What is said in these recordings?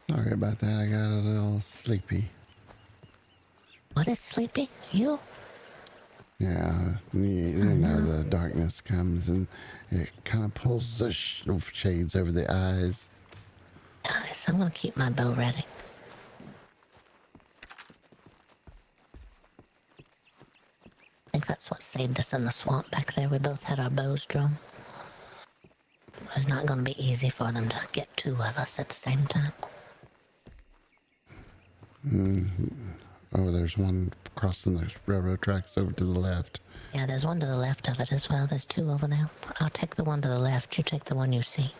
Sorry about that. I got a little sleepy. What is sleepy? You? Yeah, you know, the darkness comes and it kind of pulls the shades over the eyes. Guys, I'm gonna keep my bow ready. I think that's what saved us in the swamp back there. We both had our bows drawn. It was not gonna be easy for them to get two of us at the same time. Oh, there's one crossing the railroad tracks over to the left. Yeah, there's one to the left of it as well. There's two over there. I'll take the one to the left. You take the one you see.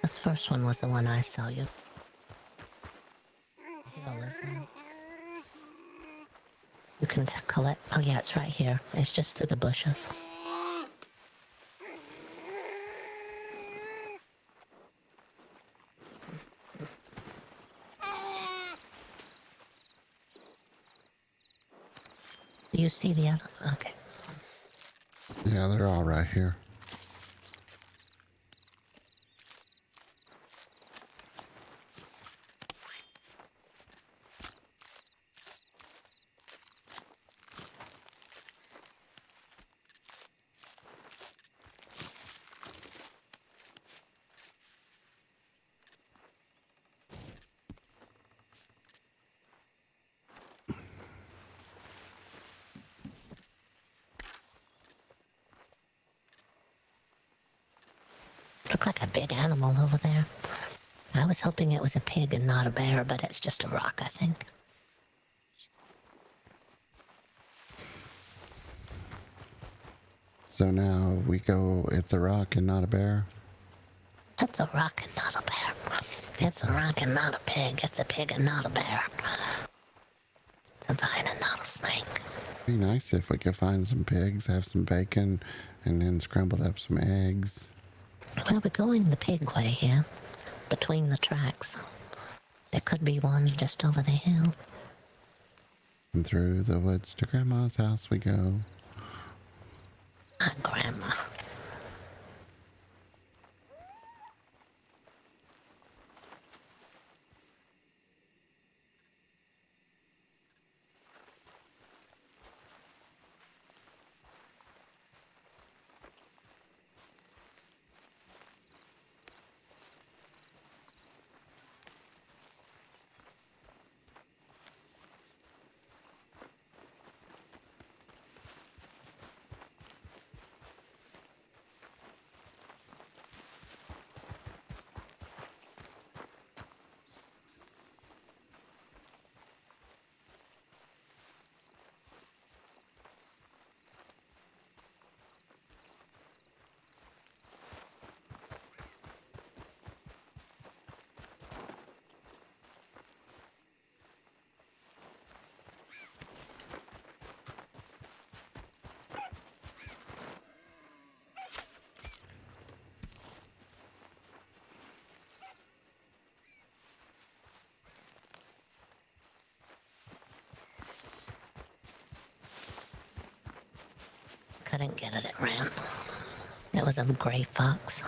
This first one was the one I saw you. Here, Elizabeth. You can collect. Oh yeah, it's right here. It's just through the bushes. Do you see the other? Okay. Yeah, they're all right here. Look like a big animal over there. I was hoping it was a pig and not a bear, but it's just a rock, I think. So now we go, it's a rock and not a bear. It's a rock and not a bear. It's a rock and not a pig. It's a pig and not a bear. It's a vine and not a snake. Be nice if we could find some pigs, have some bacon, and then scrambled up some eggs. Well, we're going the pig way here, between the tracks. There could be one just over the hill. And through the woods to Grandma's house we go. My grandma. Couldn't get it, it ran. It was a gray fox.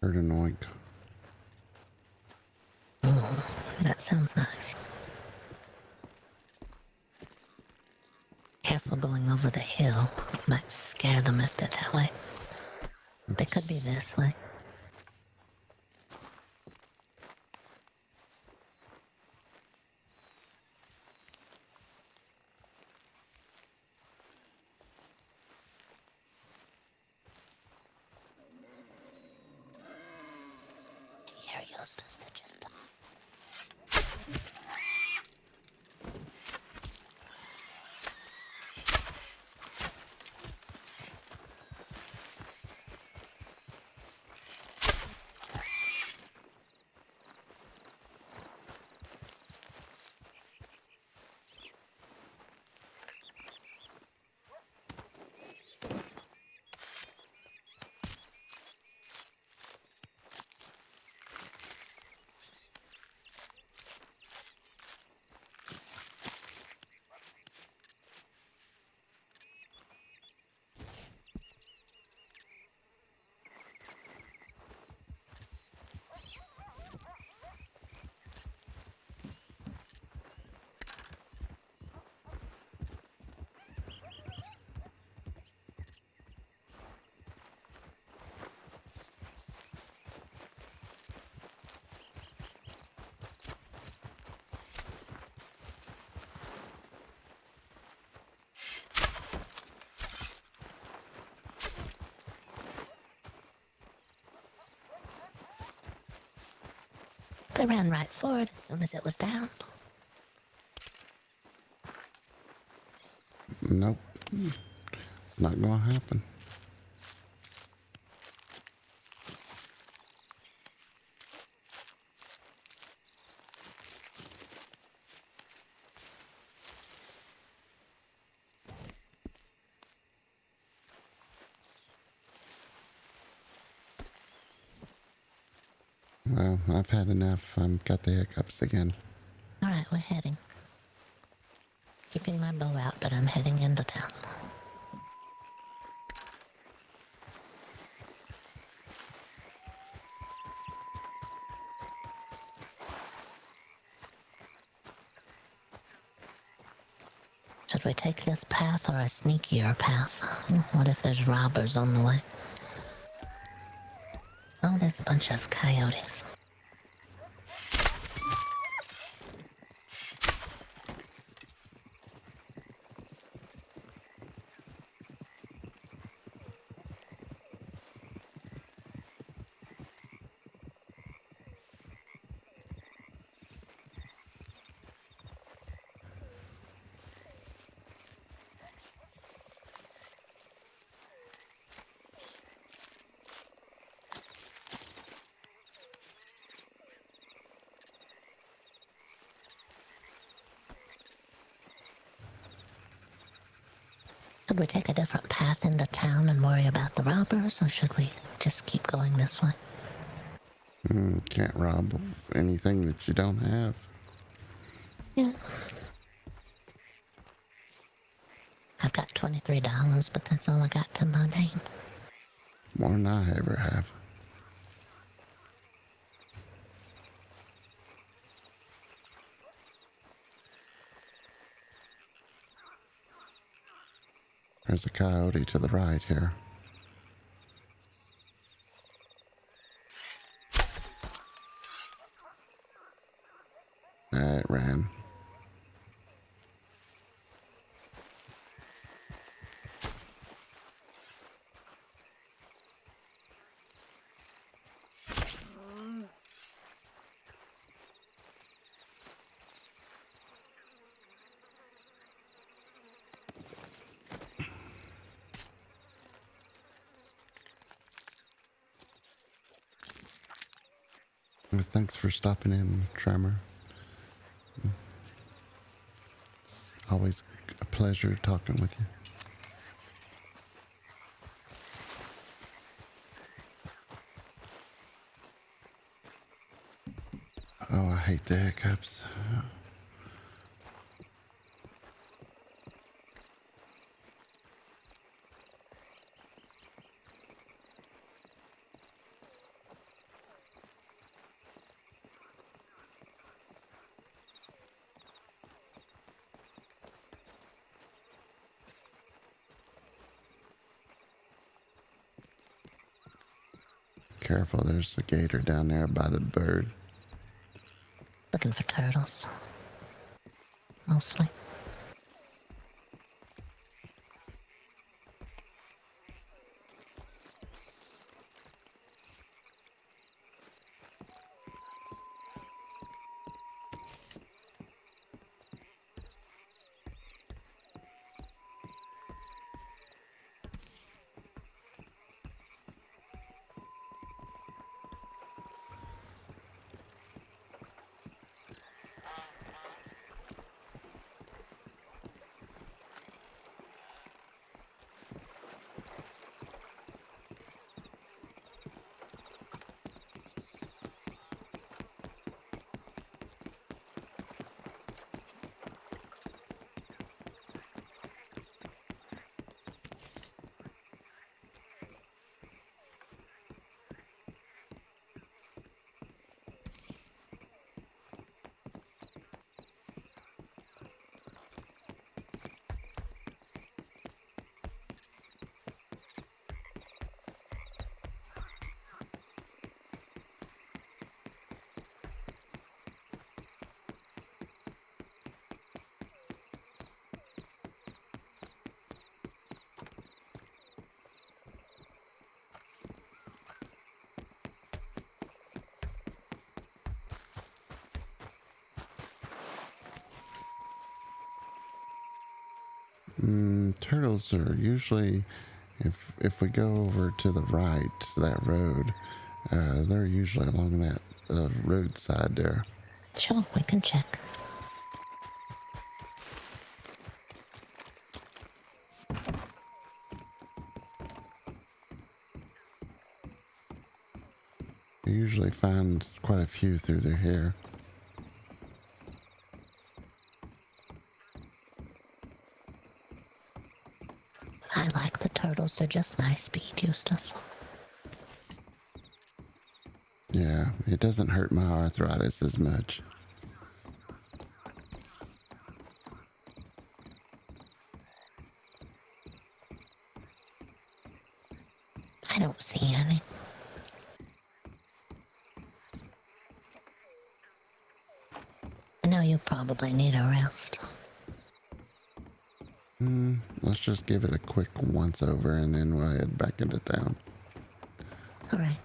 Heard an oink. That sounds nice. Careful going over the hill. Might scare them if they're that way. They could be this way. Here, Eustace, they're just... They ran right for it as soon as it was down. Nope. It's not gonna happen. Well, I've had enough. I've got the hiccups again. Alright, we're heading. Keeping my bow out, but I'm heading into town. Should we take this path or a sneakier path? What if there's robbers on the way? Oh, there's a bunch of coyotes. Should we take a different path into town and worry about the robbers, or should we just keep going this way? Can't rob anything that you don't have. Yeah. I've got $23, but that's all I got to my name. More than I ever have. There's a coyote to the right here. It ran. Thanks for stopping in, Tremor. It's always a pleasure talking with you. Oh, I hate the hiccups. Careful, there's a gator down there by the bird. Looking for turtles. Mostly. Turtles are usually, if we go over to the right, that road, they're usually along that roadside there. Sure, we can check. You usually find quite a few through here. I like the turtles. They're just nice speed, Eustace. Yeah, it doesn't hurt my arthritis as much. I don't see any. I know you probably need a rest. Let's just give it a quick once over and then we'll head back into town. All right.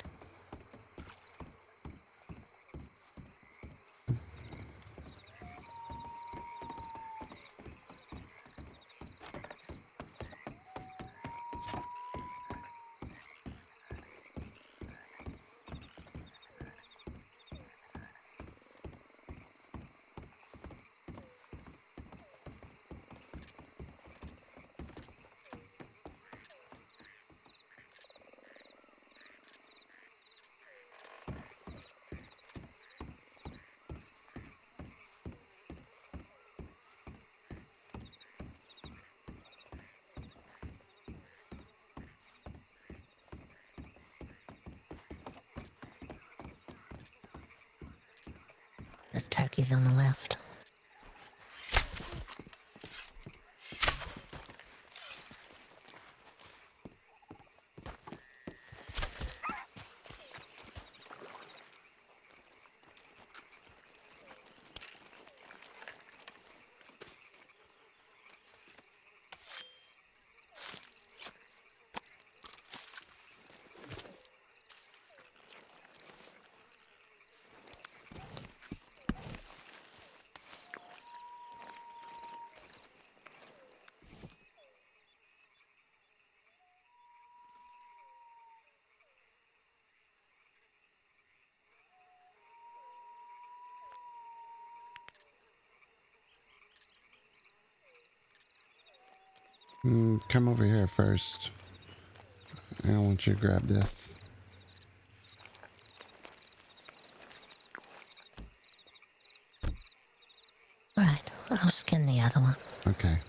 This turkey's on the left. Come over here first. I want you to grab this. All right, I'll skin the other one. Okay.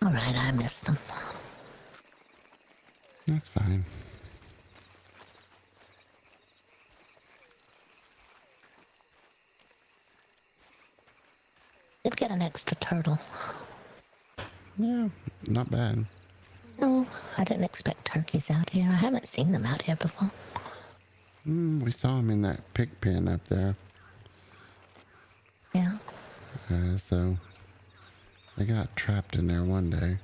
All right, I missed them. That's fine. Did get an extra turtle. Yeah, not bad. No, I didn't expect turkeys out here. I haven't seen them out here before. We saw him in that pig pen up there. Yeah, So they got trapped in there one day.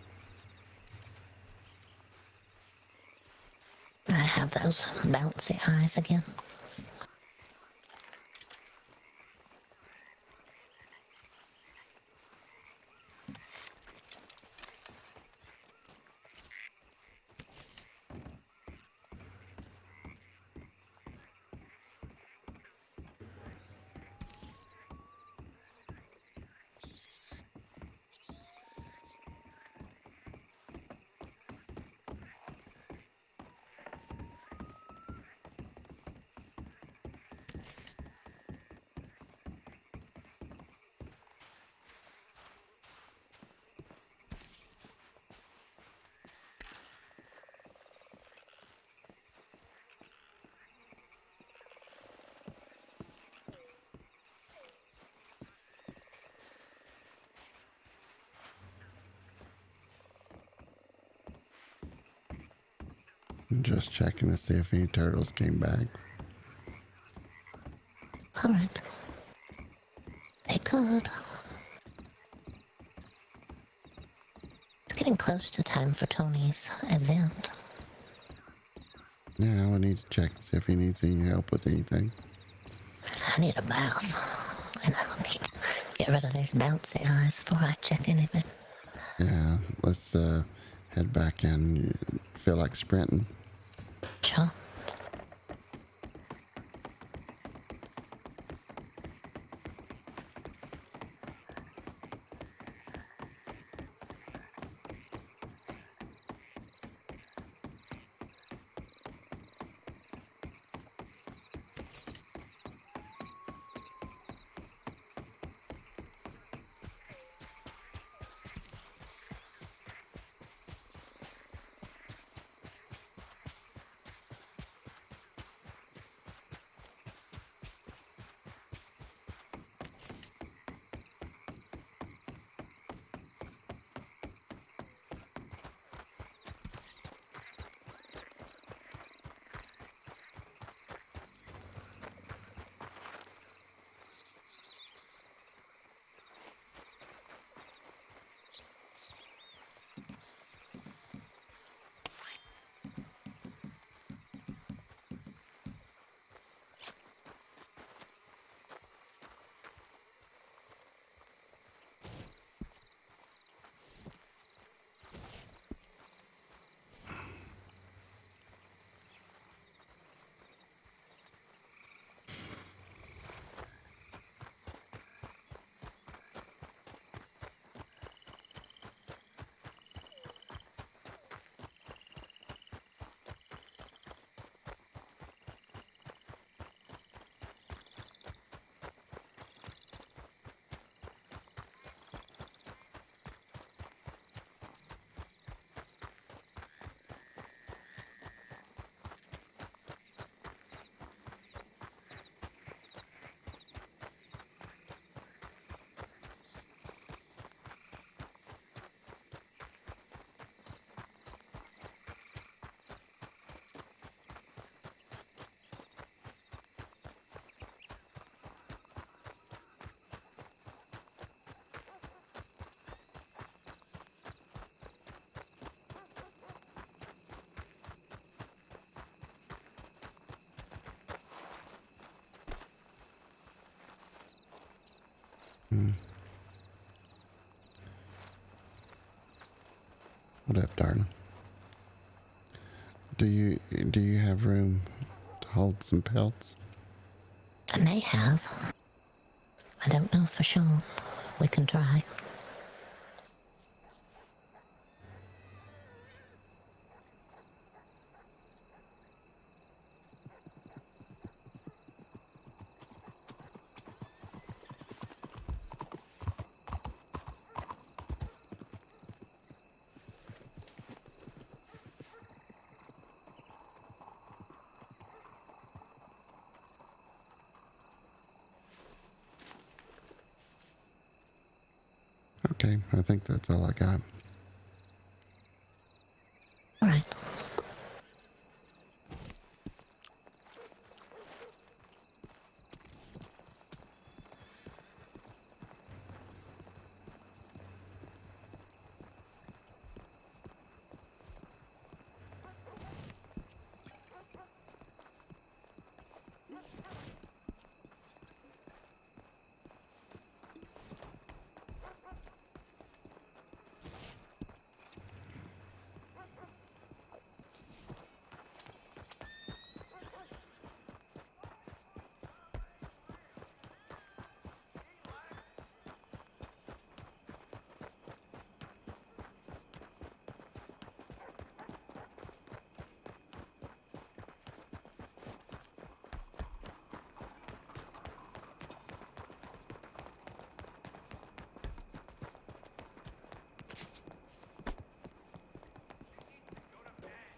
I have those bouncy eyes again. I'm just checking to see if any turtles came back. Alright. They could. It's getting close to time for Tony's event. Yeah, I would need to check and see if he needs any help with anything. I need a bath. And I need to get rid of these bouncy eyes before I check anything. Yeah, let's head back in. You feel like sprinting? Sure. What up, darling? Do you have room to hold some pelts? I may have. I don't know for sure. We can try. Okay, I think that's all I got. Alright.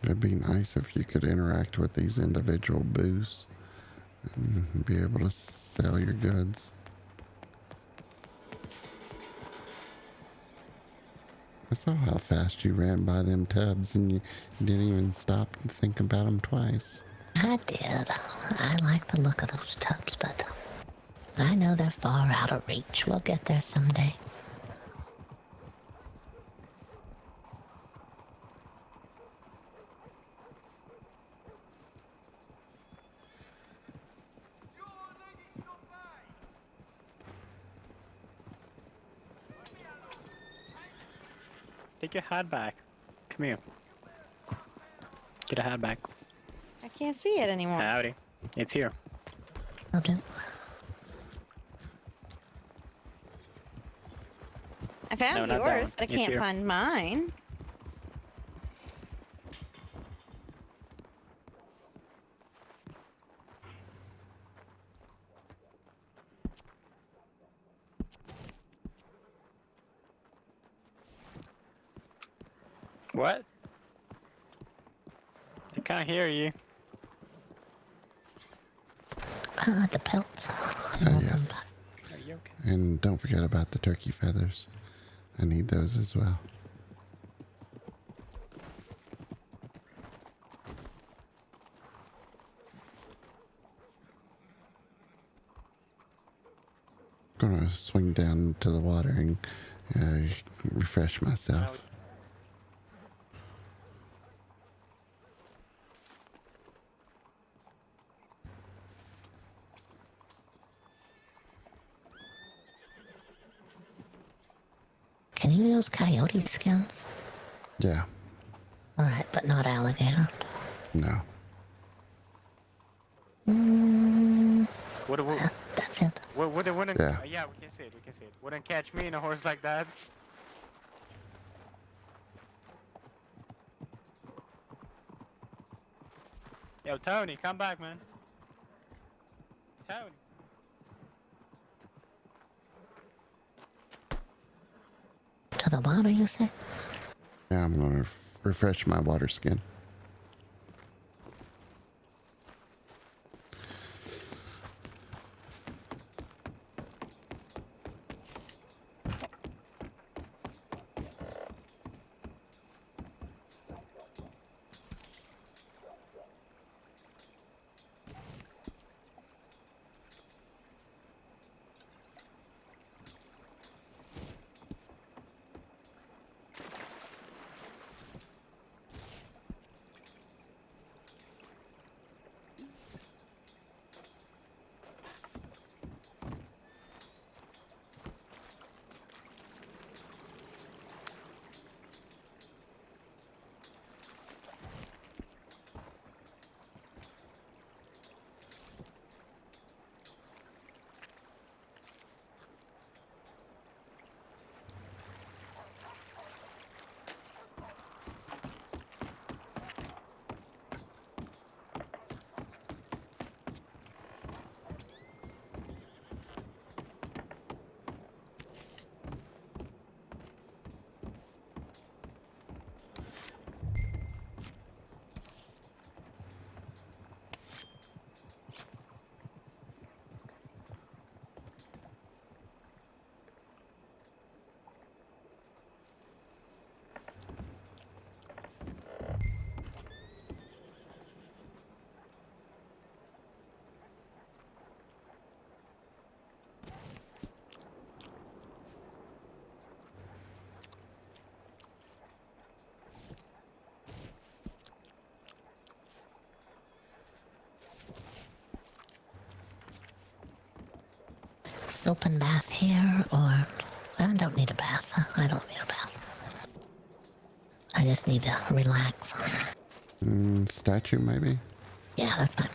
It'd be nice if you could interact with these individual booths and be able to sell your goods. I saw how fast you ran by them tubs and you didn't even stop and think about them twice. I did. I like the look of those tubs, but I know they're far out of reach. We'll get there someday. Take your hat back. Come here. Get a hat back. I can't see it anymore. Howdy. It's here. I'll do. I found No, not that yours, one. but I It's can't here. find mine. What? I can't hear you. The pelts. Ah, I want yes. them back. Are you okay? And don't forget about the turkey feathers. I need those as well. Gonna swing down to the water and refresh myself. Can you use coyote skins? Yeah, Alright, but not alligator. no. That's it. Wouldn't. Yeah. Yeah, we can see it. We can see it. Wouldn't catch me in a horse like that. Yo, Tony, come back, man. Tony. To the water, you say? Yeah, I'm gonna refresh my water skin. Soap and bath here, or I don't need a bath. I don't need a bath. I just need to relax. Statue, maybe? Yeah, that's fine.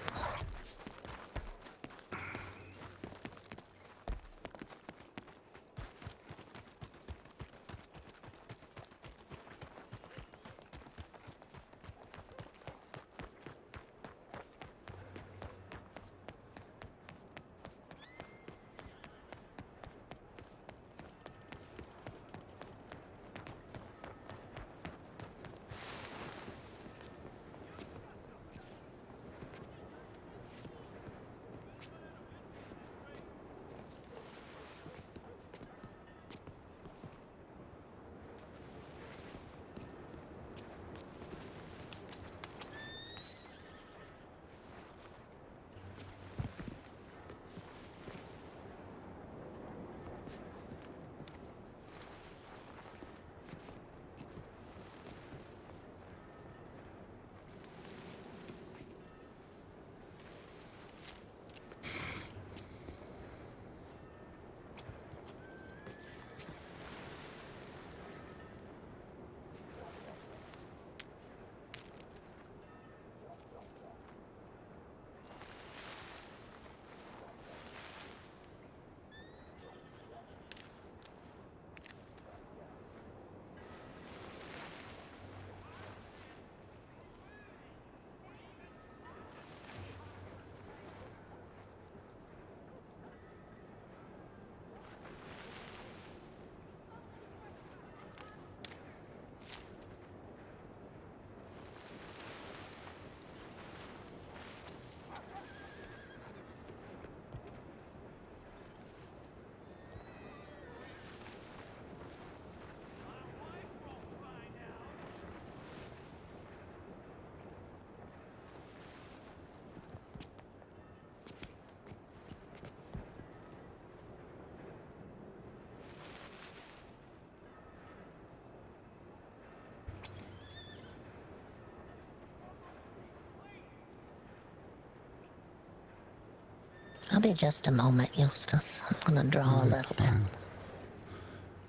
I'll be just a moment, Eustace. I'm gonna draw a That's little bit. fine.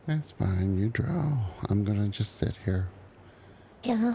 That's fine. You draw. I'm gonna just sit here. Yeah.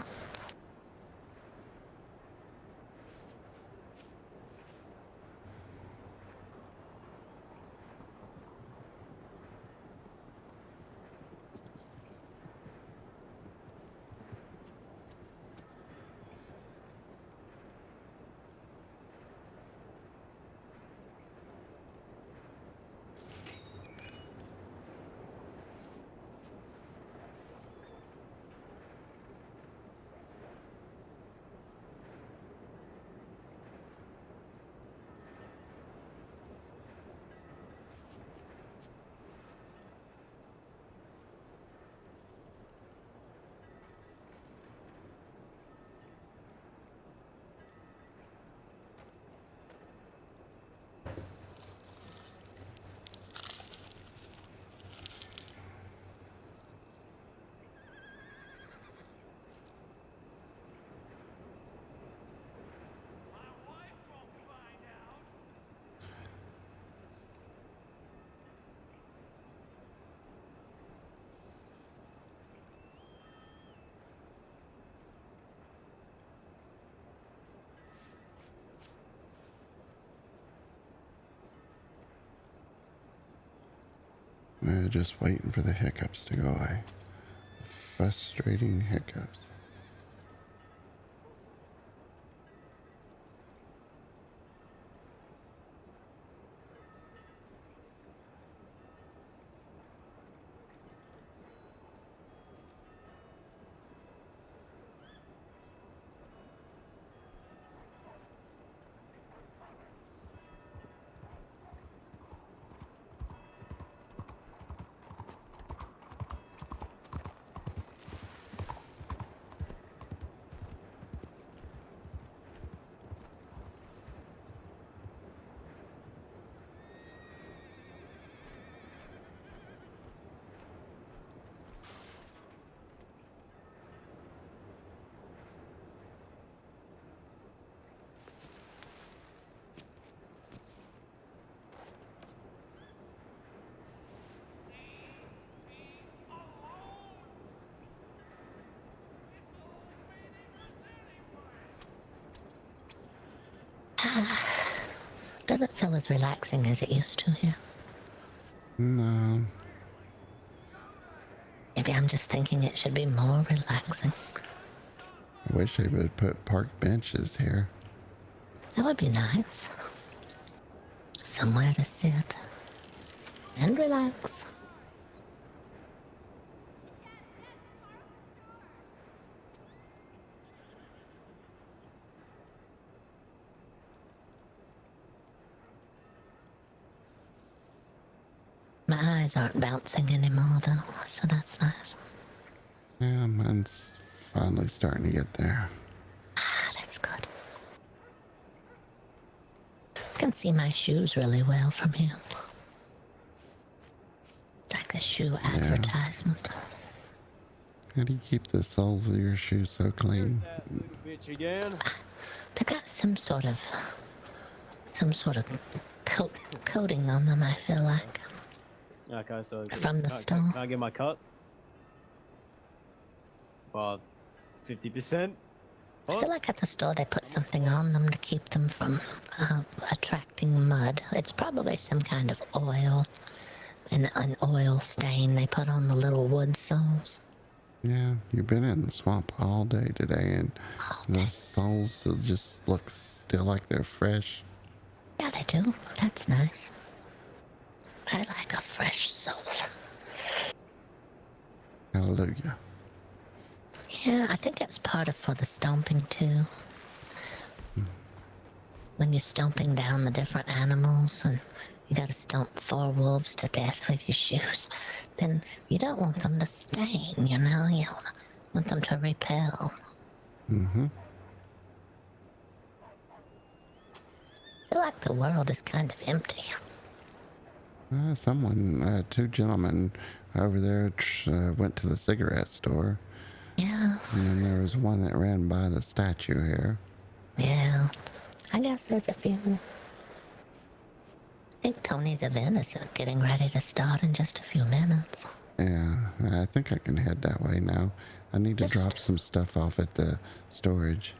Just waiting for the hiccups to go away. Frustrating hiccups. Doesn't feel as relaxing as it used to here. No. Maybe I'm just thinking it should be more relaxing. I wish they would put park benches here. That would be nice. Somewhere to sit and relax. My eyes aren't bouncing anymore, though, so that's nice. Yeah, mine's finally starting to get there. Ah, that's good. I can see my shoes really well from here. It's like a shoe advertisement. How do you keep the soles of your shoes so clean? Bitch again. They got some sort of coating on them, I feel like. Okay, so From the store. Can I get my cut? About 50%. I feel like at the store they put something on them to keep them from attracting mud. It's probably some kind of oil, an oil stain they put on the little wood soles. Yeah, you've been in the swamp all day today, and the soles still just look still like they're fresh. Yeah, they do. That's nice. I like a fresh sole. Hallelujah. Yeah, I think it's part of for the stomping too. When you're stomping down the different animals and you gotta stomp 4 wolves to death with your shoes, then you don't want them to stain, you know? You don't want them to repel. Mm-hmm. I feel like the world is kind of empty. Two gentlemen over there went to the cigarette store. Yeah, And then there was one that ran by the statue here. yeah. I guess there's a few. think Tony's event is getting ready to start in just a few minutes. Yeah, I think I can head that way now. I need to Just- drop some stuff off at the storage.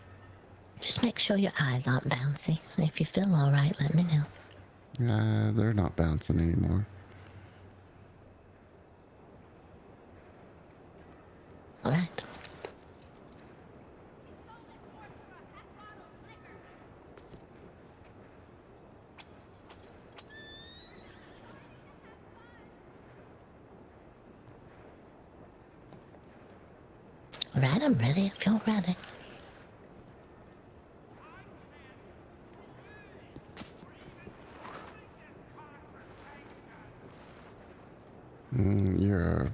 Just make sure your eyes aren't bouncy. If you feel alright, let me know. They're not bouncing anymore. Alright. Right, I'm ready if you're ready. Your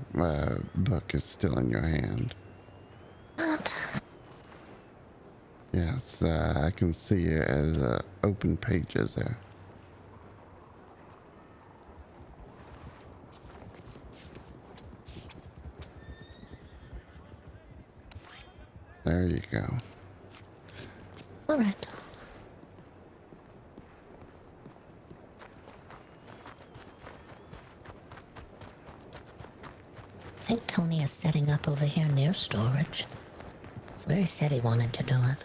book is still in your hand. What? Yes, I can see it as open pages there. There you go. Alright. I think Tony is setting up over here near storage. That's where he said he wanted to do it.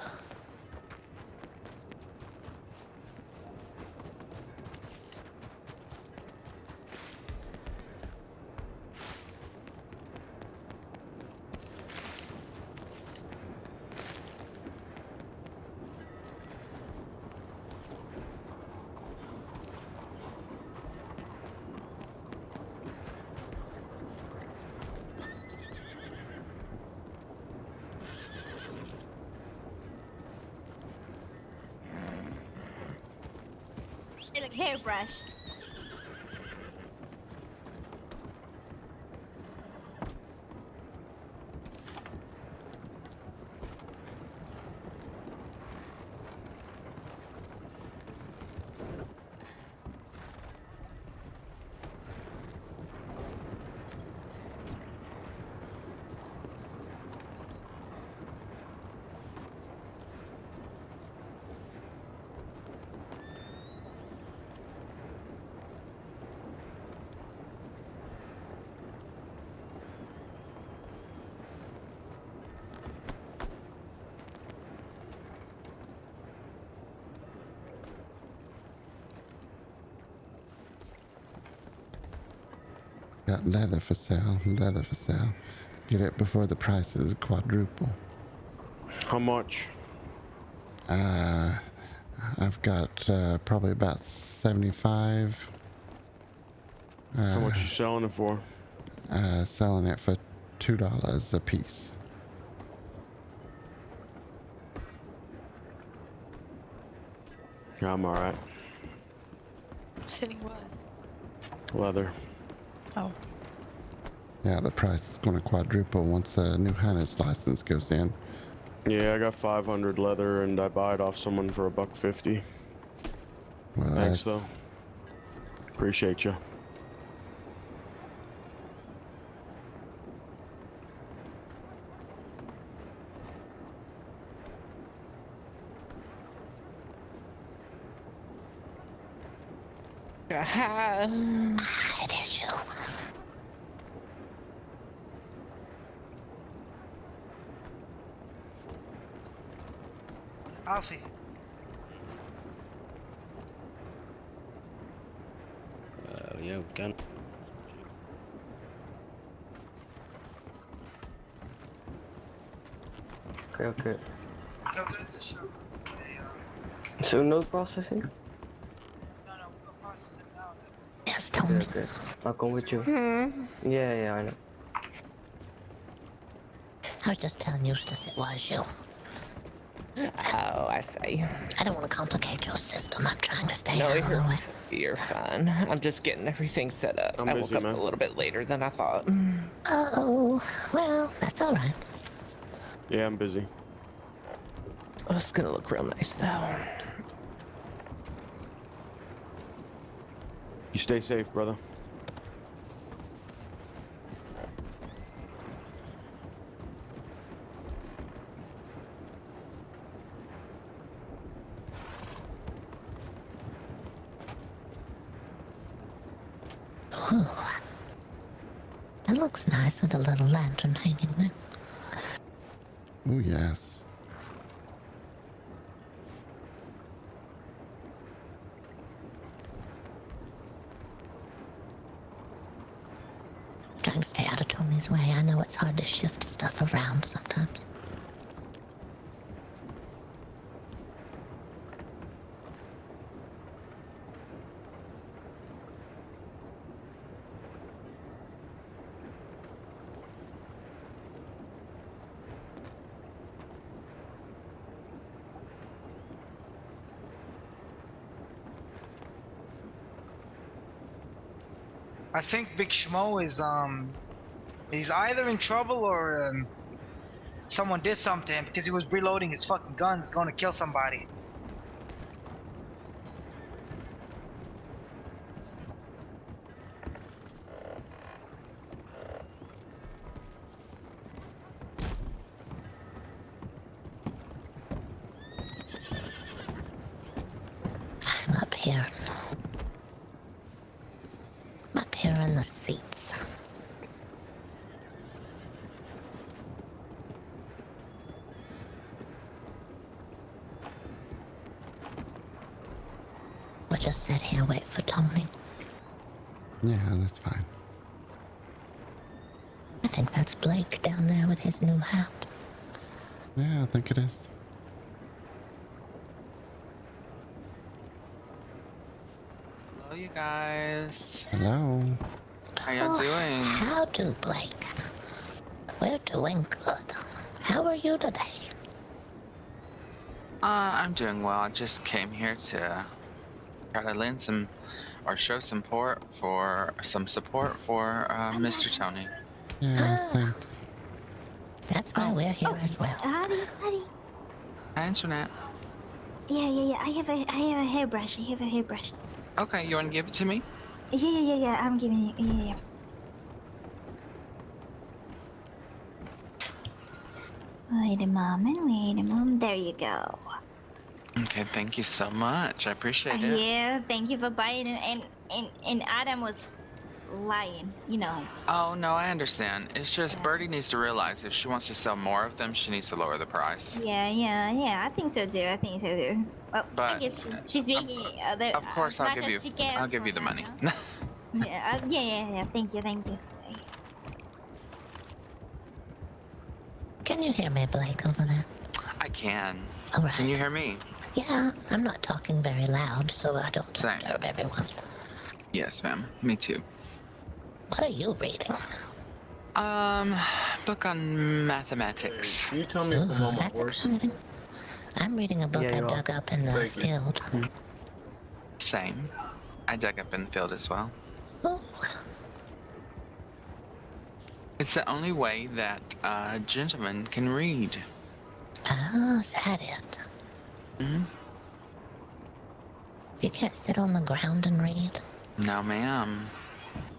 Hey, look, hairbrush. Got leather for sale, leather for sale. Get it before the prices quadruple. How much? I've got probably about 75. How much you selling it for? Selling it for $2 a piece. Yeah, I'm alright. Sitting what? Leather. Oh. Yeah, the price is going to quadruple once a new harness license goes in. Yeah, I got 500 leather and I buy it off someone for $1.50. Well, Thanks that's- though. Appreciate you. It is you. Alfie. Yeah, gun. Okay. Go get the show. So no processing? No, we'll go process it now. Yes, Tony. Okay. I'll come with you. Yeah, I know. I was just telling Eustace it was you. Oh, I see. I don't want to complicate your system. I'm trying to stay No, out of the way. you're fine. I'm just getting everything set up. I'm I woke busy, up man. a little bit later than I thought. Oh, well, that's alright. Yeah, I'm busy. Oh, it's gonna look real nice though. You stay safe, brother. Ooh. That looks nice with a little lantern hanging there. Oh, yes. Trying to stay out of Tony's way. I know it's hard to shift stuff around sometimes. I think Big Schmo is he's either in trouble or someone did something to him because he was reloading his fucking guns, going to kill somebody. I'm up here. I'm up here in the seats. We'll just sit here, wait for Tony. Yeah, that's fine. I think that's Blake down there with his new hat. Yeah, I think it is. Hello, you guys. Hello. How y'all doing? How do, Blake? We're doing good. How are you today? I'm doing well. I just came here to try to lend some, or show support for Mr. Tony. Yeah, thanks. That's why we're here as well. Howdy. Hi, Internet. Yeah. I have a hairbrush. Okay, you want to give it to me? Yeah. I'm giving you. Yeah. Wait a moment. There you go. Okay, thank you so much. I appreciate it. Yeah, thank you for buying it. And Adam was lying, you know. Oh, no, I understand. It's just Birdie needs to realize if she wants to sell more of them, she needs to lower the price. Yeah. I think so too. Well, I But, guess she's making Of course, as I'll much give you. as she can I'll give for you the now, money. no? Yeah. Thank you. Can you hear me, Blake, over there? I can. All right. Can you hear me? Yeah, I'm not talking very loud, so I don't Same. disturb everyone. Yes, ma'am. Me too. What are you reading? Book on mathematics. Can you tell me if I'm on my That's horse? exciting. I'm reading a book Yeah, I you are. dug up in the Thank you. field. Same. I dug up in the field as well. Oh, It's the only way that a gentleman can read. is that it? Hmm? You can't sit on the ground and read? No, ma'am.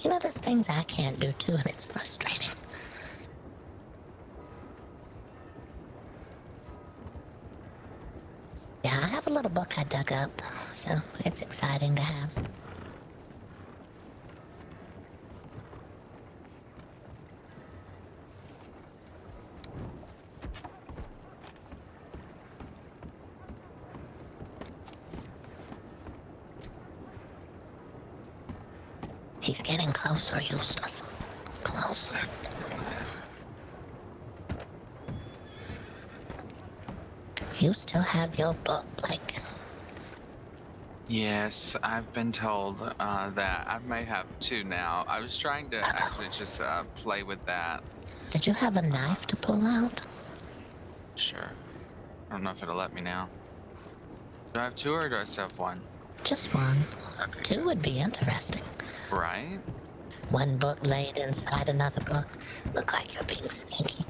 You know, there's things I can't do too, and it's frustrating. Yeah, I have a little book I dug up, so it's exciting to have. He's getting closer, Eustace. Closer. You still have your book, Blake. Yes, I've been told that I may have two now. I was trying to actually just play with that. Did you have a knife to pull out? Sure. I don't know if it'll let me now. Do I have two or do I still have one? Just one. Okay. Two would be interesting. Right? One book laid inside another book. Look like you're being sneaky.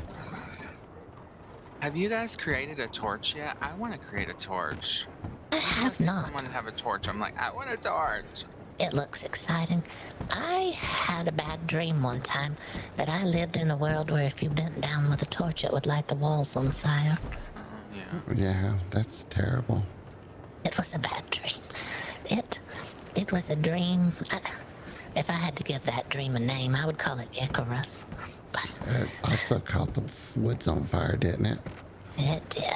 Have you guys created a torch yet? I want to create a torch. I have not. Someone have a torch. I'm like, I want a torch. It looks exciting. I had a bad dream one time that I lived in a world where if you bent down with a torch, it would light the walls on fire. Yeah. Yeah, that's terrible. It was a bad dream. It was a dream. If I had to give that dream a name, I would call it Icarus. But It also caught the woods on fire, didn't it? it did.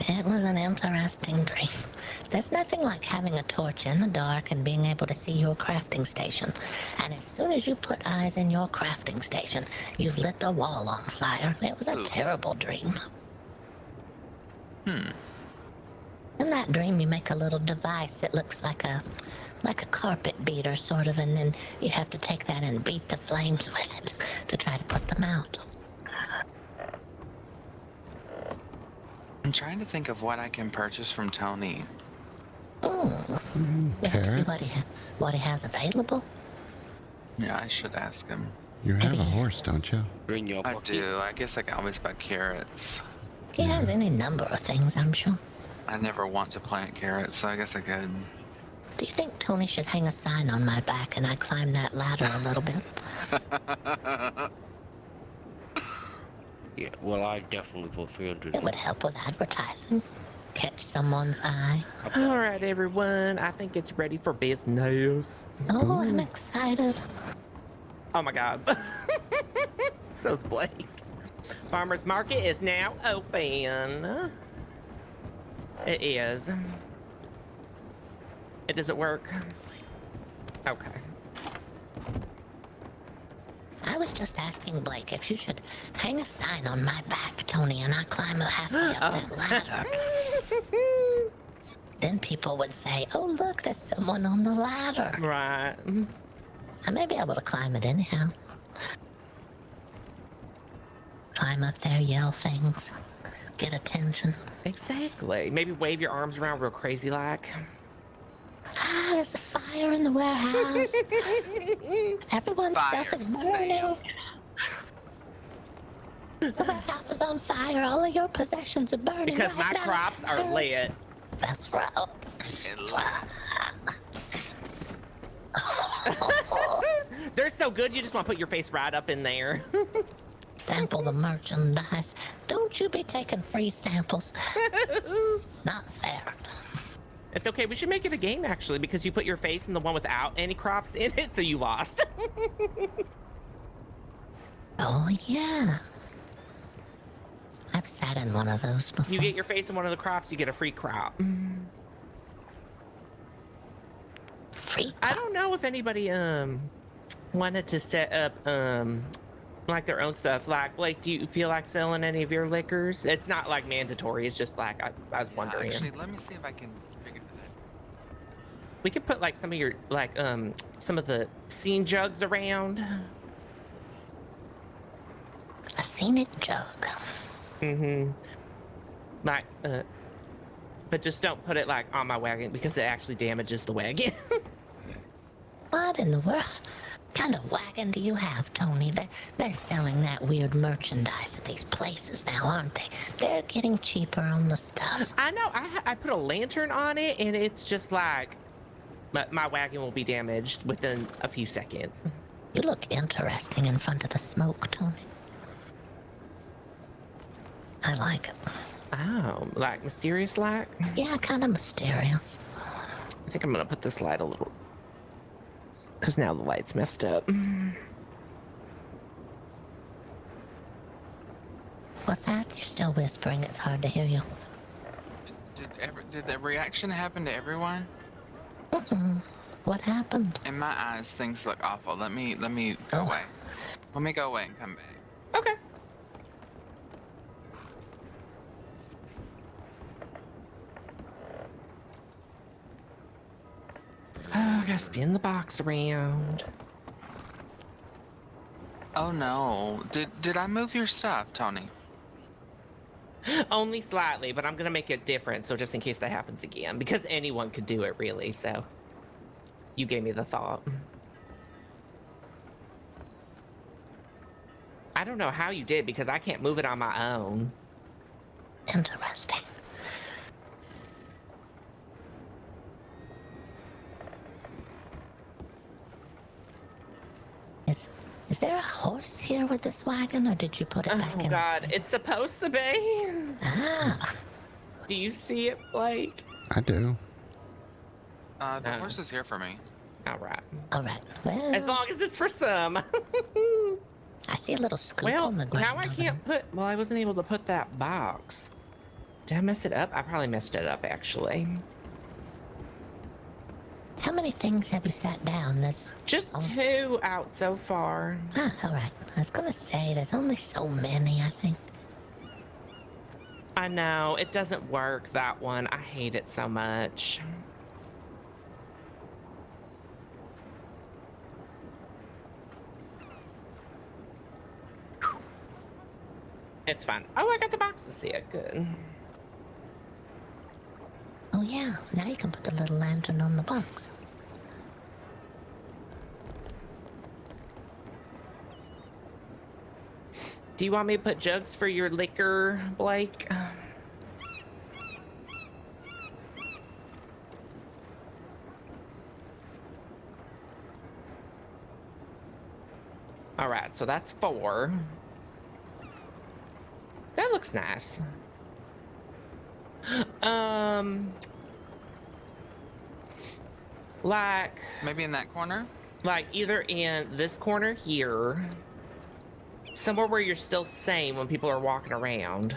It was an interesting dream. There's nothing like having a torch in the dark and being able to see your crafting station. And as soon as you put eyes in your crafting station, you've lit the wall on fire. It was a terrible dream. In that dream, you make a little device that looks like a carpet beater, sort of, and then you have to take that and beat the flames with it to try to put them out. I'm trying to think of what I can purchase from Tony. You have to see Carrots? what he has available. Yeah, I should ask him. You have a horse, don't you? Bring your I pocket. do. I guess I can always buy carrots. He has any number of things, I'm sure. I never want to plant carrots, so I guess I could. Do you think Tony should hang a sign on my back and I climb that ladder a little bit? Yeah, well, I definitely put 300. It would help with advertising. Catch someone's eye. All right, everyone. I think it's ready for business. Oh, I'm excited. Oh my God. So's Blake. Farmer's Market is now open. It is. It doesn't work. Okay. I was just asking Blake if you should hang a sign on my back, Tony, and I climb halfway up that ladder. Then people would say, oh, look, there's someone on the ladder. Right. I may be able to climb it anyhow. Climb up there, yell things, get attention. Exactly. Maybe wave your arms around real crazy like. Ah, there's a fire in the warehouse. Everyone's Fire stuff is burning. The warehouse is on fire. All of your possessions are burning. Because right my now. crops are lit. That's right. They're so good, you just want to put your face right up in there. Sample the merchandise. Don't you be taking free samples. Not fair. It's okay, we should make it a game actually, because you put your face in the one without any crops in it, so you lost. Oh, yeah. I've sat in one of those before. You get your face in one of the crops, you get a free crop. Free I don't know if anybody wanted to set up like their own stuff. Like, Blake, do you feel like selling any of your liquors? It's not like mandatory, it's just like I was wondering. Actually, let me see if I can figure that out. We could put like some of your like some of the scene jugs around. A scenic jug. Like but just don't put it like on my wagon because it actually damages the wagon. What in the world? Kind of wagon do you have, Tony? They're selling that weird merchandise at these places now, aren't they? They're getting cheaper on the stuff. I know. I put a lantern on it, and it's just like my wagon will be damaged within a few seconds. You look interesting in front of the smoke, Tony. I like it. Oh, like mysterious light? Yeah, kind of mysterious. I think I'm gonna put this light a little, because now the light's messed up. What's that? You're still whispering. It's hard to hear you. Did the reaction happen to everyone? What happened? In my eyes, things look awful. Let me go away. Let me go away and come back. Okay. Oh, I gotta spin the box around. Oh no! Did I move your stuff, Tony? Only slightly, but I'm gonna make it different, so just in case that happens again, because anyone could do it, really. So, you gave me the thought. I don't know how you did because I can't move it on my own. Interesting. Is there a horse here with this wagon, or did you put it back in? Oh God, it's supposed to be. Ah, Do you see it, Blake? I do. The horse is here for me. All right. All right. Well, As long as it's for some. I see a little scoop Well, on the ground. now I over can't put. Well, I wasn't able to put that box. Did I mess it up? I probably messed it up actually. there. How many things have you sat down? There's Just Oh. 2 out so far. all right. I was gonna say there's only so many. I think. I know it doesn't work, that one. I hate it so much. It's fine. Oh, I got the box to see it. Good. Oh yeah. Now you can put the little lantern on the box. Do you want me to put jugs for your liquor, Blake? All right, so that's 4. That looks nice. Like Maybe in that corner? either in this corner here, somewhere where you're still sane when people are walking around.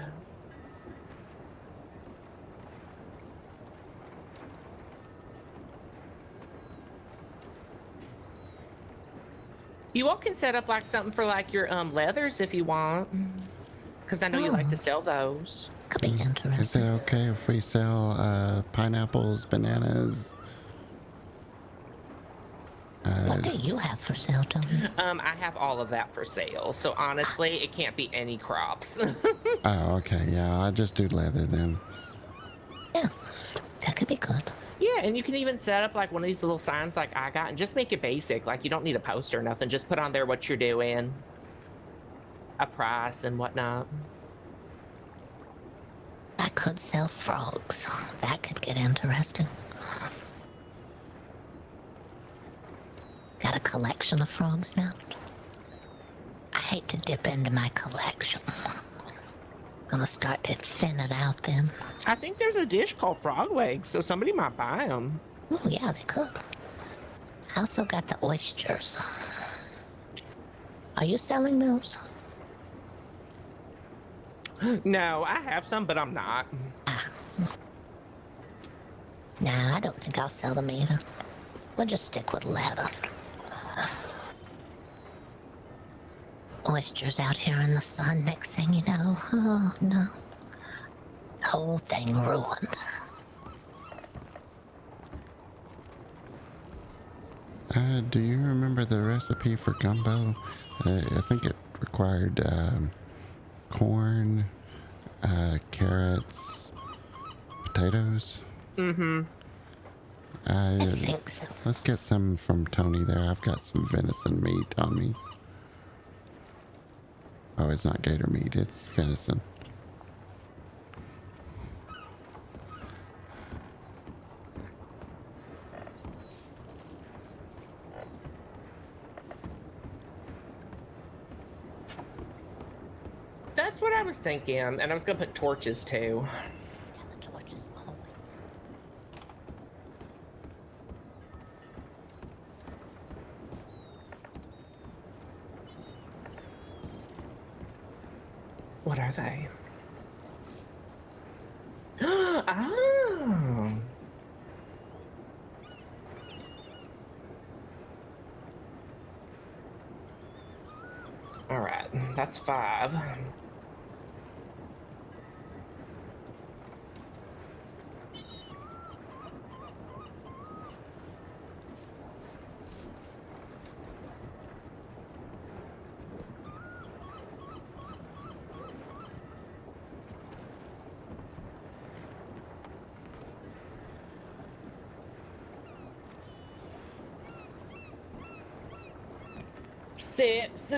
You all can set up like something for like your leathers if you want, because I know you like to sell those. Could be Is interesting. it okay if we sell pineapples, bananas? What do you have for sale, Tony? I have all of that for sale, so honestly, it can't be any crops. Oh, okay. Yeah, I'll just do leather then. Yeah, that could be good. Yeah, and you can even set up like one of these little signs like I got and just make it basic. Like you don't need a poster or nothing. Just put on there what you're doing, a price and whatnot. I could sell frogs. That could get interesting. Got a collection of frogs now. I hate to dip into my collection. Gonna start to thin it out then. I think there's a dish called frog legs, so somebody might buy them. Oh yeah, they could. I also got the oysters. Are you selling those? No, I have some, but I'm not. Nah, I don't think I'll sell them either. We'll just stick with leather. Oysters out here in the sun, next thing you know, oh no. Whole thing ruined. Do you remember the recipe for gumbo? I think it required corn, carrots, potatoes. Mm-hmm. I think so. Let's get some from Tony there. I've got some venison meat on me. Oh, it's not gator meat, it's venison. That's what I was thinking, and I was gonna put torches too. Yeah, the torches always. What are they? Oh. All right, that's 5. Six.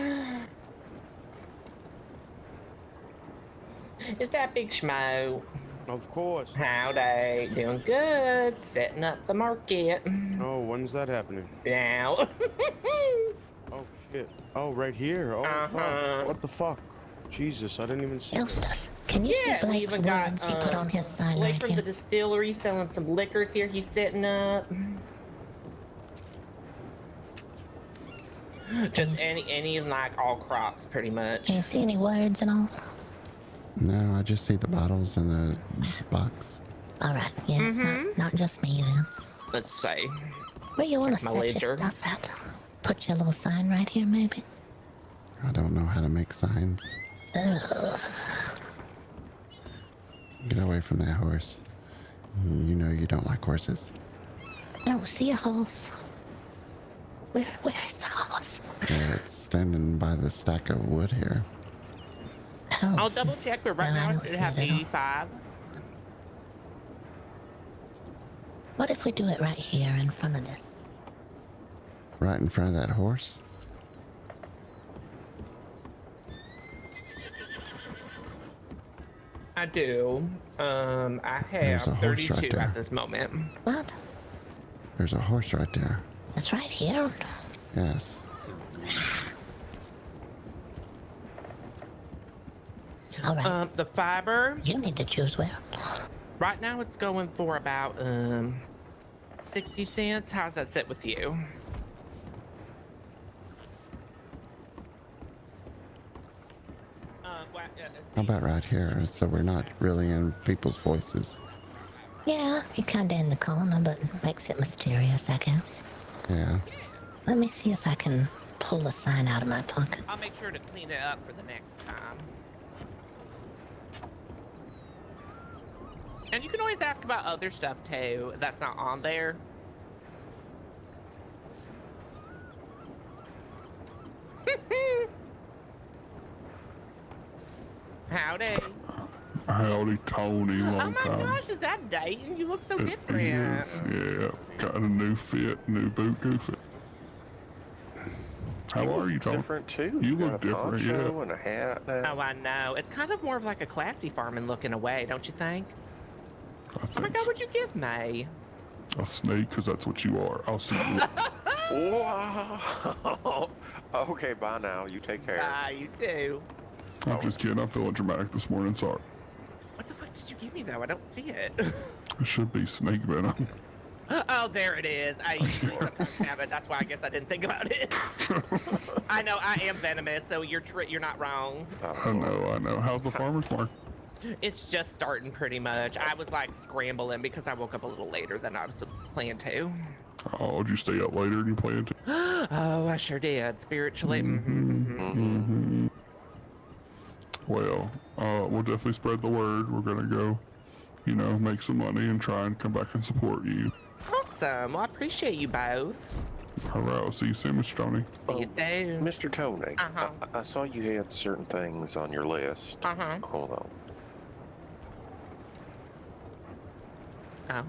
Is that Big Schmo? Of course. Howdy. Doing good. Setting up the market. Oh, when's that happening? Now. Oh, shit. Oh, right here. Oh, fuck. What the fuck? Jesus, I didn't even see that. Eustace, can you Yeah, see we Blake's even got, words he put on his sign Blake right from here? the distillery selling some liquors here. He's setting up. Just any like all crops, pretty much. Can you see any words at all? No, I just see the bottles in the box. All right, yeah, it's not just me then. Let's see. Where you want to Check my set ledger. your stuff at? Put your little sign right here, maybe? I don't know how to make signs. Ugh. Get away from that horse. You know you don't like horses. I don't see a horse. Where is the horse? It's standing by the stack of wood here. Oh, I'll double check, but right No, I now don't it see has it at all. 85. what if we do it right here in front of this? Right in front of that horse? I do. I There's a have horse 32 right there. at this moment. What? There's a horse right there. It's right here. Yes. All right. The fiber, You need to choose where. right now it's going for about 60 cents. How's that sit with you? How about right here, so we're not really in people's voices? Yeah, you're kind of in the corner, but makes it mysterious, I guess. Yeah. Let me see if I can pull a sign out of my pocket. I'll make sure to clean it up for the next time. And you can always ask about other stuff too that's not on there. Howdy. Howdy, Tony. Oh Long my time. gosh, is that Dayton? You look so It different. is, yeah. Got a new fit, new boot goofy. How are you, Tony? Different too. You Got look a different, poncho yeah. and a hat now. Oh, I know. It's kind of more of like a classy farming look in a way, don't you think? I Oh my think god, what'd you give me? a snake, because that's what you are. I'll see you. Wow. Okay, bye now. You take care. Ah, you do. I'm just kidding. I'm feeling dramatic this morning. Sorry. What the fuck did you give me though? I don't see it. It should be snake venom. Oh, there it is. I usually sometimes have it. That's why I guess I didn't think about it. I know I am venomous, so you're not wrong. I know. How's the farmer's market? It's just starting pretty much. I was like scrambling because I woke up a little later than I was planning to. Oh, did you stay up later than you planned to? Oh, I sure did. Spiritually. Well, we'll definitely spread the word. We're gonna go, make some money and try and come back and support you. Awesome. Well, I appreciate you both. All right, I'll see you soon, Mr. Tony. See you soon. Mr. Tony, Uh-huh. I saw you had certain things on your list. Uh-huh. Hold on. Oh.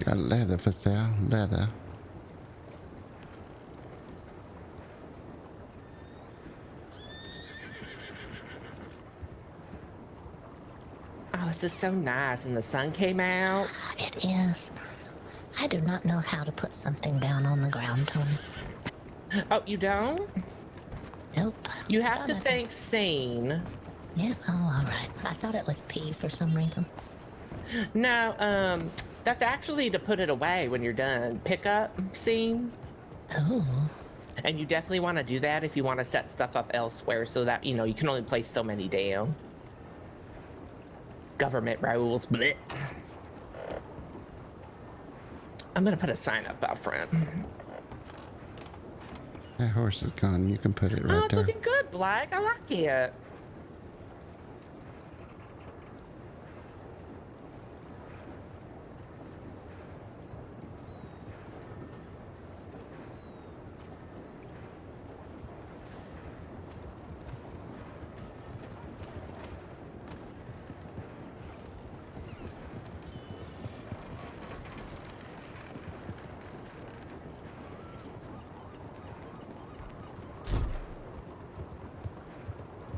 Got leather for sale. Leather. This is so nice, and the sun came out. It is. I do not know how to put something down on the ground, Tony. Oh, you don't? Nope. You have to think scene. Yeah, oh, all right. I thought it was P for some reason. No, that's actually to put it away when you're done. Pick up scene. Oh. And you definitely want to do that if you want to set stuff up elsewhere so that, you know, you can only place so many down. Government rules. Blech. I'm going to put a sign up out front. That horse is gone. You can put it right Oh, it's there. looking good, Black. I like it.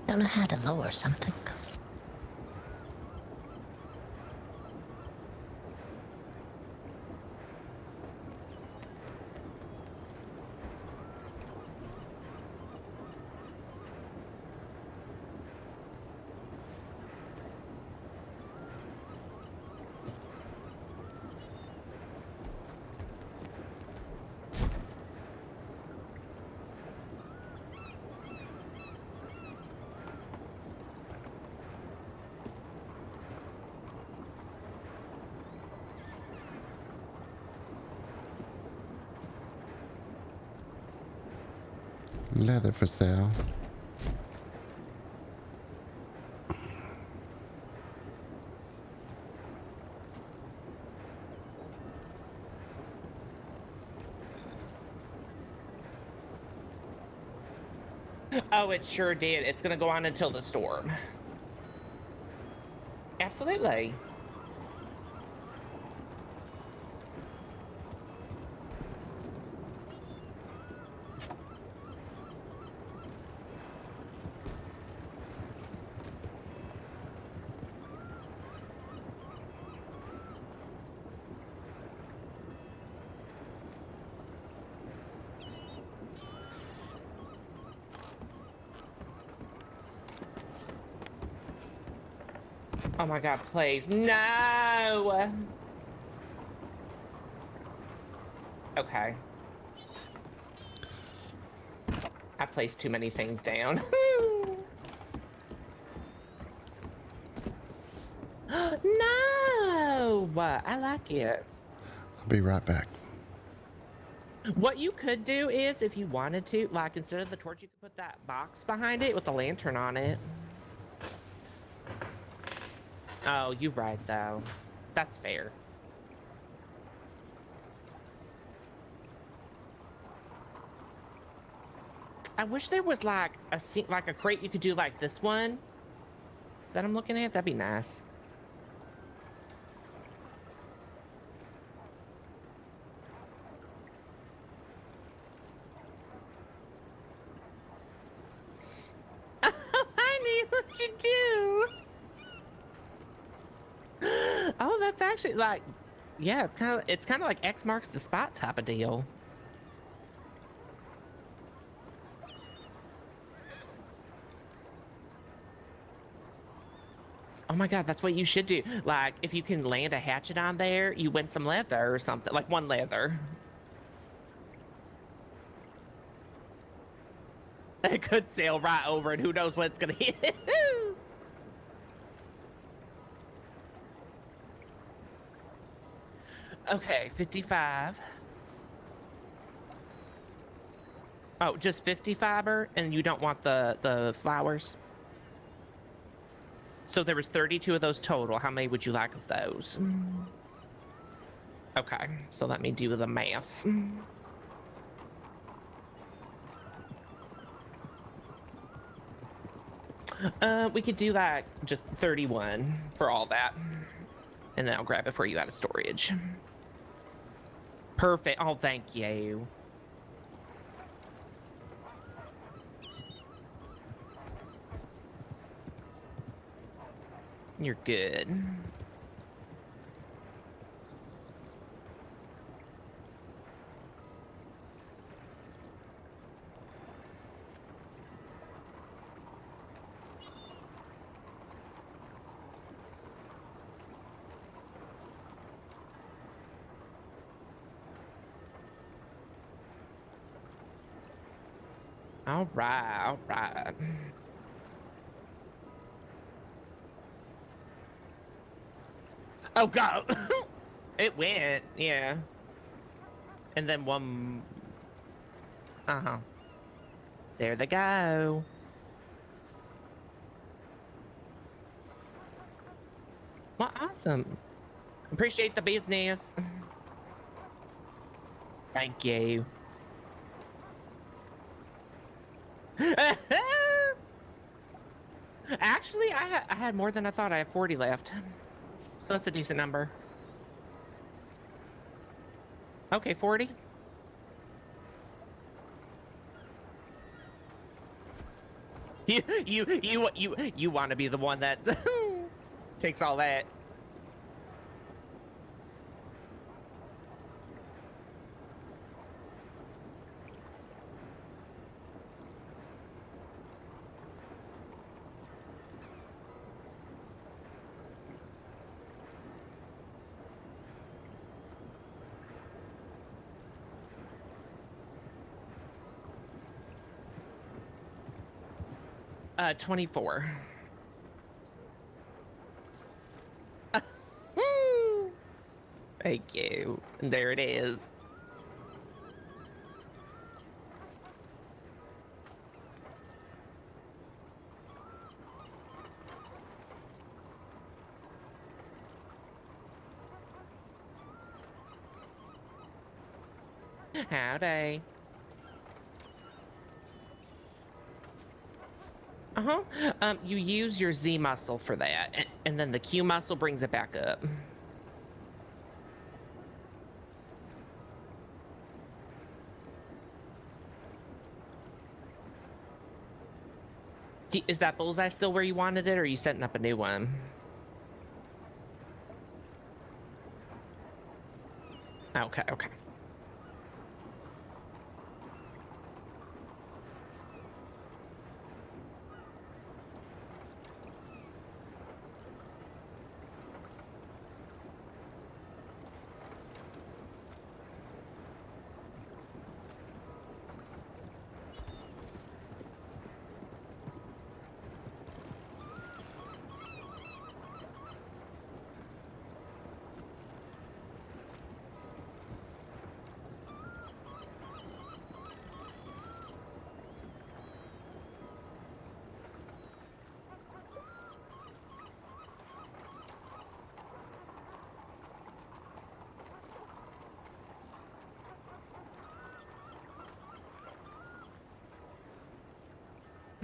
Don't know how to lower something. Leather for sale. Oh, it sure did. It's going to go on until the storm. Absolutely. Oh my God, please. No! Okay. I placed too many things down. No! I like it. I'll be right back. What you could do is, if you wanted to, like, instead of the torch, you could put that box behind it with the lantern on it. Oh, you're right, though. That's fair. I wish there was like a crate you could do like this one that I'm looking at. That'd be nice. I need what you do. Oh, that's actually like, yeah, it's kind of like X marks the spot type of deal. Oh my God, that's what you should do. Like, if you can land a hatchet on there, you win some leather or something, like one leather. It could sail right over and who knows what it's gonna hit. Okay, 55. Oh, just 50 fiber, and you don't want the flowers? So there was 32 of those total. How many would you like of those? Okay, so let me do the math. We could do like just 31 for all that. And then I'll grab it for you out of storage. Perfect. Oh, thank you. You're good. All right, all right. Oh God, it went, yeah. And then one, there they go. Well, awesome. Appreciate the business. Thank you. Actually, I had more than I thought. I have 40 left. So that's a decent number. Okay, 40. You want to be the one that takes all that. Uh, 24. Thank you. And there it is. Howdy. You use your Z muscle for that, and then the Q muscle brings it back up. Is that bullseye still where you wanted it, or are you setting up a new one? Okay, okay.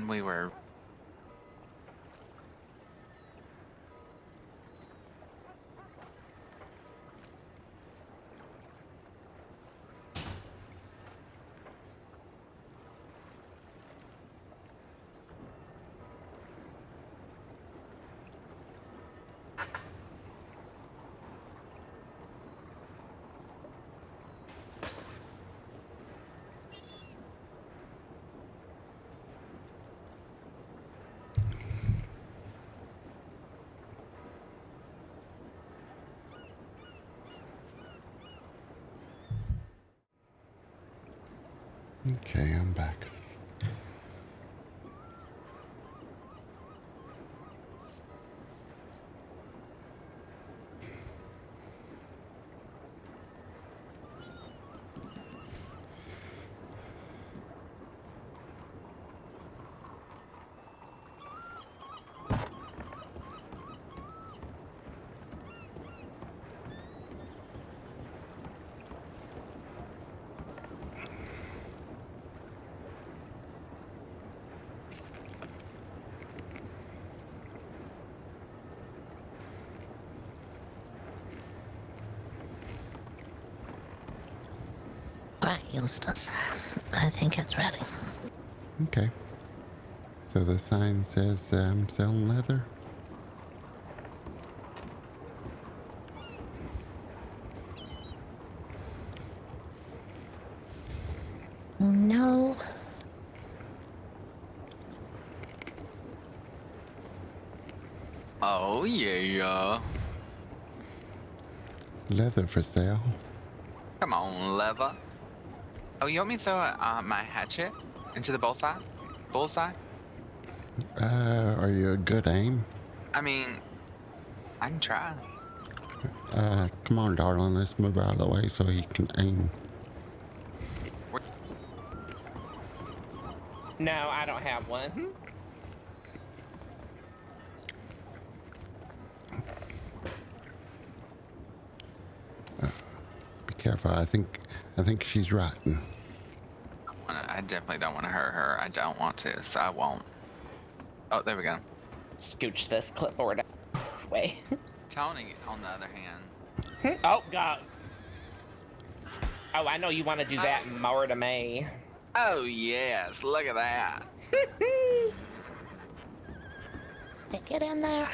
We were Okay, I'm back. Right, Eustace. I think it's ready. Okay. So the sign says I'm selling leather? Oh yeah. Leather for sale. Come on, leather. Oh, you want me to throw my hatchet into the bullseye? Bullseye? Are you a good aim? I mean, I can try. Come on, darling, let's move out of the way so he can aim. No, I don't have one. Be careful. I think she's rotten. I definitely don't want to hurt her. I don't want to, so I won't. Oh, there we go. Scooch this clipboard away. Tony, on the other hand. Oh, God. Oh, I know you want to do that more to me. Oh, yes. Look at that. Did it get in there?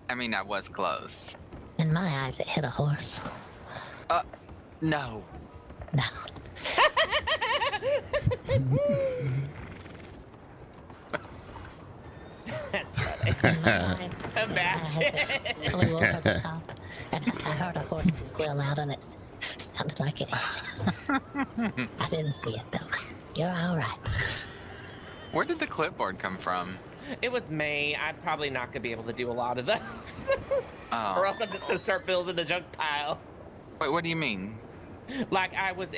I mean, I was close. In my eyes, it hit a horse. No. No. That's funny. In my eyes, Imagine. it flew over the top, and I heard a horse squeal out, and it sounded like it hit. I didn't see it, though. You're all right. Where did the clipboard come from? It was me. I'm probably not gonna be able to do a lot of those. Oh. Or else I'm just gonna start building a junk pile. Wait, what do you mean? Like I was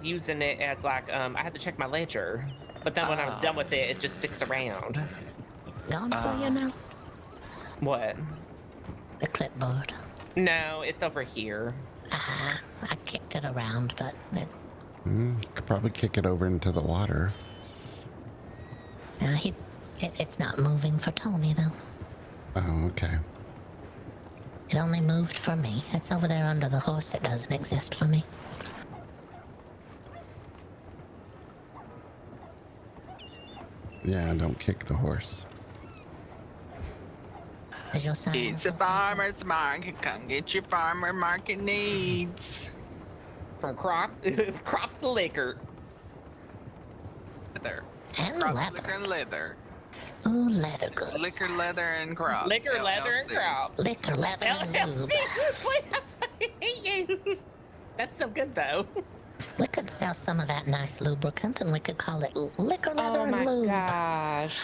using it as like I had to check my ledger, but then when I was done with it, it just sticks around. Gone for you now? What? The clipboard. No, it's over here. I kicked it around, but it... Could probably kick it over into the water. It's not moving for Tony, though. Oh, okay. It only moved for me. It's over there under the horse. It doesn't exist for me. Yeah, don't kick the horse. It's a farmer's market. Come get your farmer market needs. From crops to liquor. Leather. And crops, leather. Liquor and leather. Ooh, leather goods. Liquor, leather, and crops. Liquor, leather, and crops. Liquor, leather, and lube. That's so good, though. We could sell some of that nice lubricant, and we could call it liquor, leather, and lube. Oh my gosh.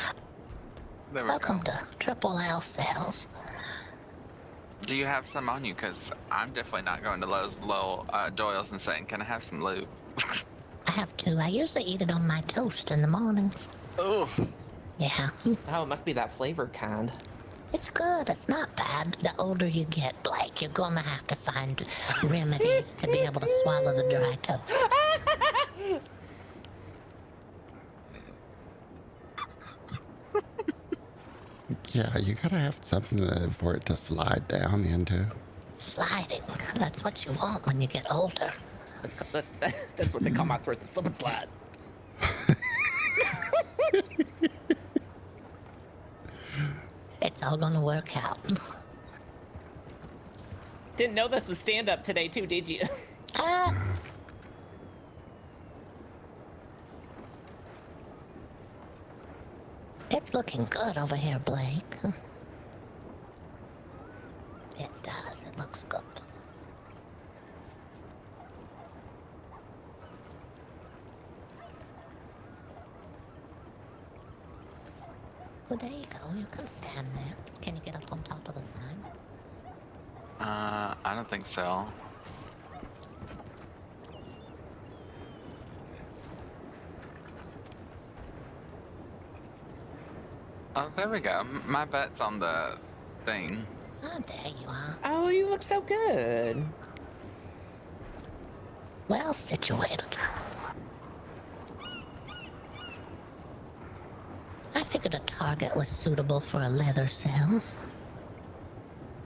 Welcome to Triple L Sales. Do you have some on you? Because I'm definitely not going to Doyle's and saying, can I have some lube? I have two. I usually eat it on my toast in the mornings. Oh. Yeah. Oh, it must be that flavored kind. It's good. It's not bad. The older you get, Blake, you're going to have to find remedies to be able to swallow the dry toast. Yeah, you gotta have something for it to slide down into. Sliding. That's what you want when you get older. That's what they call my throat, the slip and slide. It's all gonna work out. Didn't know this was stand-up today, too, did you? It's looking good over here, Blake. It does. It looks good. Well, there you go. You can stand there. Can you get up on top of the sign? I don't think so. Oh, there we go. My bet's on the thing. Oh, there you are. Oh, you look so good. Well situated. I figured a target was suitable for a leather sales.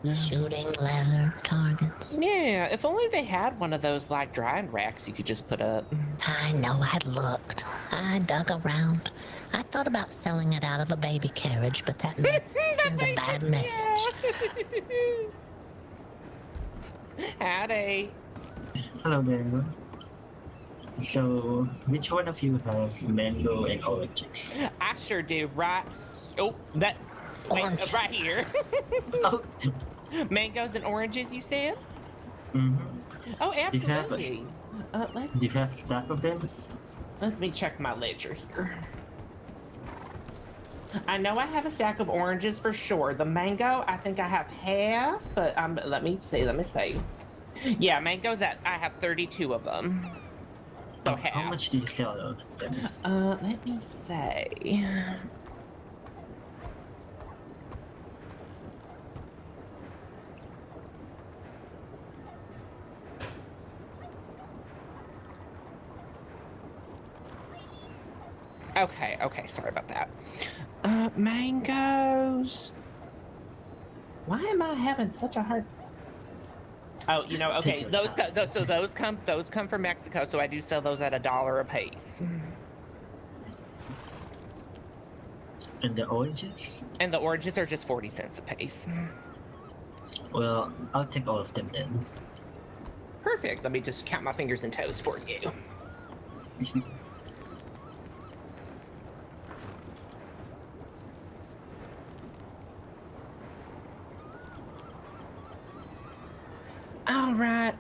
Yeah. Shooting leather targets. Yeah, if only they had one of those like drying racks you could just put up. I know, I looked. I dug around. I thought about selling it out of a baby carriage, but that sent a bad message. Howdy. Hello there. So, which one of you has mango and oranges? I sure do, right? Oh, that. Wait, Oranges. right here. Oh. Mangoes and oranges, you said? Mm-hmm. Oh, Do you have absolutely. Do you have a stack of them? Let me check my ledger here. I know I have a stack of oranges for sure. The mango, I think I have half, but let me see. Yeah, mangoes, I have 32 of them. So half. How much do you sell of them? Let me say. Okay, sorry about that. Mangoes. Why am I having such a hard? Oh, you know, okay, those come from Mexico, so I do sell those at $1 a piece. And the oranges? And the oranges are just 40 cents a piece. Well, I'll take all of them then. Perfect. Let me just count my fingers and toes for you. All right.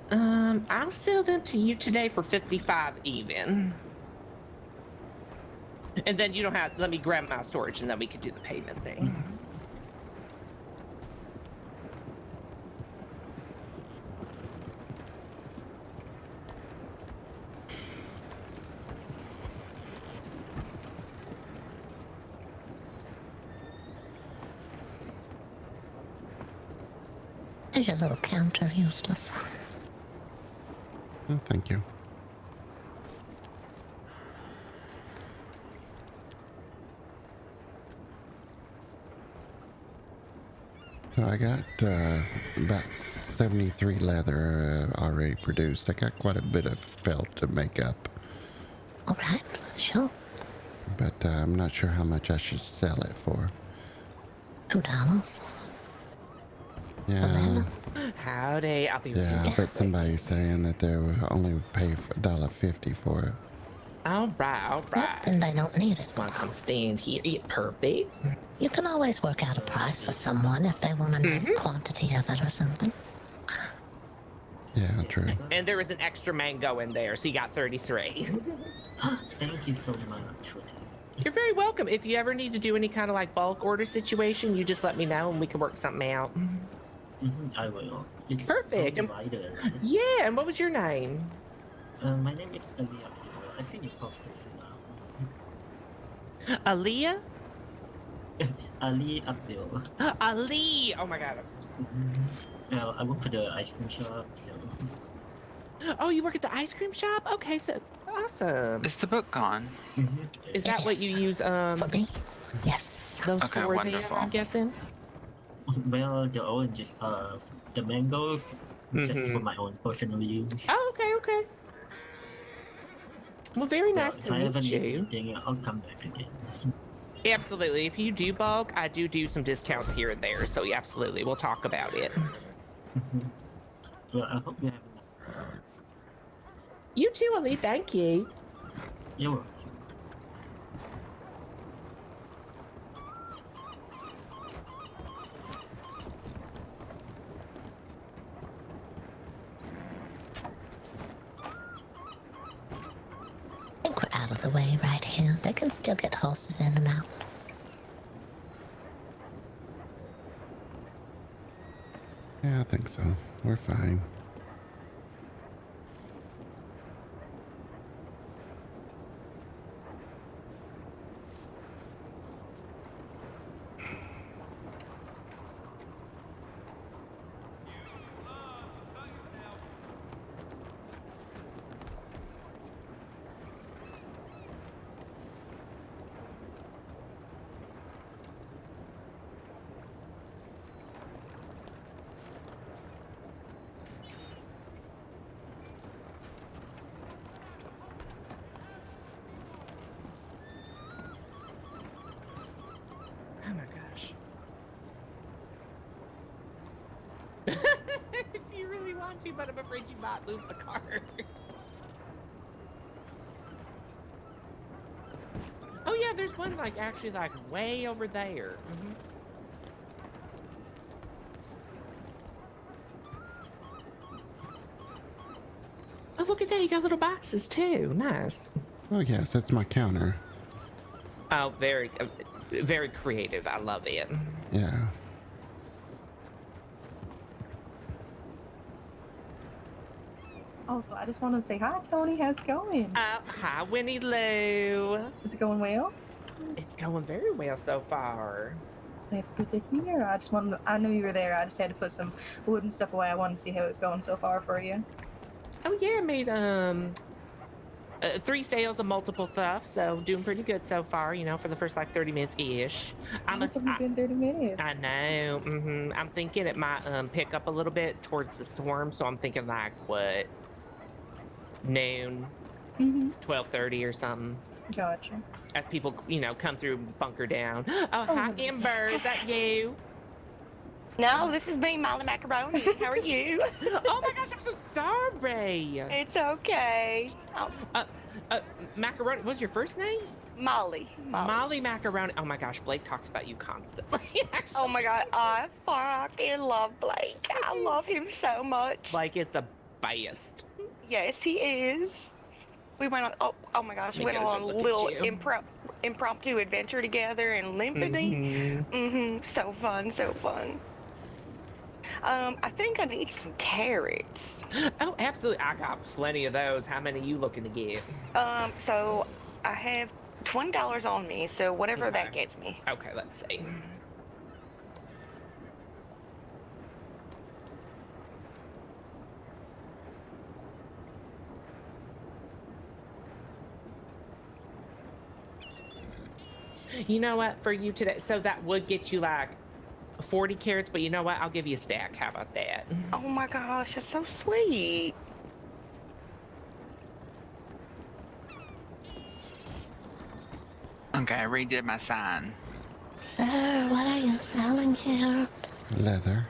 I'll sell them to you today for 55 even. And then you don't have. Let me grab my storage, and then we can do the payment thing. There's your little counter, Eustace. Oh, thank you. So I got about 73 leather already produced. I got quite a bit of felt to make up. All right, sure. But I'm not sure how much I should sell it for. $2. Yeah. Howdy, I'll be with Yeah, you. but somebody's saying that they would only pay $1.50 for it. All right. Then they don't need it. Want to come stand here? Yeah, perfect. You can always work out a price for someone if they want a nice quantity of it or something. Yeah, true. And there was an extra mango in there, so you got 33. Thank you so much for that. You're very welcome. If you ever need to do any kind of like bulk order situation, you just let me know and we can work something out. I will. It's Perfect. Rider, right? Yeah, and what was your name? My name is Ali Abdul. I've seen your posters now. Aaliyah? Ali Abdul. Ali! Oh my god. Well, I work for the ice cream shop, so... Oh, you work at the ice cream shop? Okay, so awesome. Is the book gone? Is that what you use? For me? Yes. Those Okay, four wonderful. there, I'm guessing. Well, the oranges, the mangoes, just for my own personal use. Oh, okay. Well, very nice If to I ever meet need you. anything, I'll come back again. Absolutely. If you do bulk, I do some discounts here and there. So yeah, absolutely, we'll talk about it. Well, I hope you have enough. You too, Ali. Thank you. You're welcome. I think we're out of the way right here. They can still get horses in and out. Yeah, I think so. We're fine. Oh my gosh. If you really want to, but I'm afraid you might lose the car. Oh yeah, there's one like actually like way over there. at that. You got little boxes too. Nice. Oh yes, it's my counter. Oh, very, very creative. I love it. Yeah. Oh, so I just wanted to say hi, Tony. How's it going? Hi, Winnie Lou. Is it going well? It's going very well so far. That's good to hear. I just wanted. I knew you were there. I just had to put some wood and stuff away. I wanted to see how it's going so far for you. Oh yeah, I made 3 sales of multiple stuff, so doing pretty good so far. You know, for the first like 30 minutes ish. It's only been 30 minutes. I know. I'm thinking it might pick up a little bit towards the storm, so I'm thinking like what, noon, 12:30 or something. Gotcha. As people, you know, come through, bunker down. Oh, hi, Ember. Is that you? No, this is me, Molly Macaroni. How are you? Oh my gosh, I'm so sorry. It's okay. Macaroni, what's your first name? Molly. Molly Macaroni. Oh my gosh, Blake talks about you constantly. Oh my god, I fucking love Blake. I love him so much. Blake is the best. Yes, he is. We went on, oh my gosh, we went on a little impromptu adventure together in Limpany. So fun, so fun. I think I need some carrots. Oh, absolutely. I got plenty of those. How many are you looking to get? So I have $20 on me, so whatever that gets me. Okay, let's see. You know what, for you today, so that would get you like 40 carrots, but you know what, I'll give you a stack. How about that? Oh my gosh, that's so sweet. Okay, I redid my sign. Sir, what are you selling here? Leather.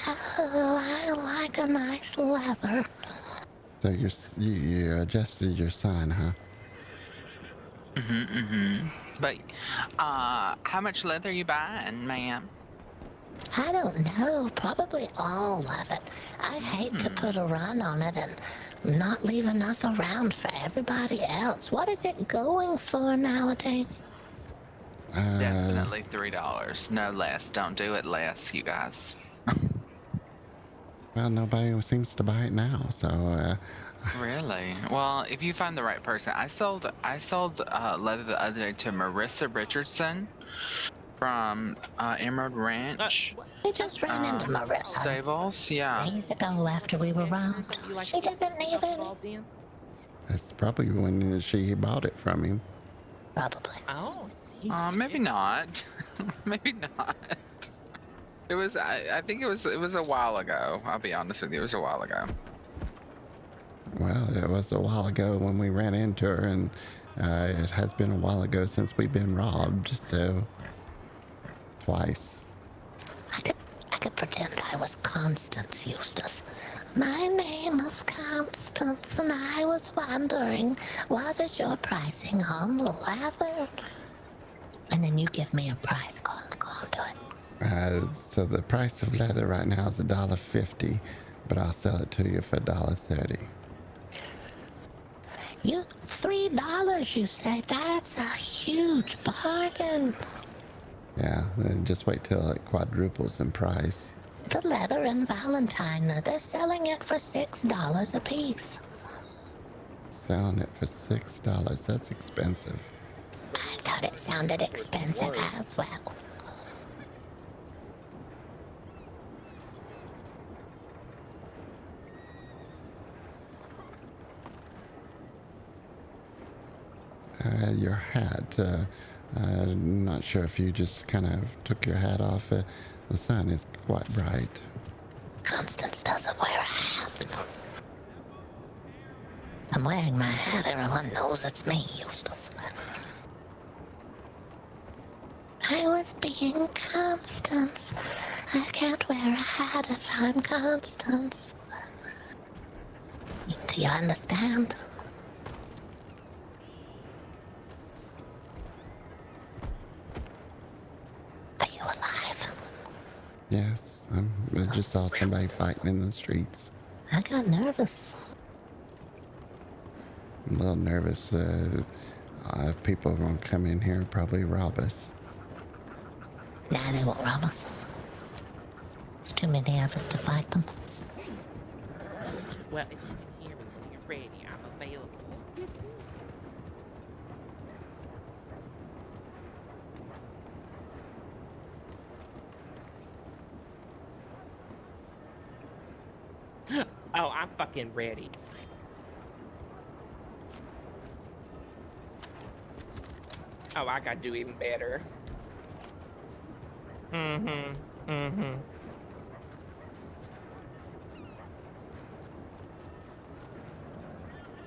Oh, I like a nice leather. So you adjusted your sign, huh? But, how much leather you buying, ma'am? I don't know, probably all of it. I hate to put a run on it and not leave enough around for everybody else. What is it going for nowadays? Definitely $3, no less. Don't do it less, you guys. Well, nobody seems to buy it now, so Really? Well, if you find the right person, I sold leather the other day to Marissa Richardson from Emerald Ranch. We just ran into Marissa Stables, yeah. days ago after we were robbed. She didn't need any. that's probably when she bought it from him. Probably. Oh, see. Maybe not. Maybe not. It was. I think it was a while ago. I'll be honest with you. It was a while ago. Well, it was a while ago when we ran into her, and it has been a while ago since we've been robbed, so twice. I could pretend I was Constance, Eustace. My name is Constance, and I was wondering, what is your pricing on leather? And then you give me a price. Go on, do it. So the price of leather right now is $1.50, but I'll sell it to you for $1.30. You $3, you say? That's a huge bargain. Yeah, just wait till it quadruples in price. The leather in Valentine, they're selling it for $6 a piece. Selling it for $6, that's expensive. I thought it sounded expensive as well. Your hat, I'm not sure if you just kind of took your hat off. The sun is quite bright. Constance doesn't wear a hat. I'm wearing my hat. Everyone knows it's me, Eustace. I was being Constance. I can't wear a hat if I'm Constance. Do you understand? Are you alive? Yes, I just saw somebody fighting in the streets. I got nervous. I'm a little nervous. If people are going to come in here and probably rob us. Nah, they won't rob us. There's too many of us to fight them. Well, if you can hear me when you're ready, I'm available. Oh, I'm fucking ready. Oh, I gotta do even better.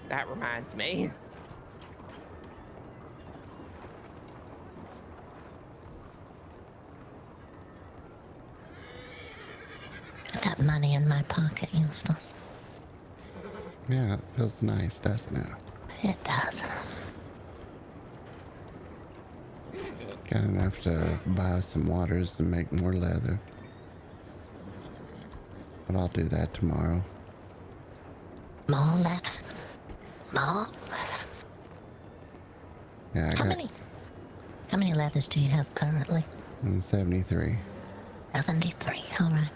That reminds me. Got that money in my pocket, Eustace. Yeah, it feels nice, doesn't it? It does. Got enough to buy some waters and make more leather. But I'll do that tomorrow. More leather. More? Yeah, How many leathers do you have currently? 73. 73, alright.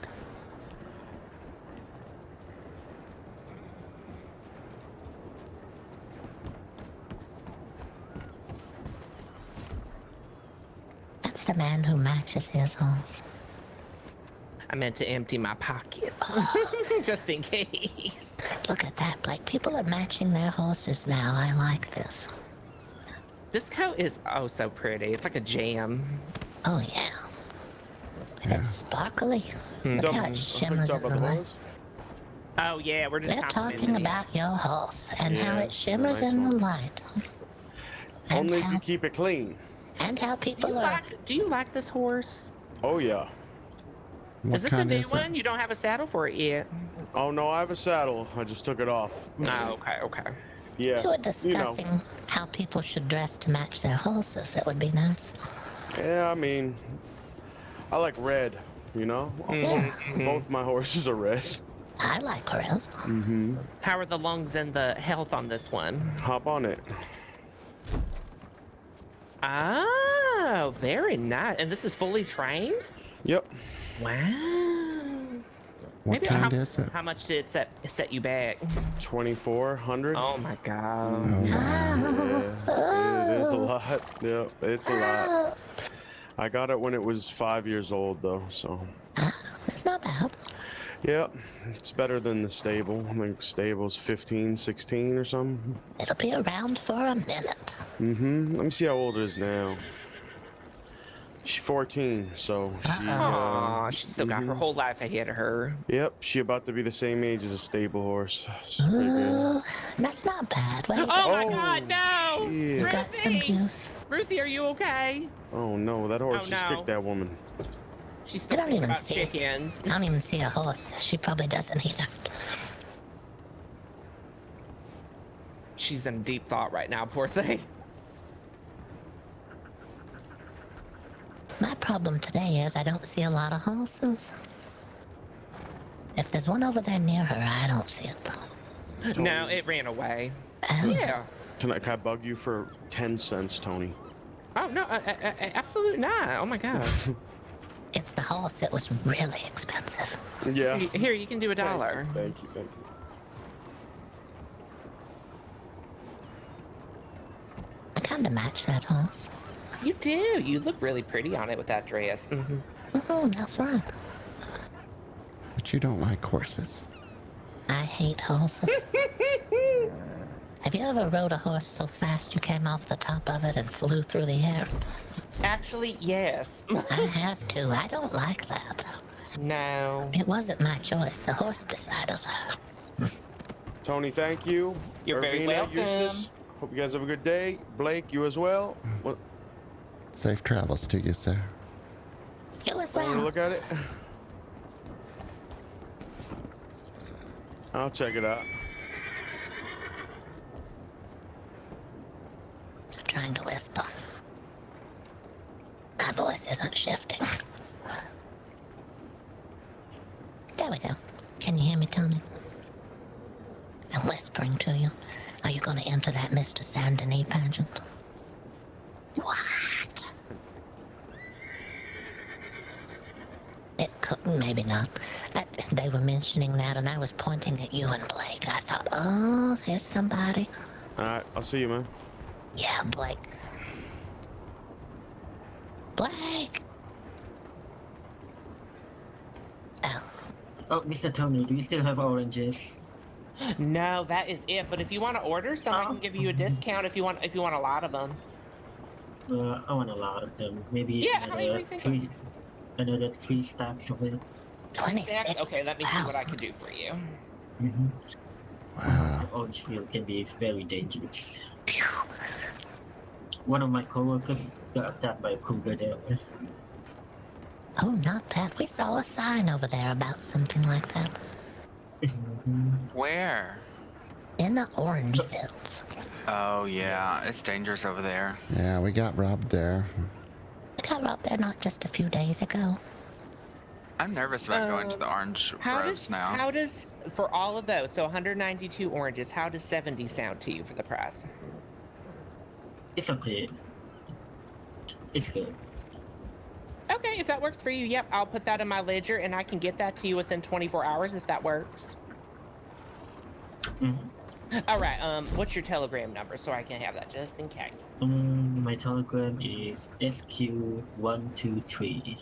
That's the man who matches his horse. I meant to empty my pockets. Just in case. Look at that, Blake. People are matching their horses now. I like this. This coat is oh so pretty. It's like a jam. Oh, yeah. And it's sparkly. Look how it shimmers in the light. Oh, yeah, we're just They're talking complimenting it. about your horse and how Yeah, it it's a shimmers nice in the one. light. Only if you keep it clean. And how people are... Do you like this horse? Oh yeah. Is this a new one? You don't have a saddle for it yet. Oh no, I have a saddle. I just took it off. Oh, okay. Yeah. We were discussing how people should dress to match their horses. It would be nice. Yeah, I mean, I like red, you know? Yeah. Both my horses are red. I like red. How are the lungs and the health on this one? Hop on it. Oh, very nice. And this is fully trained? Yep. Wow. What kind is it? How much did it set you back? 2,400. Oh my god. Yeah, it is a lot. Yeah, it's a lot. I got it when it was 5 years old though, so. It's not bad. Yep, it's better than the stable. I think stable's 15, 16 or something. It'll be around for a minute. Let me see how old it is now. She's 14, so she. Aw, she still got her whole life ahead of her. Yep, she about to be the same age as a stable horse. It's pretty good. That's not bad. Wait, Oh my god, no! shit. you got some use. Ruthie, are you okay? Oh no, that horse Oh, just no. kicked that woman. She's I still don't thinking even about see chickens. I don't even see a horse. She probably doesn't either. She's in deep thought right now, poor thing. My problem today is I don't see a lot of horses. If there's one over there near her, I don't see it though. No, it ran away. Yeah. Can I bug you for 10 cents, Tony? Oh, no, absolutely not. Oh my god. It's the horse. It was really expensive. Yeah. Here, you can do $1. Thank you, thank you. I kind of match that horse. You do. You look really pretty on it with that dress. That's right. But you don't like horses. I hate horses. Have you ever rode a horse so fast you came off the top of it and flew through the air? Actually, yes. I have to. I don't like that. No. It wasn't my choice. The horse decided. Tony, thank you. You're very Irvina, welcome. Eustace, hope you guys have a good day. Blake, you as well. What? Safe travels to you, sir. You as Want me to well. look at it? I'll check it out. I'm trying to whisper. My voice isn't shifting. There we go. Can you hear me, Tony? I'm whispering to you. Are you going to enter that that Mr. Saint Denis pageant. What? It couldn't, maybe not. They were mentioning that, and I was pointing at you and Blake. I thought, oh, there's somebody. Alright, I'll see you, man. Yeah, Blake. Blake! Oh, Mr. Tony, do you still have oranges? No, that is it. But if you want to order some, I can give you a discount if you want a lot of them. I want a lot of them. Maybe Yeah, how many were you thinking? Another 3 stacks of it. 26. Okay, let me see what I can do for you. Wow. The orange field can be very dangerous. One of my coworkers got attacked by a cougar there. Oh, not that. We saw a sign over there about something like that. Where? In the orange fields. Oh yeah, it's dangerous over there. Yeah, we got robbed there. We got robbed there not just a few days ago. I'm nervous about going to the orange groves now. How does, for all of those, so 192 oranges, how does 70 sound to you for the price? It's okay. It's good. Okay, if that works for you, yep, I'll put that in my ledger and I can get that to you within 24 hours if that works. All right, what's your telegram number so I can have that just in case? My telegram is SQ123.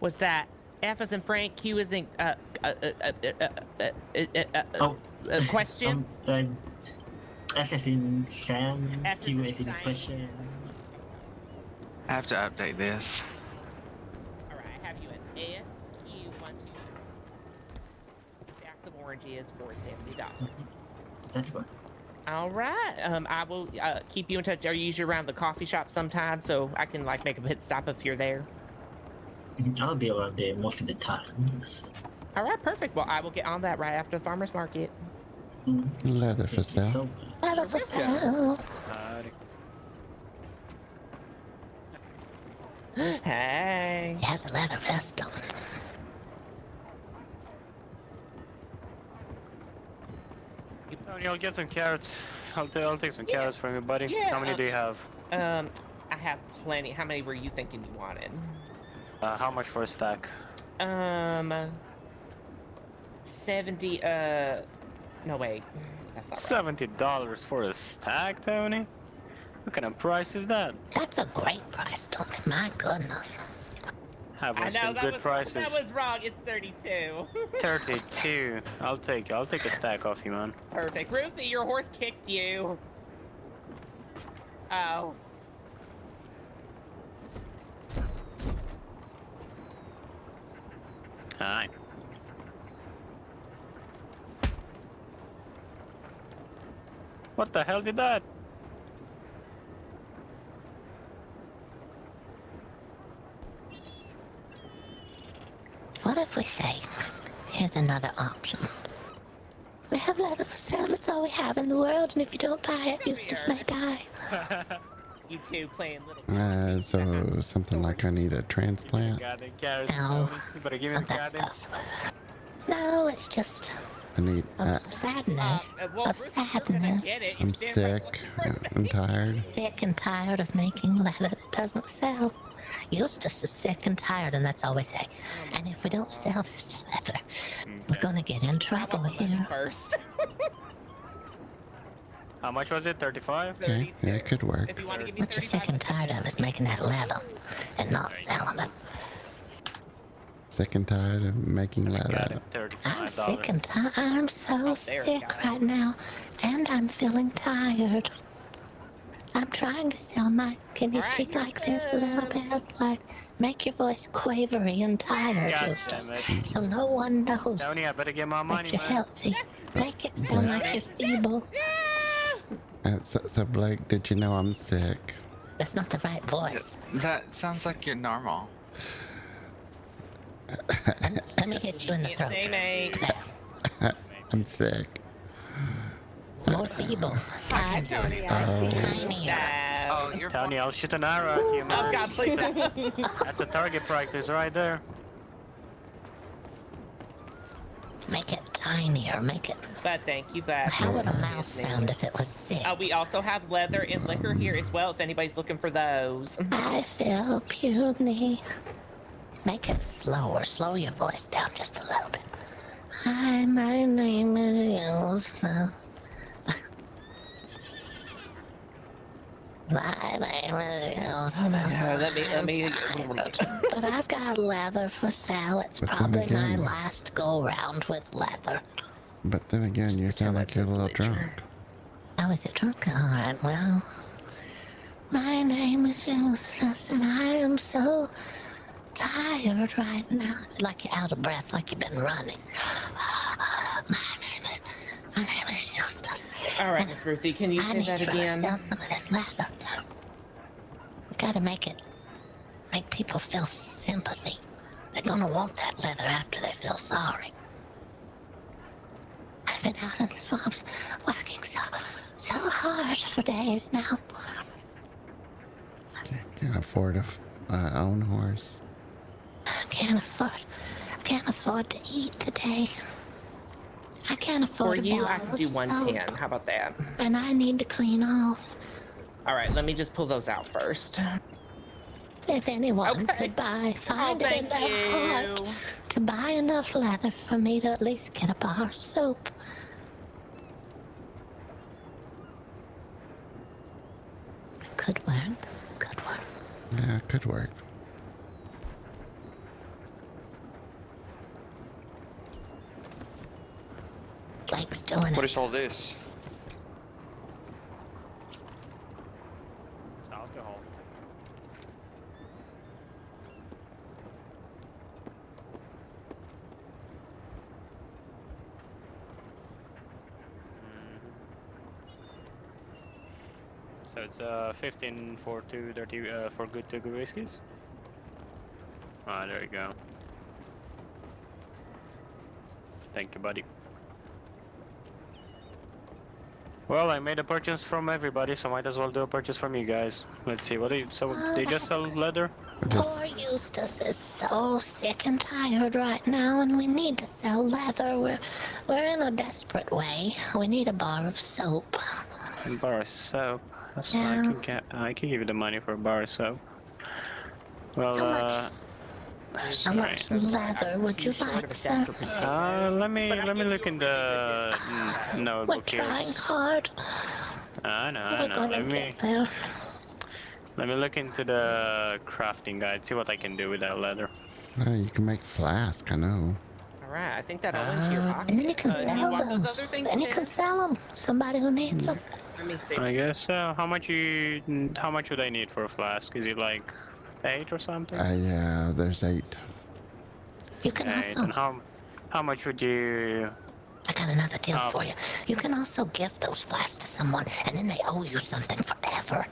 Was that F as in Frank, Q as in question? S as in Sam, Q as in question. I have to update this. All right, I have you at SQ123. Stacks of oranges for $70. That's right. All right. I will keep you in touch. Are you usually around the coffee shop sometime so I can like make a pit stop if you're there? I'll be around there most of the time. All right, perfect. Well, I will get on that right after the farmer's market. Leather for sale. Leather for sale. Hey. He has a leather vest on. Tony, I'll get some carrots. I'll take some carrots from you, buddy. Yeah, How many do you have? I have plenty. How many were you thinking you wanted? How much for a stack? 70, no wait. That's not right. $70 for a stack, Tony? What kind of price is that? That's a great price, Tony. My goodness. I I know, some that good was, prices. that was wrong. It's 32. 32. I'll take a stack off you, man. Perfect. Ruthie, your horse kicked you. Oh. Alright. What the hell did that? What if we say, here's another option. We have leather for sale, it's all we have in the world, and if you don't buy it, Eustace may die. You two playing little. So something like I need a transplant. Goddamn carrots, No. Tony. You better give me the Not that goddamn. stuff. No, it's just I need. sadness. Well, Of Ruthie, you're gonna sadness. get it. I'm You stand right sick. in front of I'm me. tired. Sick and tired of making leather that doesn't sell. Eustace is sick and tired, and that's all we say. And if we don't sell this leather, we're gonna get in trouble here. First. How much was it? 35? Okay, yeah, it could work. If you want to give me What you're sick and tired of is making that leather and not selling it. Sick and tired of making Got leather. it. $35. I'm sick and tired. I'm so sick right now, and I'm feeling tired. I'm trying to sell my. Can you Alright, speak you're like this a little bit? Like, make your voice quavery and tired, God Eustace, damn it. so no one knows Tony, I better get my that money, you're man. healthy. Make it sound like you're feeble. So Blake, did you know I'm sick? That's not the right voice. That sounds like you're normal. Let me hit you in the throat. Say mate. I'm sick. More feeble. Tinier. Oh, you're Tony, I'll shoot an arrow at you, man. Oh God, please. That's a target practice right there. Make it tinier. Make it. But thank you, Vlad. How would a mouse sound if it was sick? We also have leather and liquor here as well, if anybody's looking for those. I feel puny. Make it slower. Slow your voice down just a little bit. Hi, my name is Eustace. My name is Eustace. Let me. But I've got leather for sale. It's probably my last go round with leather. But then again, you sound like you're a little drunk. Oh, is it drunk? Alright, well. My name is Eustace, and I am so tired right now. Like you're out of breath, like you've been running. My name is Eustace. Alright, Miss Ruthie, can you say that again? I need to sell some of this leather. Gotta make people feel sympathy. They're gonna want that leather after they feel sorry. I've been out in the swamps working so hard for days now. Can't afford a own horse. I can't afford to eat today. I can't afford for you. a I can do 110. How about that? And I need to clean off. All right, let me just pull those out first. If anyone could find it in their heart to buy enough leather for me to at least get a bar of soap. Could work. Yeah, could work. Blake's doing What is all this? It's alcohol. So it's 15 for 230 for good 2 good whiskeys. Ah, there you go. Thank you, buddy. Well, I made a purchase from everybody, so might as well do a purchase from you guys. Let's see, what do you... So, they just sell leather? Poor Eustace is so sick and tired right now, and we need to sell leather. We're in a desperate way. We need a bar of soap. A bar of soap? That's Yeah. I can give you the money for a bar of soap. Well, How much leather would you like, sir? let me look in the We're notebook here. trying hard. I know. We're gonna get there. Let me look into the crafting guide, see what I can do with that leather. You can make flask, I know. All right, I think that'll into your pocket. And then you can do you sell want those those. other things Then you too? can sell them. Somebody who needs them. Let me see. I guess so. How much would I need for a flask? Is it like 8 or something? Yeah, there's 8. You can 8. also. And how much would you... I got another deal for you. You can also gift those flasks to someone, and then they owe you something forever.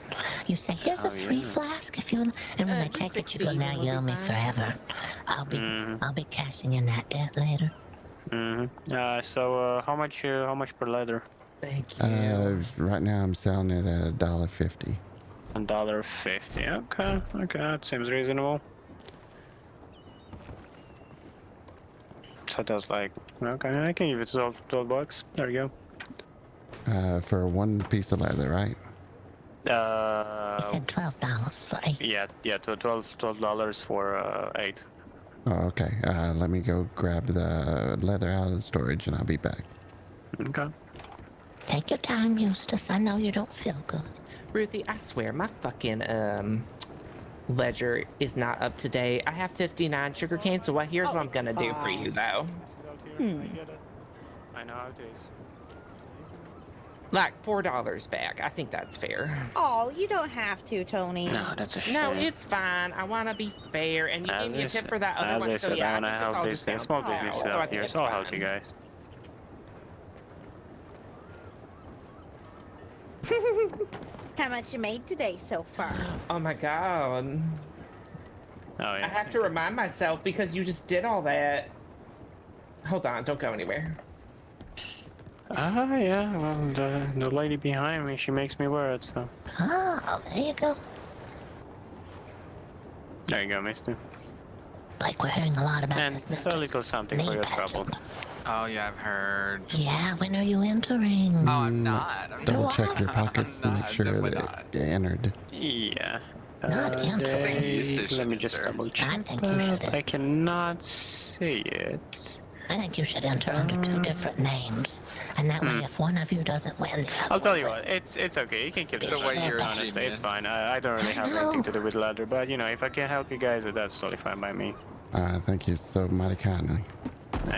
You say, "Here's a free flask if you," and when they take it, you go, "Now you owe me forever." I'll be cashing in that debt later. So how much per leather? Thank you. Right now I'm selling it at $1.50. $1.50. Okay, that seems reasonable. So that's like, okay, I can give it 12 bucks. There you go. For 1 piece of leather, right? I said $12 for 8. Yeah, $12 for 8. Oh, okay. Let me go grab the leather out of the storage and I'll be back. Okay. Take your time, Eustace. I know you don't feel good. Ruthie, I swear my fucking ledger is not up to date. I have 59 sugar canes, so here's what I'm gonna do for you though. I know how it is. Like $4 back. I think that's fair. Oh, you don't have to, Tony. No, that's a shame. No, it's fine. I want to be fair, and you gave me a tip for that other one, so yeah, I think this all just sounds small foul, business so I out think here, it's so I'll fine. help you guys. How much you made today so far? Oh my god. Oh yeah. I have to remind myself because you just did all that. Hold on, don't go anywhere. Yeah, well, the lady behind me, she makes me wear it, so. Oh, there you go. There you go, mister. Like, we're hearing a lot about And this a little something for your trouble. Oh yeah, I've heard. Yeah, when are you entering? Oh, I'm not. Double check your pockets to make sure they're entered. Yeah. Not entering. Let me just double check. I think you should. I cannot see it. I think you should enter under 2 different names, and that way, if one of you doesn't win, the other I'll tell you what, it's okay. You can keep Be the way sure you're that- honestly, it's fine. I don't really have anything to do with leather, but you know, if I can help you guys, that's totally fine by me. Thank you so mighty kindly.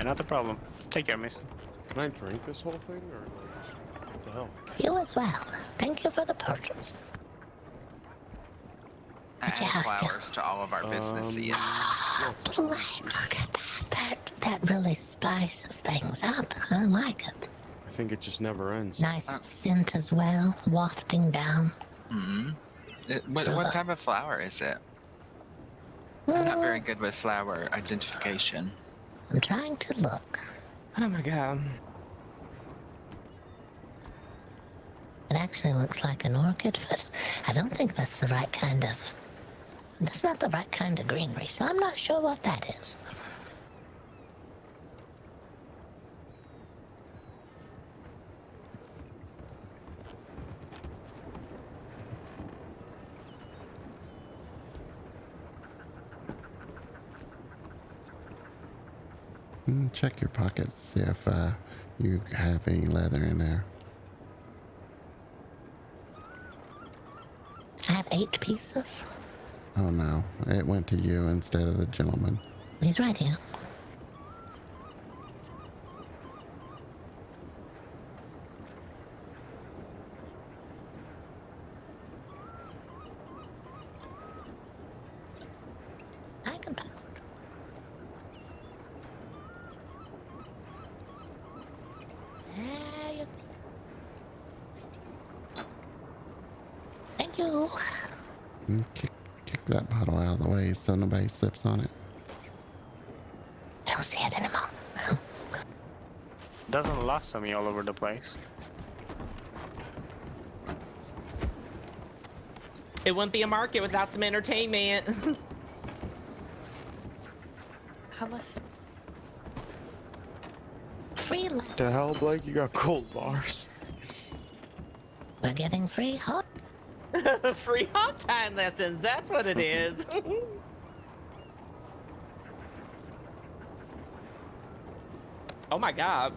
Not a problem. Take care, miss. Can I drink this whole thing, or just, what the hell? You as well. Thank you for the purchase. I add flowers to all of our businesses. Look at that. That really spices things up. I like it. I think it just never ends. Nice scent as well, wafting down. What type of flower is it? I'm not very good with flower identification. I'm trying to look. Oh my god. It actually looks like an orchid, but I don't think that's the right kind of... That's not the right kind of greenery, so I'm not sure what that is. Check your pockets, see if you have any leather in there. I have 8 pieces. Oh no, it went to you instead of the gentleman. He's right here. I can pass it. There you go. Thank you. Kick that bottle out of the way so nobody slips on it. I don't see it anymore. Doesn't lost on me all over the place. It wouldn't be a market without some entertainment. How much? Free What the hell, Blake? You got gold bars. We're giving free hot. Free hot time lessons, that's what it is. Oh my god.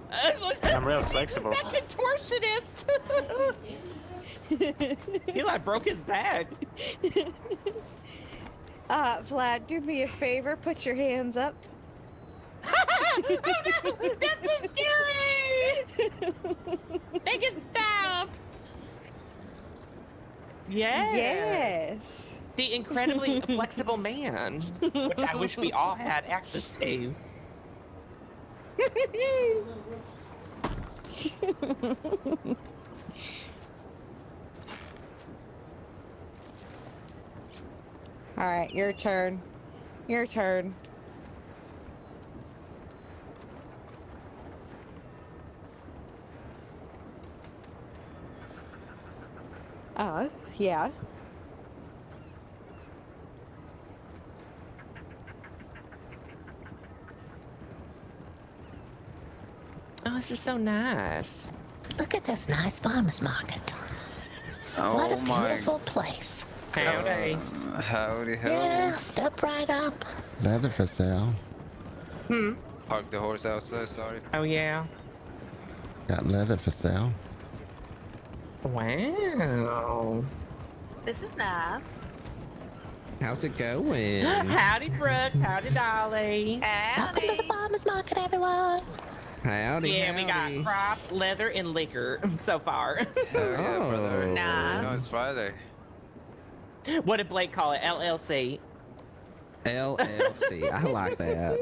I'm real flexible. That contortionist! He like broke his back. Vlad, do me a favor, put your hands up. Oh no! That's so scary! Make it stop! Yes. Yes. The incredibly flexible man, which I wish we all had access to. All right, your turn. Your turn. Yeah. Oh, this is so nice. Look at this nice farmer's market. Oh What a my. beautiful place. Howdy. Howdy, howdy. Yeah, step right up. Leather for sale. Park the horse outside, sorry. Oh yeah. Got leather for sale. Wow. This is nice. How's it going? Howdy, Brooks. Howdy, Dolly. Welcome to the farmer's market, everyone. Howdy, Yeah, we got crops, leather, and liquor so far. Hell yeah, brother. Nice. No, it's Friday. What did Blake call it? LLC. LLC. I like that.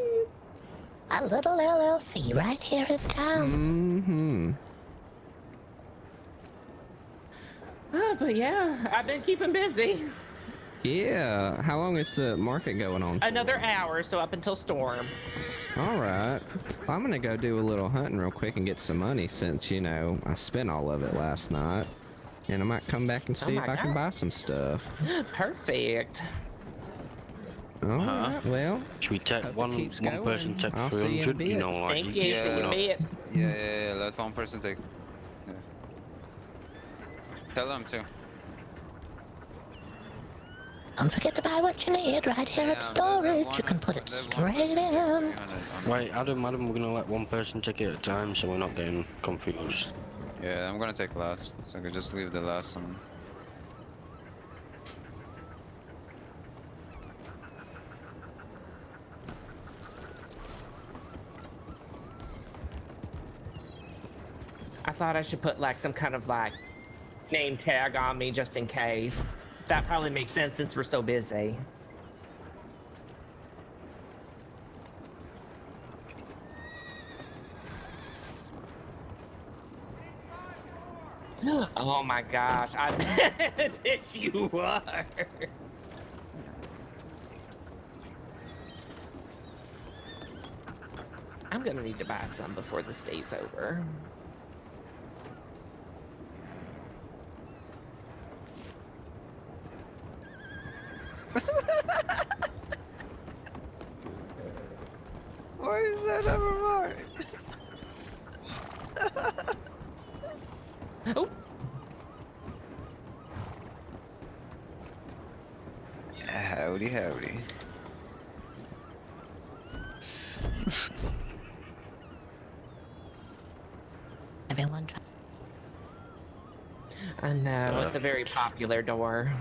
A little LLC right here in town. Mm-hmm. Oh, but yeah, I've been keeping busy. Yeah. How long is the market going on for? Another hour, so up until storm. All right. Well, I'm gonna go do a little hunting real quick and get some money since, you know, I spent all of it last night. And I might come back and see my if I can God. buy some stuff. Perfect. Alright, well. Should we take one person take I'll see you in a 300? bit. You know, like Thank you. See you in a bit. Yeah, let one person take. Yeah. Tell them to. Don't forget to buy what you need right here at storage. You can put it straight in. Wait, Adam, we're gonna let one person take it at a time so we're not getting confused. Yeah, I'm gonna take last, so I can just leave the last one. I thought I should put like some kind of like name tag on me just in case. That probably makes sense since we're so busy. Oh my gosh, I bet you are. I'm gonna need to buy some before this day's over. Why is that ever mine? Oh. Howdy, howdy. Everyone try. I know, it's a very popular door.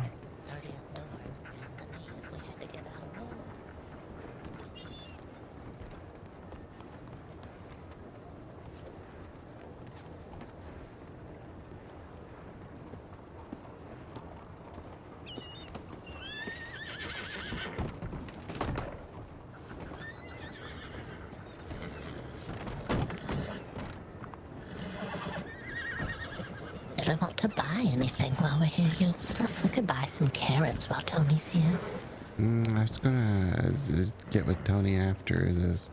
Do I want to buy anything while we're here, Eustace? We could buy some carrots while Tony's here. I was gonna get with Tony after his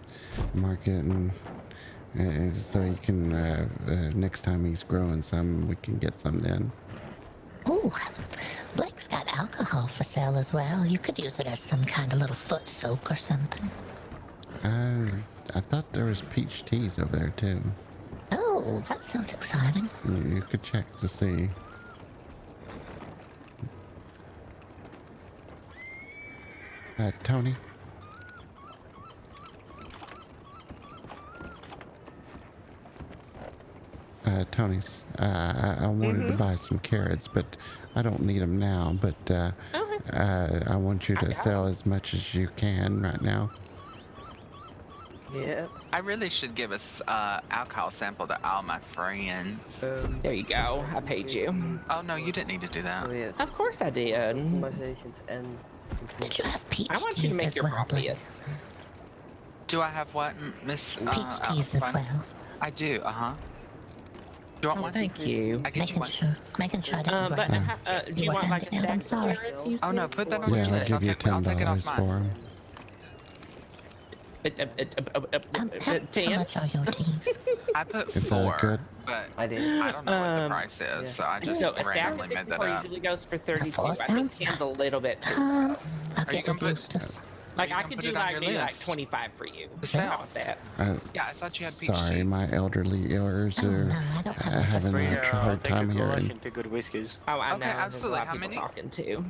market and so he can next time he's growing some, we can get some then. Ooh, Blake's got alcohol for sale as well. You could use it as some kind of little foot soak or something. I thought there was peach teas over there too. Oh, that sounds exciting. You could check to see. Tony? Tony's. I wanted to buy some carrots, but I don't need them now. But I want you to sell as much as you can right now. Yeah. I really should give us alcohol sample to all my friends. There you go. I paid you. Oh no, you didn't need to do that. Of course I did. Did you have peach I want you to make as your well, profit. Do I have what, Miss? Peach teas as well. I do. Do you want one? Thank you. I get you one. Making sure I didn't But write do you want like a I'm stack sorry. of carrots? Oh no, put that on your Yeah, I'll list. give you I'll take it off $10 mine. for them. How much are your teas? I put Is that 4, good? but I don't know what the price is, so I just So a stack randomly of made that 64 up. usually goes for 32. Four I think sounds 10's a little bit too. I'll Are you get gonna with put? Eustace. Like you I gonna could put do it on like your maybe like list? 25 for you. The How about sales. that? Yeah, I thought you had peach Sorry, tea. my elderly ears Oh, are no, I don't have having Free, a hard take time a Goldrush hearing. into good whiskies. Oh, I Okay, know. absolutely. There's a lot How of people many? talking too.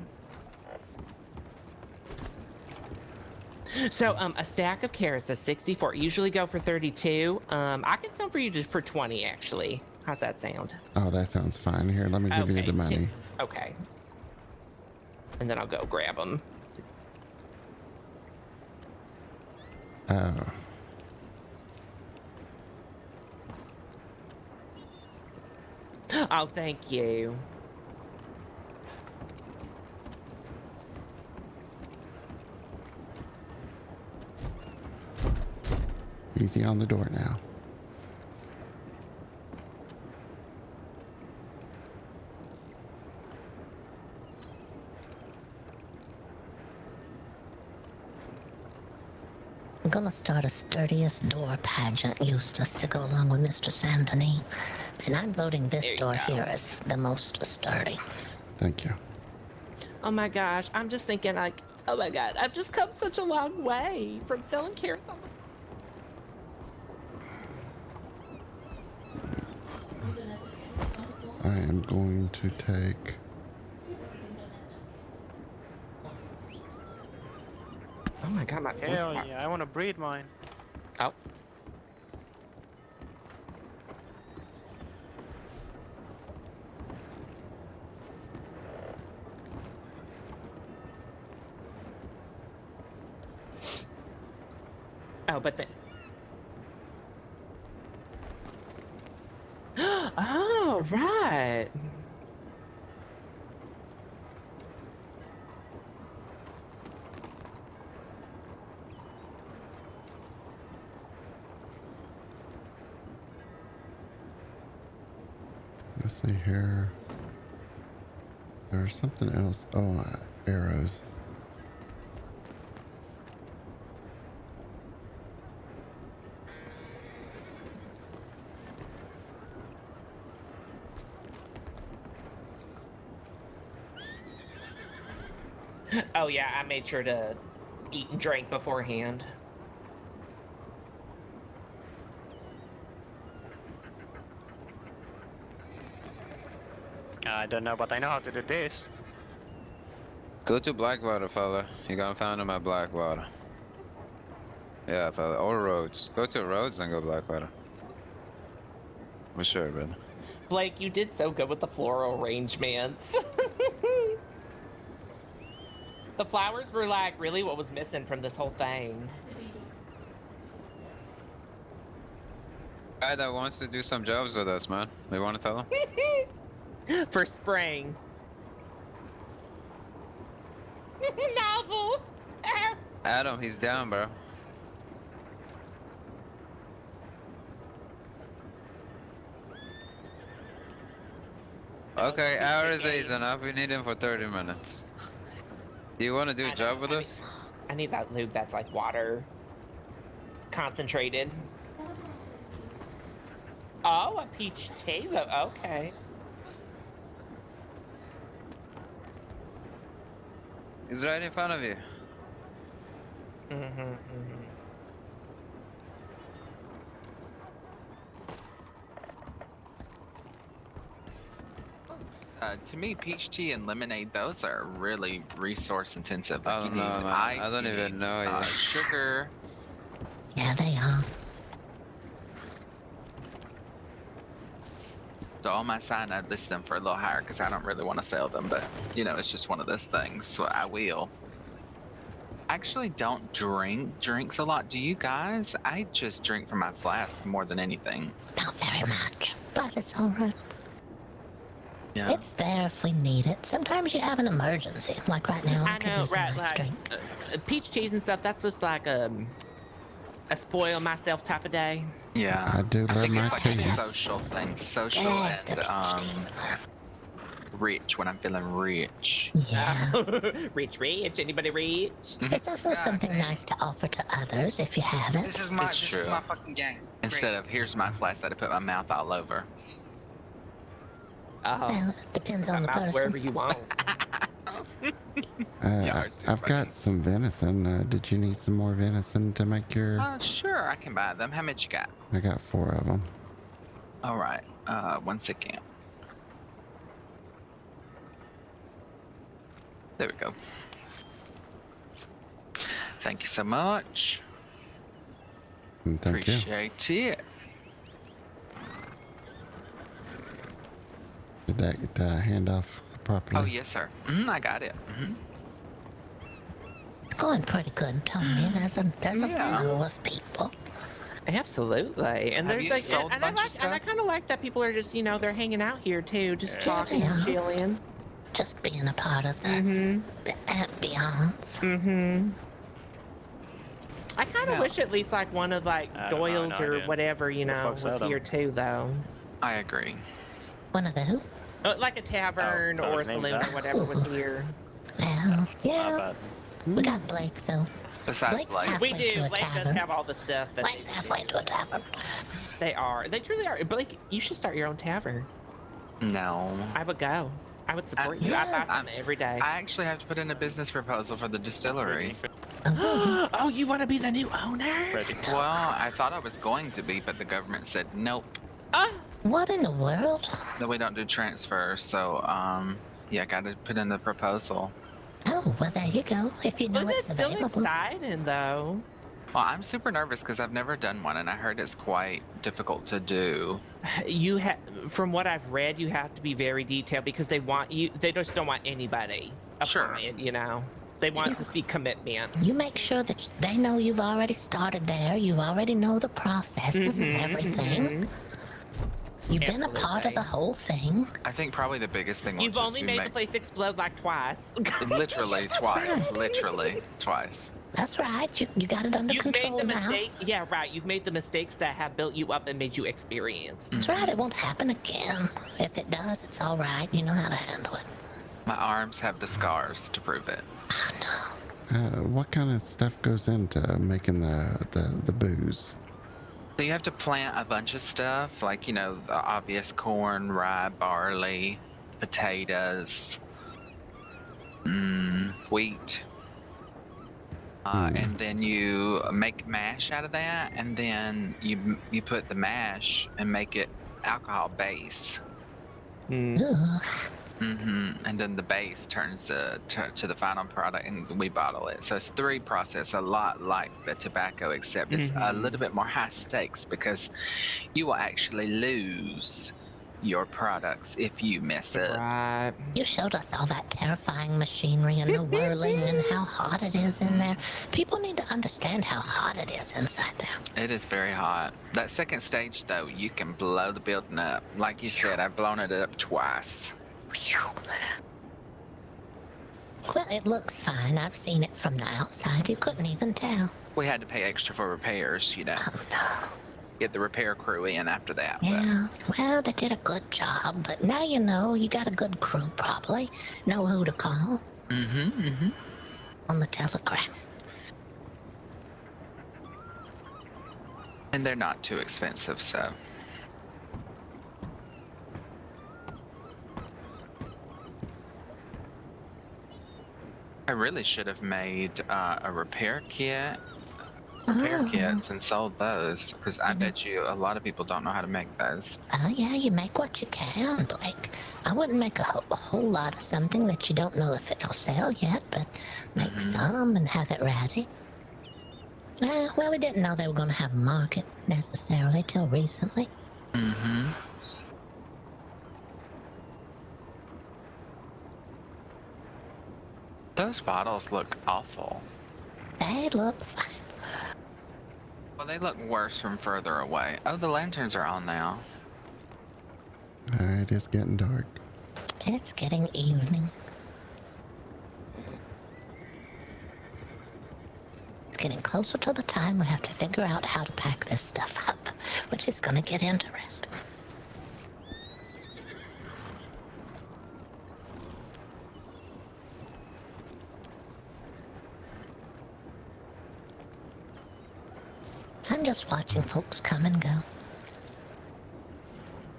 So a stack of carrots is 64. Usually go for 32. I can sell for you just for 20 actually. How's that sound? Oh, that sounds fine. Here, let me give you the money. Okay. And then I'll go grab them. Oh. Oh, thank you. Easy on the door now. I'm gonna start a sturdiest door pageant, Eustace, to go along with Mr. Saint-Denis. And I'm voting this door here as the most sturdy. Thank you. Oh my gosh, I'm just thinking like Oh my god, I've just come such a long way from selling carrots on I am going to take... Oh my god, my voice Hell box. yeah, I want to breed mine. Oh. Oh, but the... Oh, right. Let's see here. There's something else. Oh, arrows. Oh yeah, I made sure to eat and drink beforehand. I don't know, but I know how to do this. Go to Blackwater, fella. You're gonna find him at Blackwater. Yeah, fella. Or Rhodes. Go to Rhodes and go Blackwater. For sure, brother. Blake, you did so good with the floral arrangements. The flowers were like really what was missing from this whole thing. Guy that wants to do some jobs with us, man. We want to tell him? For spring. Novel. Adam, he's down, bro. Okay, hour is enough. We need him for 30 minutes. Do you want to do a job with us? I need that lube that's like water concentrated. Oh, a peach tea. Okay. He's right in front of you. To me, peach tea and lemonade, those are really resource intensive. Like, I you don't know, need man. ice, I don't you even need, know yet. sugar. Yeah, they are. So on my sign, I'd list them for a little higher because I don't really want to sell them, but you know, it's just one of those things. So I will. I actually don't drink drinks a lot. Do you guys? I just drink from my flask more than anything. Not very much, but it's alright. Yeah. It's there if we need it. Sometimes you have an emergency, like right now. I know, right? Like peach cheese and stuff. That's just like a spoil myself type of day. Yeah. I do love my It's like a tea. social thing, social Yes, and rich when I'm feeling rich. Yeah. Rich. Anybody rich? It's also something nice to offer to others if you have it. This is my It's this true. is my fucking gang. Instead of here's my flask that I put my mouth all over. Well, it depends on the person. Wherever you want. I've got some venison. Did you need some more venison to make your... Sure, I can buy them. How much you got? I got 4 of them. All right. 1 second. There we go. Thank you so much. And thank you. Appreciate it. Did that get hand off properly? Oh yes, sir. I got it. It's going pretty good, Tony. There's a flow of people. Absolutely, and Have there's you like, sold a bunch of and stuff? I kind of like that people are just, they're hanging out here too, just talking they and are. chilling. Just being a part of the ambiance. I kind of wish at least like one of like I don't know, Doyle's no or idea. whatever, fuck's was Adam? here too, though. I agree. One of the who? Like a tavern or a named saloon or that. whatever was here. Well, yeah. bad. We got Blake, though. Besides Blake's Blake. We halfway do. to a Blake does tavern. have all the stuff. That Blake's halfway to a tavern. They are. They truly are. Blake, you should start your own tavern. No. I would go. I would support you. I buy some every day. I actually have to put in a business proposal for the distillery. Oh, you want to be the new owner? Well, I thought I was going to be, but the government said nope. What in the world? That we don't do transfers, so yeah, I got to put in the proposal. Oh, well, there you go. If you know it's still available. exciting, though. Well, I'm super nervous because I've never done one, and I heard it's quite difficult to do. You have, from what I've read, you have to be very detailed because they want you. They just don't want anybody applying. You know, they want to see commitment. You make sure that they know you've already started there. You already know the processes and everything. You've been a part of the whole thing. I think probably the biggest thing. You've only made the place explode like twice. Literally twice. Right. Literally twice. That's right. You got it under control now. Yeah, right. You've made the mistakes that have built you up and made you experienced. That's right. It won't happen again. If it does, it's all right. You know how to handle it. My arms have the scars to prove it. What kind of stuff goes into making the booze? So you have to plant a bunch of stuff, like, you know, the obvious corn, rye, barley, potatoes, wheat. And then you make mash out of that, and then you put the mash and make it alcohol base. And then the base turns to the final product, and we bottle it. So it's 3 process, a lot like the tobacco, except it's a little bit more high stakes because you will actually lose your products if you mess up. Right. You showed us all that terrifying machinery and the whirling and how hot it is in there. People need to understand how hot it is inside there. It is very hot. That second stage, though, you can blow the building up. Like you said, I've blown it up twice. Well, it looks fine. I've seen it from the outside. You couldn't even tell. We had to pay extra for repairs, you know. Oh, no. Get the repair crew in after that. Yeah, well, they did a good job, but now you know. You got a good crew, probably. Know who to call. On the telegram. And they're not too expensive, so. I really should have made a repair kit. Kits and sold those, because I bet you a lot of people don't know how to make those. Oh, yeah, you make what you can, Blake. I wouldn't make a whole lot of something that you don't know if it'll sell yet, but make some and have it ready. Well, we didn't know they were going to have a market necessarily till recently. Those bottles look awful. They look fine. Well, they look worse from further away. Oh, the lanterns are on now. It is getting dark. It's getting evening. It's getting closer to the time we have to figure out how to pack this stuff up, which is going to get interesting. I'm just watching folks come and go.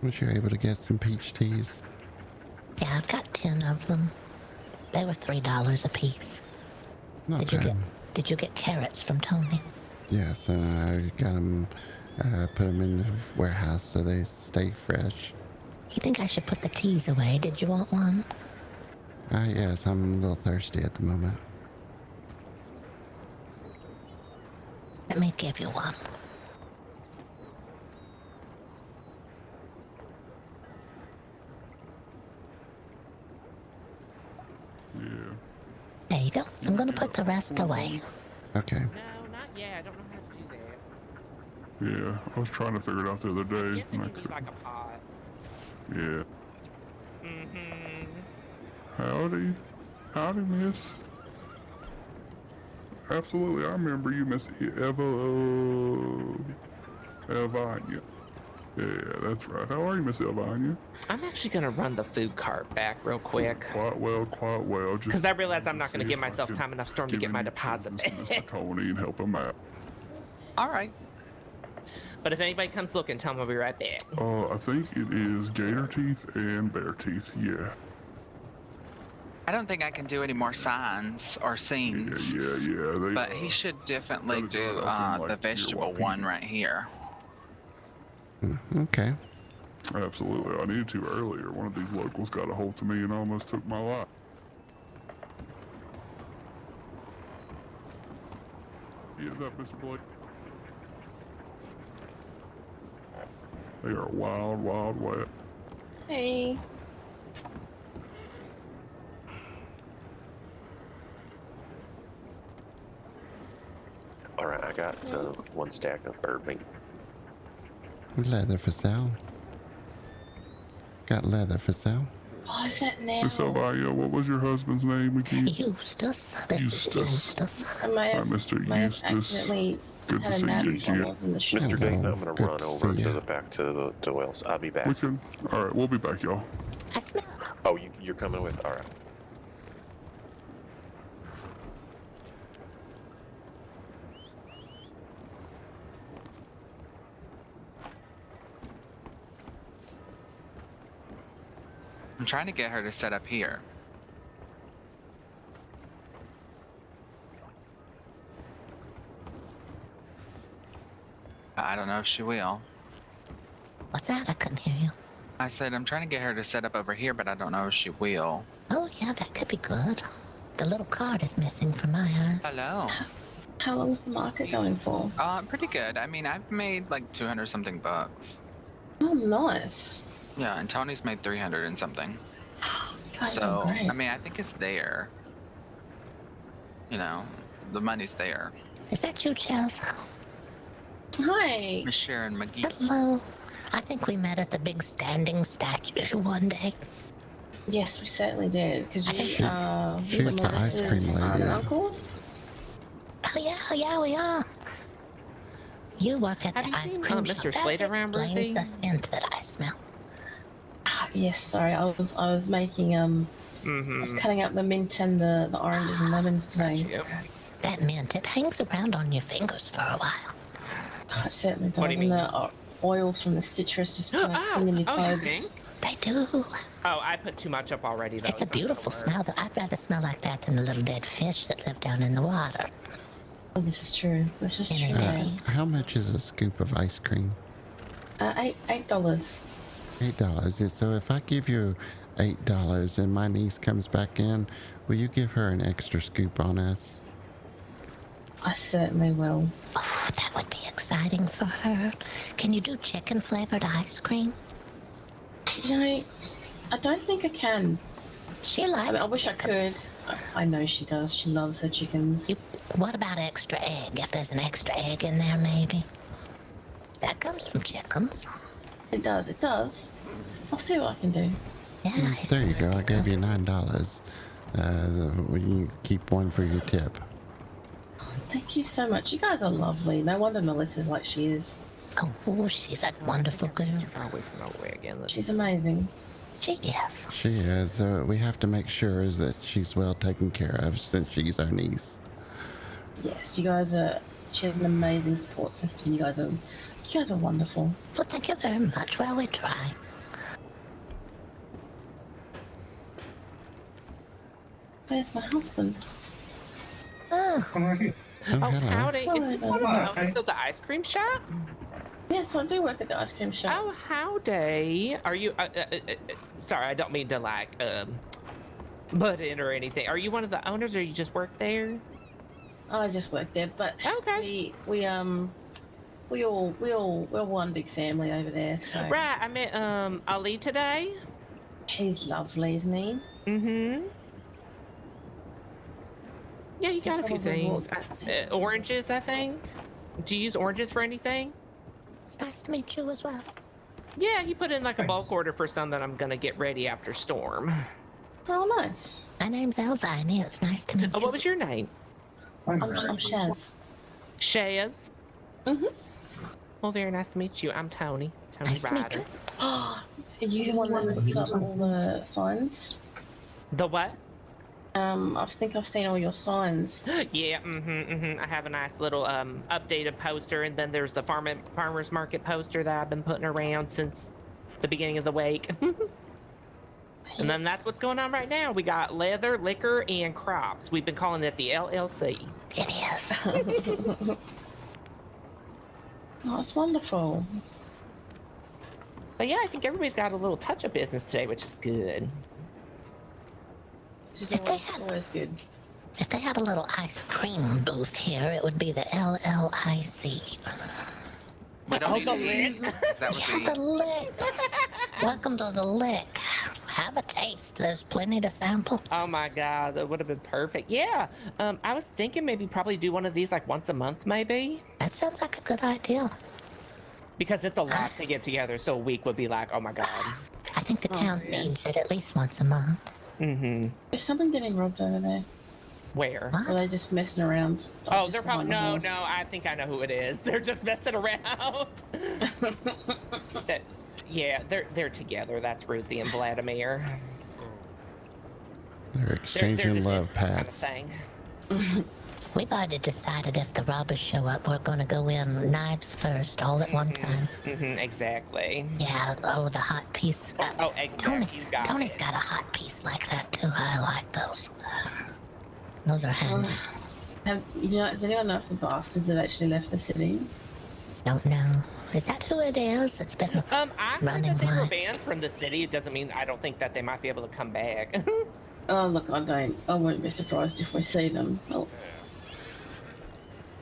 Was you able to get some peach teas? Yeah, I've got 10 of them. They were $3 a piece. Not bad. Did you get carrots from Tony? Yes, I got them, put them in the warehouse so they stay fresh. You think I should put the teas away? Did you want one? Yes, I'm a little thirsty at the moment. Let me give you one. Yeah. There you go. I'm gonna put the rest away. Okay. No, not yet. I don't know how to do that. Yeah, I was trying to figure it out the other day. Yes, And I you need couldn't. like a pot. Yeah. Howdy. Howdy, miss. Absolutely, I remember you, Miss Elvania. Yeah, that's right. How are you, Miss Elvania? I'm actually gonna run the food cart back real quick. Quite well, quite well. Because I realize I'm not gonna give myself time enough storm to get my deposit. Mr. Tony and help him out. All right. But if anybody comes looking, tell them I'll be right back. I think it is gator teeth and bear teeth. Yeah. I don't think I can do any more signs or scenes. Yeah. They, but he should definitely kinda do got up in, like, the you're vegetable walking. one right here. Okay. Absolutely. I needed to earlier. One of these locals got a hold of me and almost took my life. Yeah, that Mr. Blake. They are wild, wild west. Hey. All right, I got one stack of bird meat. Leather for sale. Got leather for sale. What is that now? So, what was your husband's name again? Eustace. This is Eustace. I may have, Mr. may have Eustace. accidentally Good to had a see nap you while I again. was in the shop. Mr. Dayton, I'm gonna Good run to over see to ya. the back to the wells. I'll be back. We can. All right, we'll be back, y'all. Oh, you're coming with? All right. I'm trying to get her to set up here. I don't know if she will. What's that? I couldn't hear you. I said I'm trying to get her to set up over here, but I don't know if she will. Oh, yeah, that could be good. The little card is missing from my eyes. Hello. How long's the market going for? Pretty good. I mean, I've made like 200 something bucks. Oh, nice. Yeah, and Tony's made 300 and something. You guys So, are great. I mean, I think it's there. You know, the money's there. Is that you, Chels? Hi. Miss Sharon McGee. Hello. I think we met at the big standing statue one day. Yes, we certainly did. Because you She are was the ice Melissa's cream aunt lady. and uncle. Oh, yeah, we are. You work at Have the you ice seen, cream Mr. shop. Slade That around, explains Ruthie? the scent that I smell. Yes, sorry. I was making I was cutting up the mint and the oranges and lemons today. That mint, it hangs around on your fingers for a while. Oh, it certainly does. What do you mean? And the oils from the citrus just kind of cling in your you clothes. think? They do. Oh, I put too much up already, though. It's a beautiful smell. I'd rather smell like that than the little dead fish that live down in the water. Oh, this is true. This is true. How much is a scoop of ice cream? $8. $8. So if I give you $8 and my niece comes back in, will you give her an extra scoop on us? I certainly will. Oh, that would be exciting for her. Can you do chicken flavored ice cream? You know, I don't think I can. She likes I wish chickens. I could. I know she does. She loves her chickens. What about extra egg? If there's an extra egg in there, maybe? That comes from chickens. It does. It does. I'll see what I can do. Yeah. There you go. I gave you $9. You can keep one for your tip. Thank you so much. You guys are lovely. No wonder Melissa's like she is. Oh, she's a wonderful girl. Far away from our way again. She's amazing. She is. She is. We have to make sure that she's well taken care of since she's our niece. Yes, you guys are. She has an amazing support system. You guys are wonderful. Well, thank you very much. Well, we try. Where's my husband? Oh. Oh, hello. howdy. Is this one of the Hi. owners of the ice cream shop? Yes, I do work at the ice cream shop. Oh, howdy. Are you, sorry, I don't mean to, like, butt in or anything. Are you one of the owners or you just work there? I just work there, but we're one big family over there. So Right, I met, Ali today. He's lovely, isn't he? Mm-hmm. Yeah, you got a few things. Oranges, I think. Do you use oranges for anything? It's nice to meet you as well. Yeah, he put in like a bulk order for some that I'm gonna get ready after storm. Oh, nice. My name's Elvini. It's nice to meet you. What was your name? I'm Shaz. Shaz? Mm-hmm. Well, very nice to meet you. I'm Tony. Tony Nice to meet Ryder. Are you the one that puts up all the signs? The what? I think I've seen all your signs. Yeah, I have a nice little updated poster, and then there's the farmers market poster that I've been putting around since the beginning of the week. And then that's what's going on right now. We got leather, liquor, and crops. We've been calling it the LLC. It is. Oh, that's wonderful. But yeah, I think everybody's got a little touch of business today, which is good. Always good. If they had a little ice cream booth here, it would be the LLIC. We don't need the to eat. lick. That would Yeah, be... the lick. Welcome to the lick. Have a taste. There's plenty to sample. Oh my god, that would have been perfect. Yeah, I was thinking maybe probably do one of these like once a month, maybe. That sounds like a good idea. Because it's a lot to get together, so a week would be like, oh my god. I think the town needs it at least once a month. Mm-hmm. Is someone getting robbed over there? Where? Or are they just messing around? Oh, just they're probably behind the no. horse? I think I know who it is. They're just messing around. Yeah, they're together. That's Ruthie and Vladimir. They're exchanging love pats. We've already decided if the robbers show up, we're going to go in knives first, all at one time. Exactly. Yeah, oh, the hot piece. Oh, exactly. Tony's got a hot piece like that too. I like those. Those are handy. Does anyone know if the bastards have actually left the city? Don't know. Is that who it is? It's been I heard running that they were wild. banned from the city. It doesn't mean I don't think that they might be able to come back. Oh, look, I wouldn't be surprised if we see them. Oh.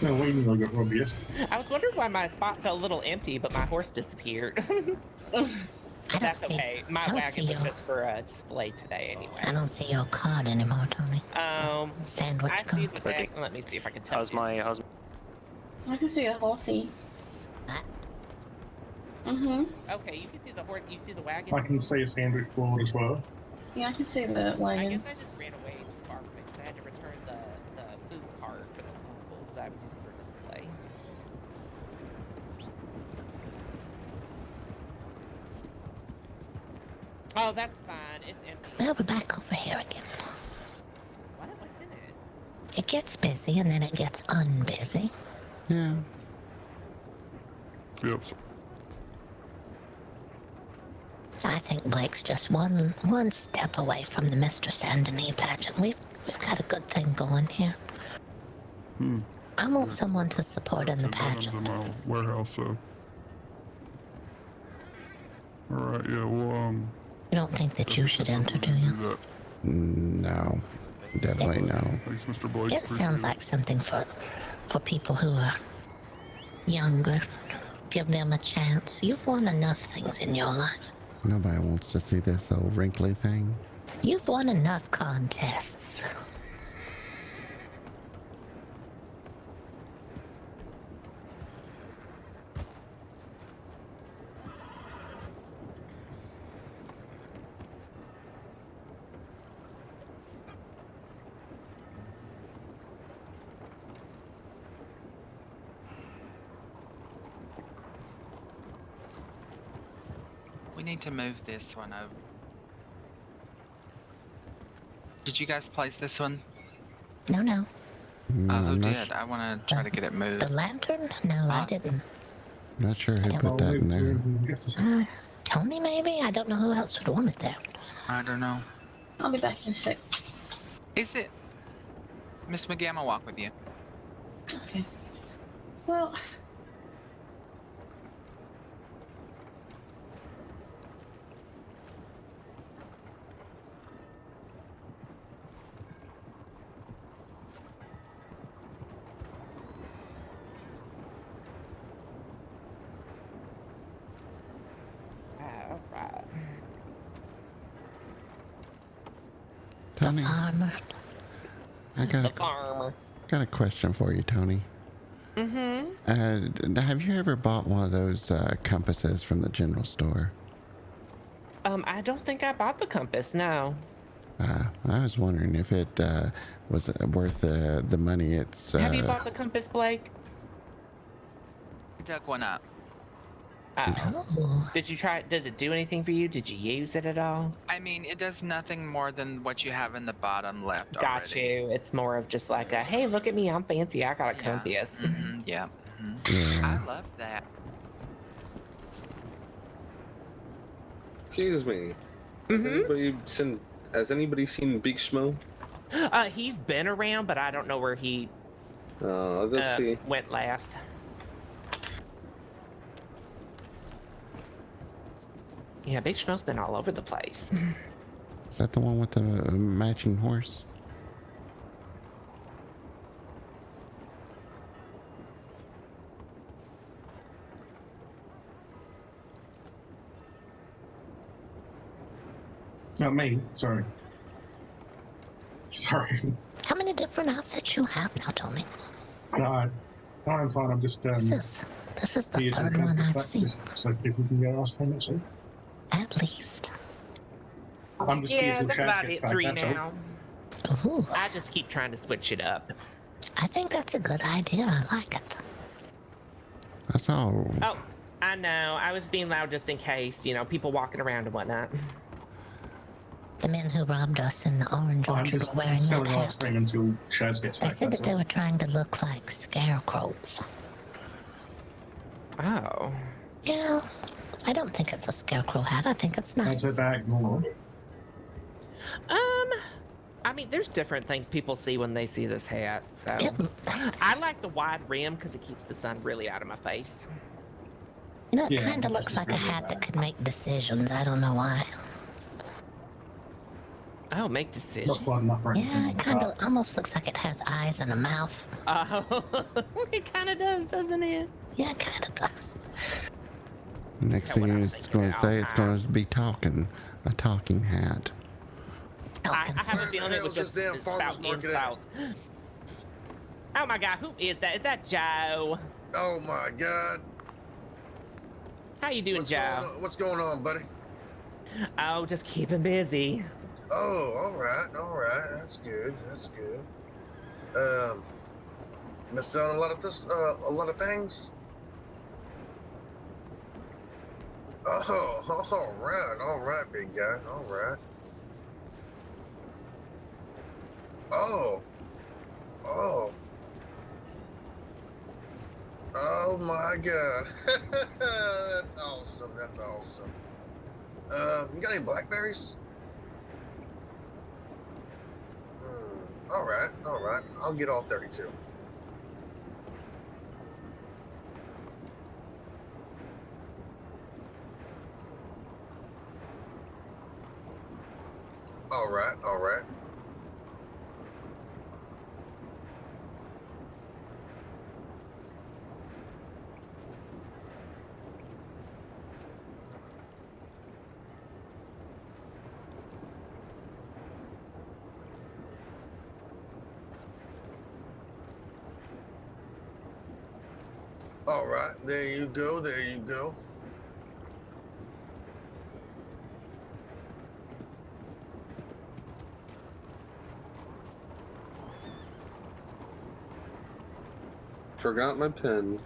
No, we know got robbed yesterday. I was wondering why my spot felt a little empty, but my horse disappeared. But that's okay. My wagon was just for a display today anyway. I don't see your card anymore, Tony. Sandwich I see card. the tag. Let me see if I can tell. How's my I can see a horsey. Mm-hmm. Okay, you can see the horse. You see the wagon. I can see a sandwich board as well. Yeah, I can see the wagon. I guess I just ran away too far from it because I had to return the food cart for the locals that I was using for display. Oh, that's fine. It's empty. Well, we're back over here again. What? What's in it? It gets busy and then it gets unbusy. Yeah. Yep. I think Blake's just one step away from the Mr. Saint-Denis pageant. We've got a good thing going here. I want someone to support in the pageant. In my warehouse, so. All right, yeah, well, You don't think that you should enter, do you? No, definitely no. Thanks, Mr. Blake. It sounds like something for people who are younger. Give them a chance. You've won enough things in your life. Nobody wants to see this old wrinkly thing. You've won enough contests. We need to move this one over. Did you guys place this one? No. Who did? I want to try to get it moved. The lantern? No, I didn't. Not sure who put that in there. Tony, maybe? I don't know who else would want it there. I don't know. I'll be back in a sec. Is it? Miss McGee, I'm gonna walk with you. Okay. Well... Tony, Farmer. I got a question for you, Tony. Have you ever bought one of those compasses from the general store? I don't think I bought the compass. No. I was wondering if it was worth the money it's... Have you bought the compass, Blake? I dug one up. Oh. Did you try? Did it do anything for you? Did you use it at all? I mean, it does nothing more than what you have in the bottom left Got already. you. It's more of just like a, hey, look at me, I'm fancy. I got a compass. Yeah. Yeah. I love that. Excuse me. Has anybody seen Big Schmo? He's been around, but I don't know where he I'll go see. went last. Yeah, Big Schmo's been all over the place. Is that the one with the matching horse? Not me. Sorry. Sorry. How many different outfits you have now, Tony? No, I'm fine. I'm just. This is the third one I've seen. So people can get asked next week. At least. I'm just Yeah, till that's Shaz about gets it. back, 3 that's all. now. Ooh. I just keep trying to switch it up. I think that's a good idea. I like it. That's all. Oh, I know. I was being loud just in case, you know, people walking around and whatnot. The men who robbed us in the orange I'm orchard just were wearing that selling hat. ice cream until Shaz gets They back. said that's that they all. were trying to look like scarecrows. Oh. Yeah, I don't think it's a scarecrow hat. I think it's nice. That's a bag more. I mean, there's different things people see when they see this hat, so. I like the wide rim because it keeps the sun really out of my face. You know, it Yeah, kind of looks like a hat that could make decisions. I don't know why. Oh, make decisions. Not quite enough for anything Yeah, like it kind that. of almost looks like it has eyes and a mouth. Oh, it kind of does, doesn't it? Yeah, it kind of does. Next thing it's going to say, it's going to be talking. A talking hat. I have a feeling it was just about insults. Oh my god, who is that? Is that Joe? Oh my god. How you doing, Joe? What's going on, buddy? Oh, just keeping busy. Oh, all right. That's good. Been selling a lot of things. Oh, all right, big guy, all right. Oh my god. That's awesome. You got any blackberries? All right. I'll get all 32. All right. All right, there you go. Forgot my pen.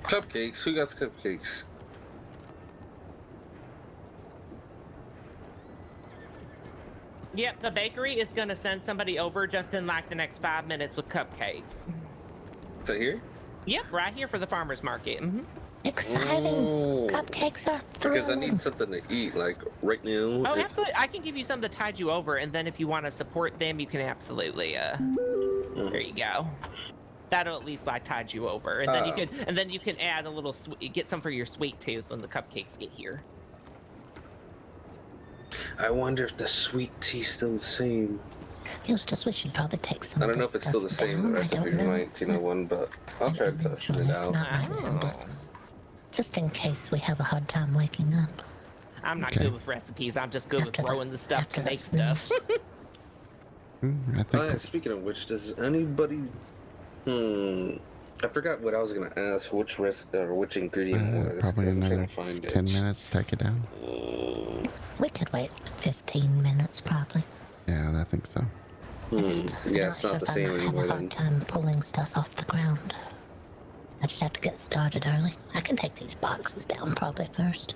Cupcakes? Who got cupcakes? Yep, the bakery is gonna send somebody over just in like the next 5 minutes with cupcakes. So here? Yep, right here for the farmer's market. Mm-hmm. Exciting. Cupcakes are thrilling. Because I need something to eat, like right now. Oh, absolutely. I can give you some to tide you over, and then if you want to support them, you can absolutely, there you go. That'll at least like tide you over, and then you can add a little get some for your sweet tooth when the cupcakes get here. I wonder if the sweet tea's still the same. Eustace, we should probably take some. I don't know if it's still the same. The recipe might, one, but I'll try testing it out. Not right now, but just in case we have a hard time waking up. I'm not good with recipes. I'm just good with throwing the stuff to make stuff. I think. Speaking of which, does anybody? I forgot what I was gonna ask. Which which ingredient was? Probably I'm trying another to find 10 it. minutes to take it down. We could wait 15 minutes, probably. Yeah, I think so. Yeah, it's not the same I have a anymore hard then. time pulling stuff off the ground. I just have to get started early. I can take these boxes down probably first,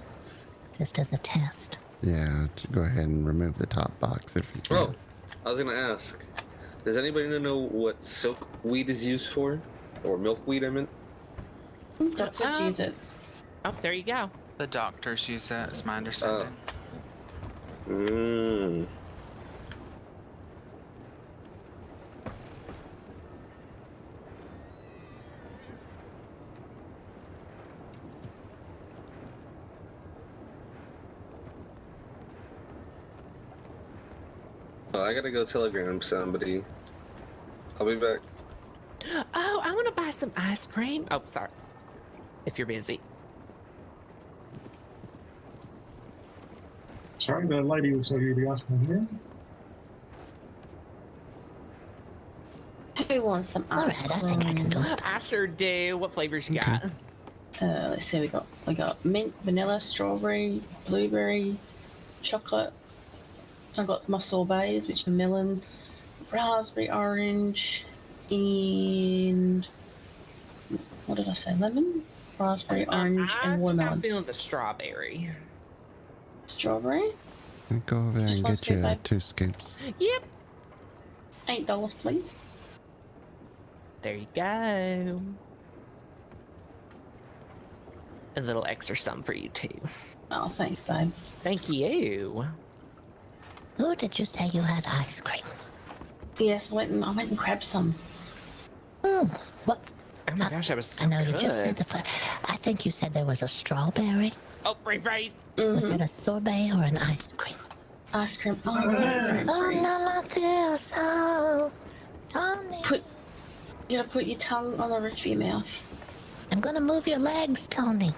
just as a test. Yeah, go ahead and remove the top box if you can. Oh, I was gonna ask. Does anybody know what silkweed is used for? Or milkweed, I meant? Doctors use it. Oh, there you go. The doctors use it, is my understanding. Mmm. I gotta go telegram somebody. I'll be back. Oh, I want to buy some ice cream. Oh, sorry. If you're busy. Sorry, the lady who said you'd be asking here. Who wants some ice cream? I think I can do it. I sure do. What flavors you got? Let's see. We got mint, vanilla, strawberry, blueberry, chocolate. I've got my sorbets, which are melon, raspberry, orange, and what did I say? Lemon, raspberry, orange, and watermelon. I'm feeling the strawberry. Strawberry? Go over there and get you 2 scoops. Yep. $8, please. There you go. A little extra sum for you too. Oh, thanks, babe. Thank you. Who did you say you had ice cream? Yes, I went and grabbed some. What? Oh my gosh, that was so I know good. you just said the flavor. I think you said there was a strawberry. Oh, rephrase. Was it a sorbet or an ice cream? Ice cream. Oh, no, not this. Oh, Tony. You gotta put your tongue on the roof of your mouth. I'm gonna move your legs, Tony.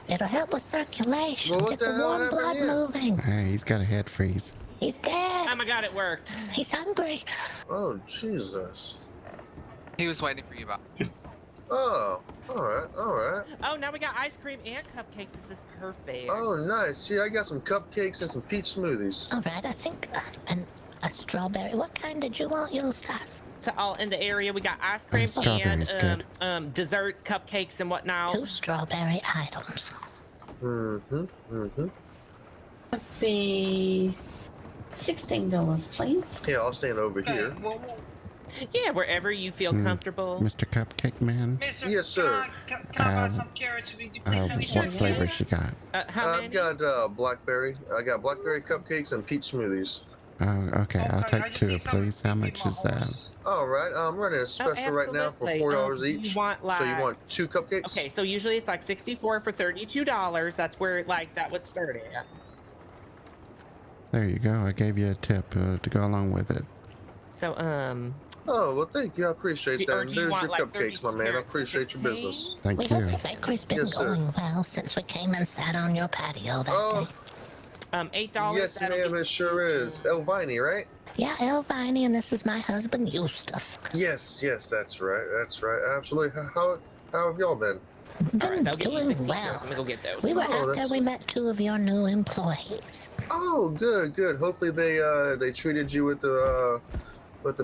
It'll help with circulation. Well, what Get the the hell warm happened blood here? moving. Hey, he's got a head freeze. He's dead. Oh my god, it worked. He's hungry. Oh, Jesus. He was waiting for you, Bob. Oh, alright, alright. Oh, now we got ice cream and cupcakes. This is perfect. Oh, nice. Yeah, I got some cupcakes and some peach smoothies. All right, I think a strawberry. What kind did you want, Eustace? To all in the area, we got ice cream and desserts, cupcakes, and whatnot. 2 strawberry items. Be $16, please. Yeah, I'll stand over here. Yeah, wherever you feel comfortable. Mr. Cupcake Man? Yes, sir. Can I buy some carrots? What flavors you got? I've got blackberry. I got blackberry cupcakes and peach smoothies. Oh, okay. I'll take 2, please. How much is that? All right, I'm running a special right now for $4 each. So you want 2 cupcakes? Okay, so usually it's like 64 for $32. That's where that would start at. There you go. I gave you a tip to go along with it. So Oh, well, thank you. I appreciate that. do And you there's want, your like, cupcakes, my man. I appreciate your business. Thank we you. hope the bakery's been going well since we came and sat on your patio that day. $8. Yes, ma'am, it sure is. Elvini, right? Yeah, Elvini, and this is my husband, Eustace. Yes, that's right. That's right. Absolutely. How have y'all been? Been doing well. Let me go get those. We were out there. We met 2 of your new employees. Oh, good. Hopefully they treated you with the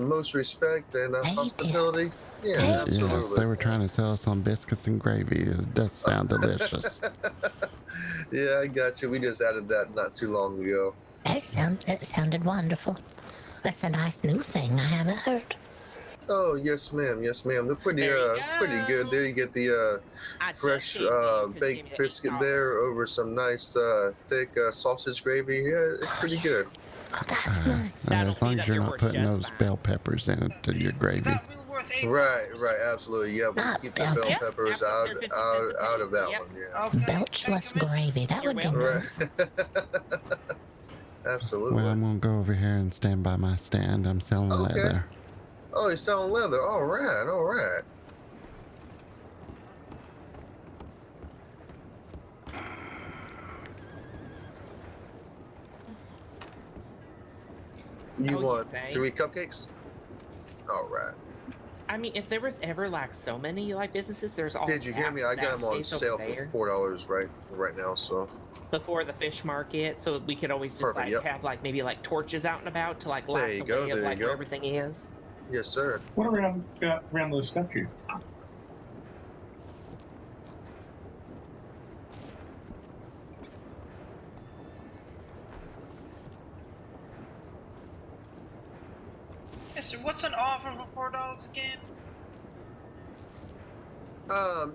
most respect and hospitality. Yeah, absolutely. Yes, they were trying to sell us on biscuits and gravy. It does sound delicious. Yeah, I got you. We just added that not too long ago. It sounded wonderful. That's a nice new thing I haven't heard. Oh, yes, ma'am. They're pretty good. There you get the fresh baked biscuit there over some nice thick sausage gravy. Yeah, it's pretty good. Oh, that's nice. As long as you're not putting those bell peppers in it to your gravy. Right, absolutely. Yeah, we'll keep the bell peppers out of that one. Yeah. Belchless gravy. That would be nice. Absolutely. Well, I'm gonna go over here and stand by my stand. I'm selling leather. Oh, you're selling leather. All right. You want 3 cupcakes? All right. I mean, if there was ever so many businesses, there's all. Did you hear me? I got them on sale for $4 right now. So before the fish market, so we could always just have maybe torches out and about to light the way of where everything is. Yes, sir. What around those statues? Yes, sir. What's an offer for $4 again?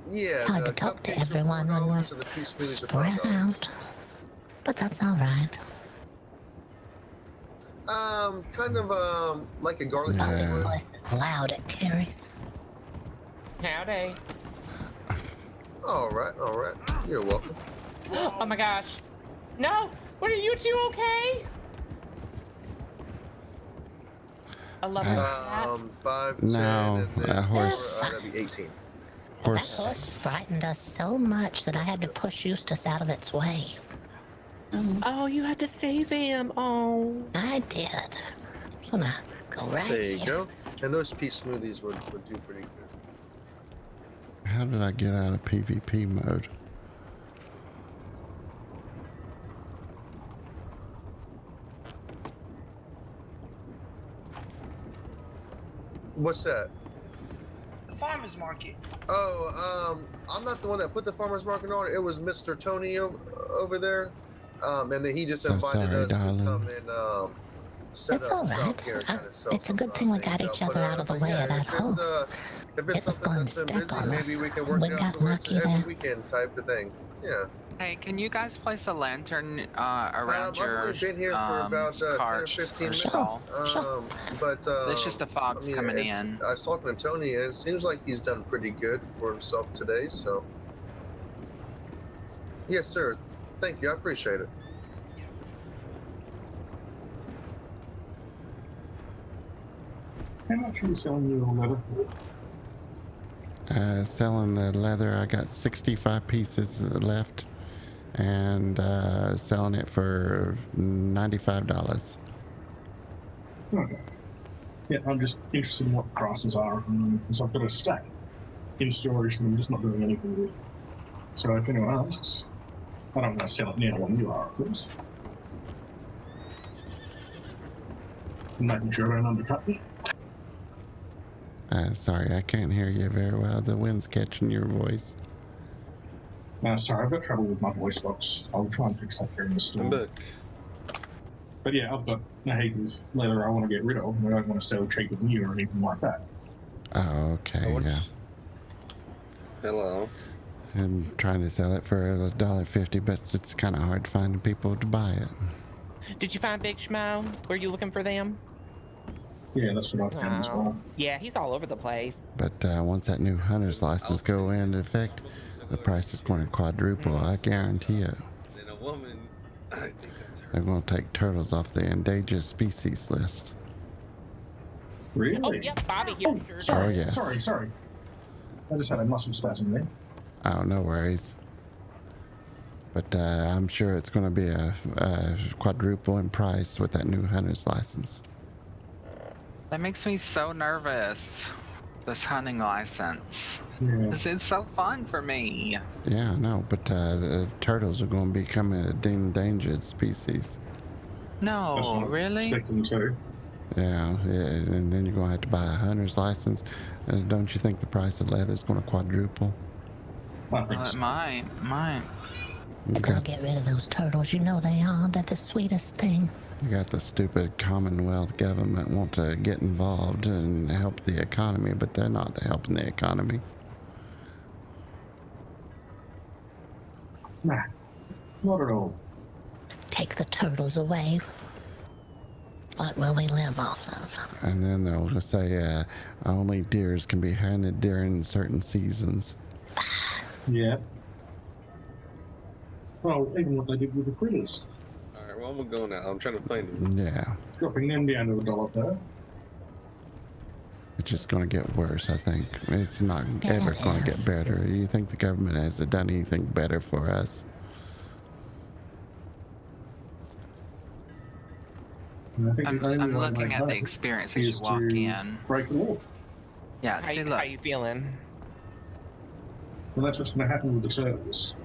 Yeah. It's hard to talk to everyone when we're spread out. But that's alright. Kind of like a garlic His flavor. voice is loud, it carries. Howdy. All right. You're welcome. Oh my gosh. No! What are you two okay? I love her. 5, 10, No, and then a horse. that'd be 18. That horse frightened us so much that I had to push Eustace out of its way. Oh, you had to save him. Oh. I did. I'm gonna go right There you here. go. And those pea smoothies would do pretty good. How did I get out of PvP mode? What's that? The farmer's market. Oh, I'm not the one that put the farmer's market on. It was Mr. Tony over there. And then he just So invited sorry, us darling. to come and set It's up alright. shop here and kind of sell It's a some, good thing we got things each out. other out of the way of that horse. If it's It was something going that's to been step busy, on maybe us. we can work We it out got to where it's lucky every there. weekend type of thing. Yeah. Hey, can you guys place a lantern around I've your only been here for about 10 or cart 15 or minutes. stall? But There's just the fog's coming in. I was talking to Tony, and it seems like he's done pretty good for himself today. So, yes, sir. Thank you. I appreciate it. How much are you selling your leather for? Selling the leather, I got 65 pieces left, and selling it for $95. Okay. Yeah, I'm just interested in what the prices are, because I've got a stack in storage and I'm just not doing anything with it. So if anyone asks, I don't want to sell it now when you are, of course. Making sure I don't undercut me. Sorry, I can't hear you very well. The wind's catching your voice. Sorry, I've got trouble with my voice box. I'll try and fix that here in the store. But yeah, I've got a heap of leather I want to get rid of, and I don't want to sell cheaper than you or anything like that. Oh, okay, yeah. Hello. I'm trying to sell it for $1.50, but it's kind of hard finding people to buy it. Did you find Big Schmo? Were you looking for them? Yeah, that's what I found as well. Yeah, he's all over the place. But once that new hunter's license go into effect, the price is going to quadruple. I guarantee it. And a woman, I think that's her. They're going to take turtles off the endangered species list. Really? Oh, yep, Bobby here. Sure Sorry, Oh, yes. sorry. I just had a muscle spasm there. Oh, no worries. But I'm sure it's going to be a quadruple in price with that new hunter's license. That makes me so nervous. This hunting license. Yeah. It's so fun for me. Yeah, I know, but the turtles are going to become an endangered species. No, really? Expecting to. Yeah, and then you're going to have to buy a hunter's license. Don't you think the price of leather is going to quadruple? I think It might. We're gonna get rid of those turtles. You know they are. They're the sweetest thing. You got the stupid Commonwealth government want to get involved and help the economy, but they're not helping the economy. Nah, not at all. Take the turtles away. What will we live off of? And then they'll say only deers can be hunted during certain seasons. Yeah. Well, even what they did with the critters. Alright, well, I'm gonna go now. I'm trying to find it. Yeah, Dropping them down to $1 per. it's just going to get worse, I think. It's not ever going to get better. You think the government hasn't done anything better for us? And I think the only I'm way to looking make at the hope experience as you is walk to in. break the law. Yeah, How, see, you, look. how you feeling? And that's what's going to happen with the turtles.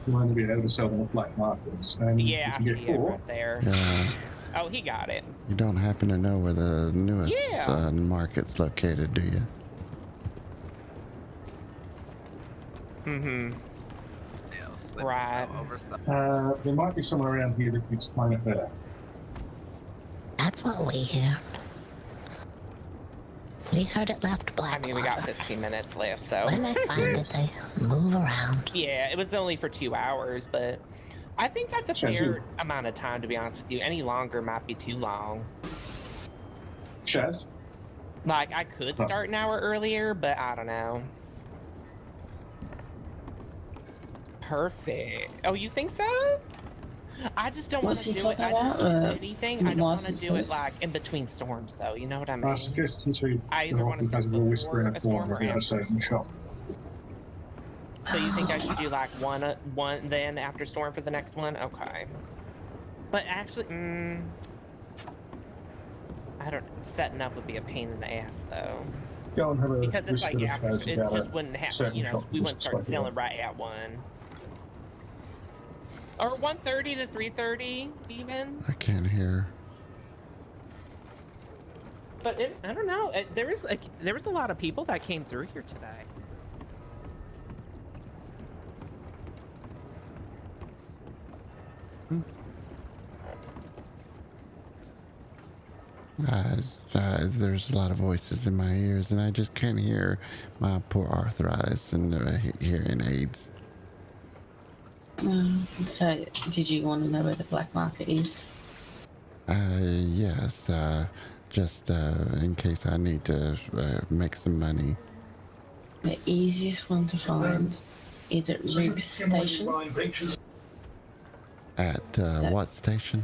You'll only be able to sell them at black markets. And Yeah, I if you see get it caught, right there. Yeah. Oh, he got it. You don't happen to know where the newest Yeah. market's located, do you? Mm-hmm. Right. there might be someone around here that can explain it better. That's what we hear. We heard it left Blackwater. I mean, we got 15 minutes left, so. When they find it, they move around. Yeah, it was only for 2 hours, but I think that's a fair amount of time, to be honest with you. Any longer might be too long. Chaz? Like, I could start an hour earlier, but I don't know. Perfect. Oh, you think so? I just don't want to do it. I don't want anything. I don't want to do it like in between storms, though. You know what I mean? I suggest you I either want to start before a storm or after. Shop. So you think I should do like one then after storm for the next one? Okay. But actually, I don't. Setting up would be a pain in the ass, though. Go and have a because it's like whisper it of just wouldn't happen. You know, we wouldn't start selling right at 1. Or 1:30 to 3:30 even. I can't hear. But I don't know. There was a lot of people that came through here today. There's a lot of voices in my ears, and I just can't hear my poor arthritis and hearing aids. So, did you want to know where the black market is? Yes, just in case I need to make some money. The easiest one to find is at Riggs Station. At what station?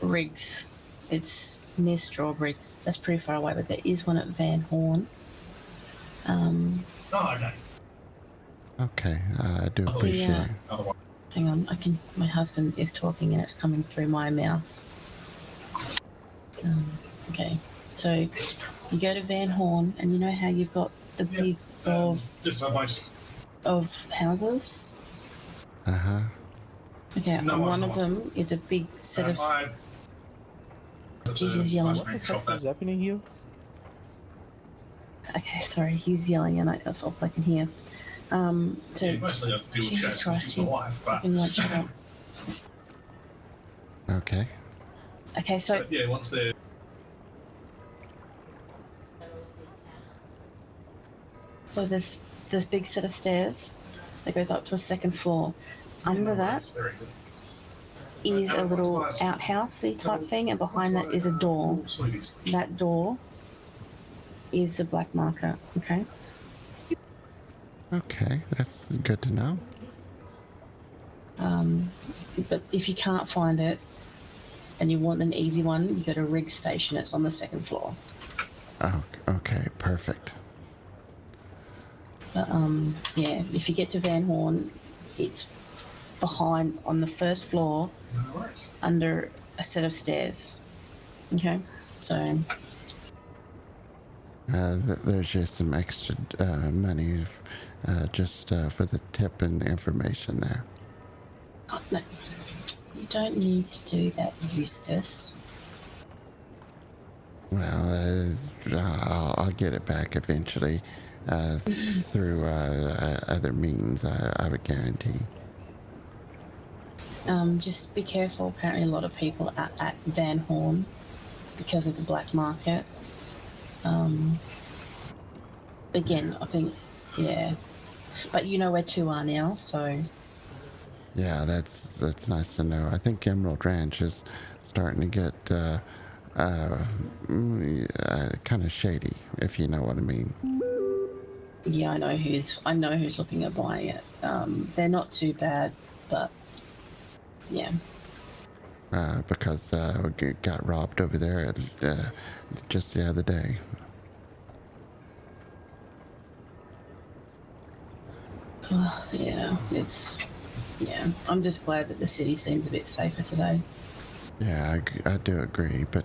Riggs. It's near Strawberry. That's pretty far away, but there is one at Van Horn. Okay, I do appreciate it. Hang on, my husband is talking and it's coming through my mouth. Okay, so you go to Van Horn and you know how you've got the big of houses? Uh-huh. Okay, one of them is a big set of... Jesus yelling. What the fuck is happening here? Okay, sorry, he's yelling and that's all I can hear. So, Jesus Christ, you fucking won't shut up. Okay. Okay, so... But yeah, once they're... So there's this big set of stairs that goes up to a second floor. Under that is a little outhousey type thing, and behind that is a door. That door is the black market, okay? Okay, that's good to know. But if you can't find it and you want an easy one, you go to Riggs Station. It's on the second floor. Oh, okay, perfect. But yeah, if you get to Van Horn, it's behind on the first floor under a set of stairs. Okay, so there's just some extra money just for the tip and the information there. oh, no, you don't need to do that, Eustace. Well, I'll get it back eventually through other means, I would guarantee. Just be careful. Apparently a lot of people are at Van Horn because of the black market. Again, I think, yeah. But you know where 2 are now, so... Yeah, that's nice to know. I think Emerald Ranch is starting to get kind of shady, if you know what I mean. Yeah, I know who's looking at buying it. They're not too bad, but yeah. Because we got robbed over there just the other day. Yeah, I'm just glad that the city seems a bit safer today. Yeah, I do agree, but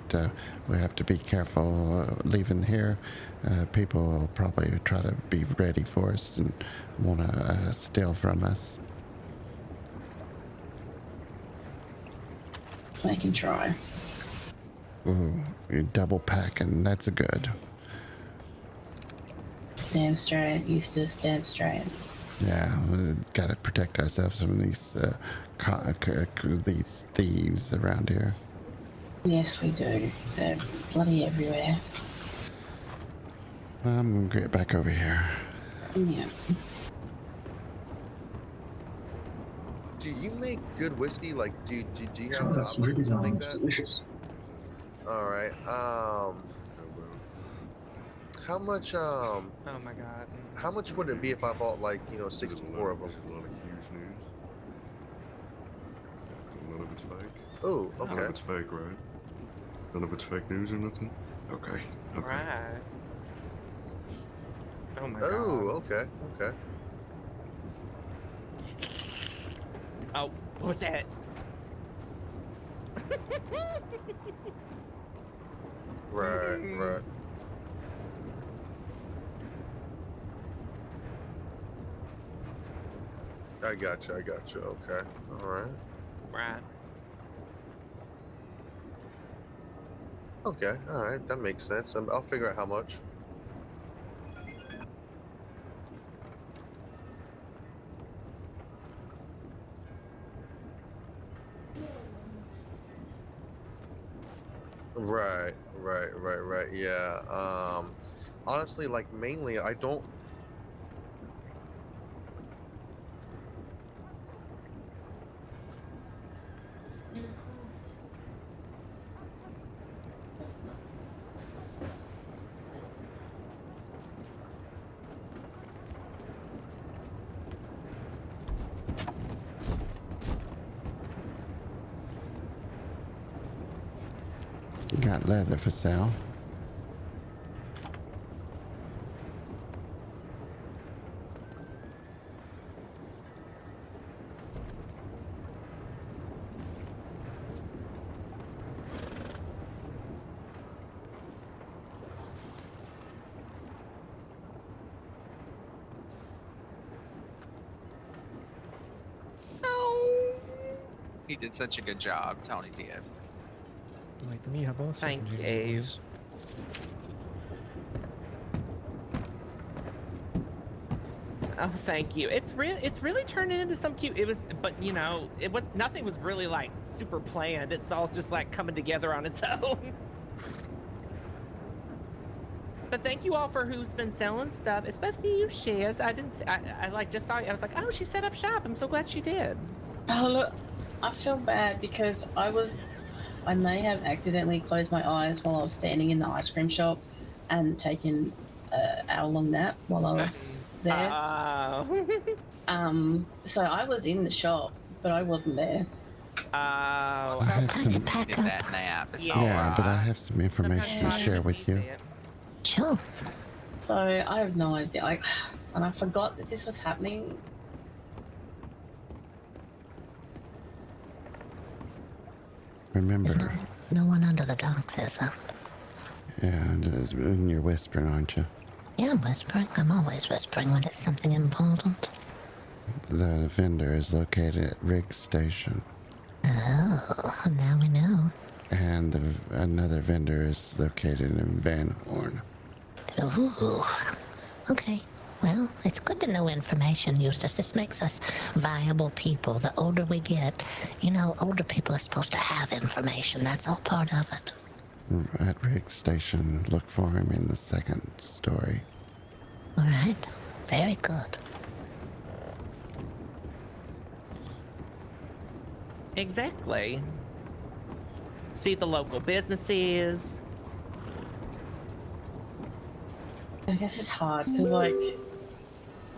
we have to be careful leaving here. People will probably try to be ready for us and want to steal from us. They can try. Ooh, double packing, that's a good. Damn straight, Eustace, damn straight. Yeah, we gotta protect ourselves from these thieves around here. Yes, we do. They're bloody everywhere. I'm gonna get back over here. Yeah. Do you make good whiskey? Like, do you have the That's option really to make nice, that? delicious. All right. How much? Oh my god. How much would it be if I bought like 64 of them? A lot of huge news. None of it's fake. Oh, None of okay. it's fake, right? None of it's fake news or nothing. Okay. Okay. Right. Oh my god. Oh, okay. Okay. Oh, what was that? Right. Right. I gotcha. I gotcha. Okay. All right. Right. Okay. All right. That makes sense. I'll figure out how much. Right. Yeah. Honestly, like mainly, I don't. Got leather for sale. He did such a good job, Tony did. Thank you. Oh, thank you. It's really turning into some cute. It was, but you know, it was nothing was really like super planned. It's all just like coming together on its own. But thank you all for who's been selling stuff, especially you, Shiz. I like just saw you. I was like, oh, she set up shop. I'm so glad she did. Oh look, I feel bad because I may have accidentally closed my eyes while I was standing in the ice cream shop and taken an hour-long nap while I was there. So I was in the shop, but I wasn't there. I have some, Did that nap. It's all yeah, but I right. have some information to share with you. Sure. So I have no idea. And I forgot that this was happening. Remember. No one under the docks is there. And you're whispering, aren't you? Yeah, I'm whispering. I'm always whispering when it's something important. The vendor is located at Riggs Station. Oh, now we know. And another vendor is located in Van Horn. Ooh. Okay. Well, it's good to know information, Eustace. This makes us viable people. The older we get, you know, older people are supposed to have information. That's all part of it. At Riggs Station, look for him in the second story. All right. Very good. Exactly. See the local businesses. I guess it's hard because, like,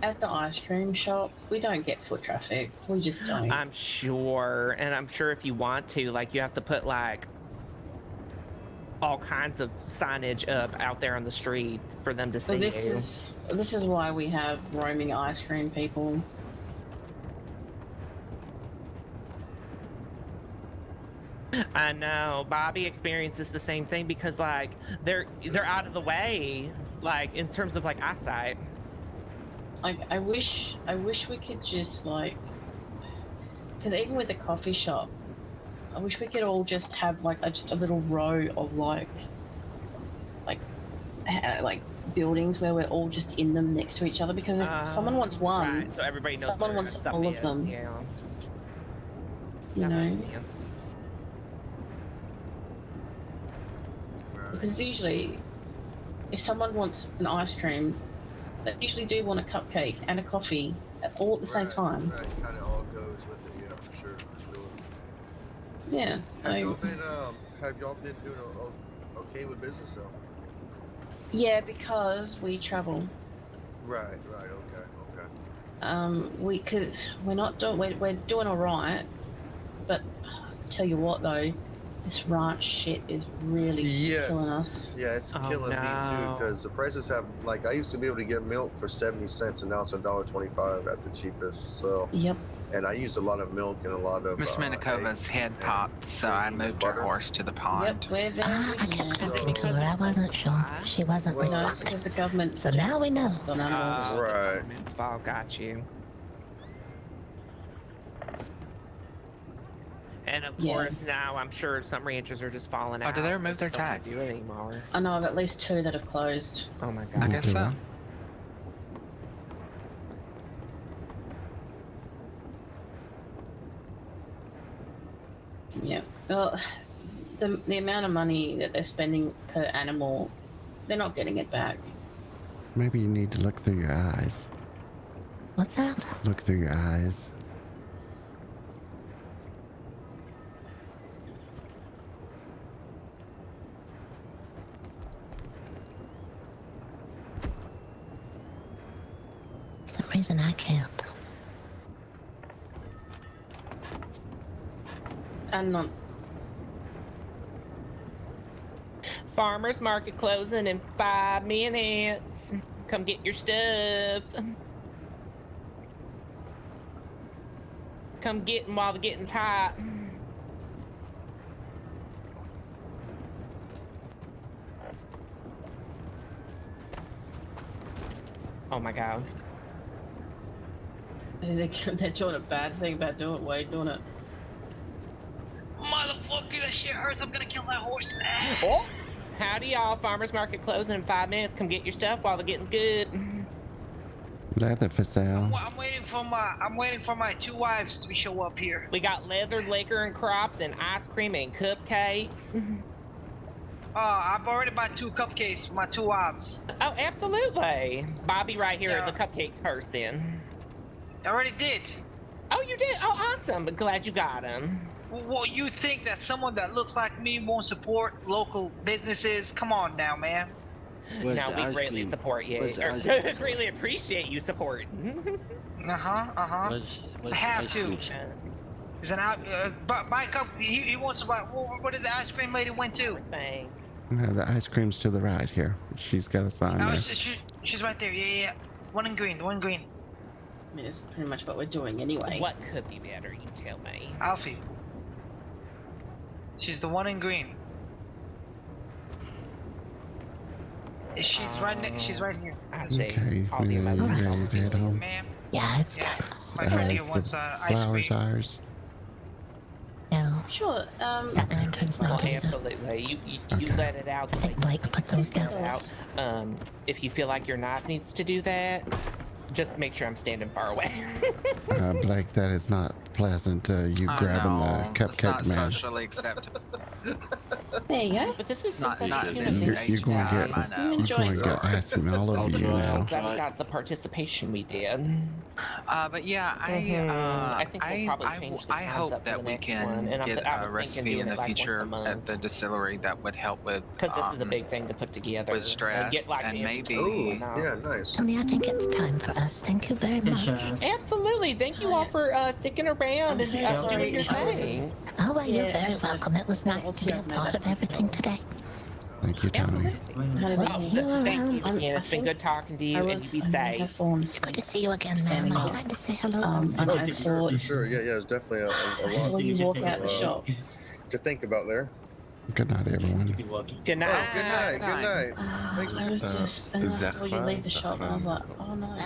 at the ice cream shop, we don't get foot traffic. We just don't. I'm sure, and I'm sure if you want to, like, you have to put like all kinds of signage up out there on the street for them to see you. This is why we have roaming ice cream people. I know Bobby experiences the same thing because like they're out of the way, like in terms of like eyesight. Like I wish we could just like, because even with the coffee shop, I wish we could all just have like just a little row of like buildings where we're all just in them next to each other. Because if someone wants one, right, so everybody knows someone where wants stuff all is, of them. Yeah. You That know. makes sense. Because usually if someone wants an ice cream, they usually do want a cupcake and a coffee all at the same time. Right, kind of all goes with it. Yeah, for sure, for sure. Yeah. Have y'all been doing okay with business though? Yeah, because we travel. Right. Okay. Because we're doing all right, but tell you what though, this ranch shit is really killing us. Yeah, it's killing me too because the prices have like I used to be able to get milk for 70 cents and now it's $1.25 at the cheapest. So yep. And I use a lot of milk and a lot of Miss Minikova's head popped, so I moved her horse to the pond. Yep, we're very I kept talking to her. I wasn't sure. She wasn't responding. because the government. So now we know. Right. Oh, got you. And of course, now I'm sure some ranchers are just falling out. Oh, did they remove their tag? Do it anymore. I know of at least 2 that have closed. Oh my god. I guess so. Yeah. Well, the amount of money that they're spending per animal, they're not getting it back. Maybe you need to look through your eyes. What's that? Look through your eyes. For some reason I can't. And not. Farmers market closing in 5 minutes. Come get your stuff. Come get 'em while the getting's hot. Oh my god. They're doing a bad thing about doing it. Motherfucker, that shit hurts. I'm gonna kill that horse. Oh, howdy y'all. Farmers market closing in 5 minutes. Come get your stuff while the getting's good. Leather for sale. I'm waiting for my 2 wives to show up here. We got leather, liquor, and crops, and ice cream and cupcakes. I've already bought 2 cupcakes for my 2 wives. Oh, absolutely. Bobby right here, the cupcakes person. I already did. Oh, you did? Oh, awesome. But glad you got them. Well, you think that someone that looks like me won't support local businesses? Come on now, man. Now we greatly support you. Greatly appreciate you supporting. I have to. Is an buy a cup. He wants to buy. What did the ice cream lady went to? Thanks. The ice cream's to the right here. She's got a sign there. She's right there. Yeah. One in green. I mean, it's pretty much what we're doing anyway. What could be better? You tell me. Alfie. She's the one in green. She's right here. I see. Okay, you ready to head home? Ma'am. Yeah, it's time. My friend here wants ice cream. Flowers ours. No. Sure. That lantern's not either. Absolutely. You let it out. I think Blake put those down. If you feel like your knife needs to do that, just make sure I'm standing far away. Blake, that is not pleasant. You grabbing the cupcake it's not man. socially acceptable. There you go. But this is not such a in human this being. You're going to get icing all over you now. Glad we got the participation we did. But yeah, I think we'll probably change the I hope concept that for the we next can one. And get I a was recipe thinking in the doing it like future once a month. at the distillery that would help with Because this is a big thing to put together. with stress Get like and maybe. Yeah, nice. Tony, I think it's time for us. Thank you very much. Absolutely. Thank you all for sticking around and doing your thing. Oh, well, you're very welcome. It was nice to be a part of everything today. Thank you, Tony. Thank you again. It's been good talking to you, and you be safe. It's good to see you again, ma'am. I tried to say hello. For sure. Yeah, it's definitely a lot. So when you walk out the shop. To think about there. Good night, everyone. Good night. Oh, good night. Good night. I was just, and then I saw you leave the shop, and I was like, oh no.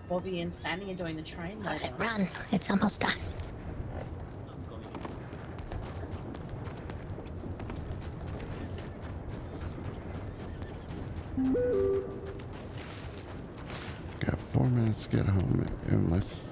Bobby and Fanny are doing the train later. Alright, run. It's almost done. Got 4 minutes to get home, unless...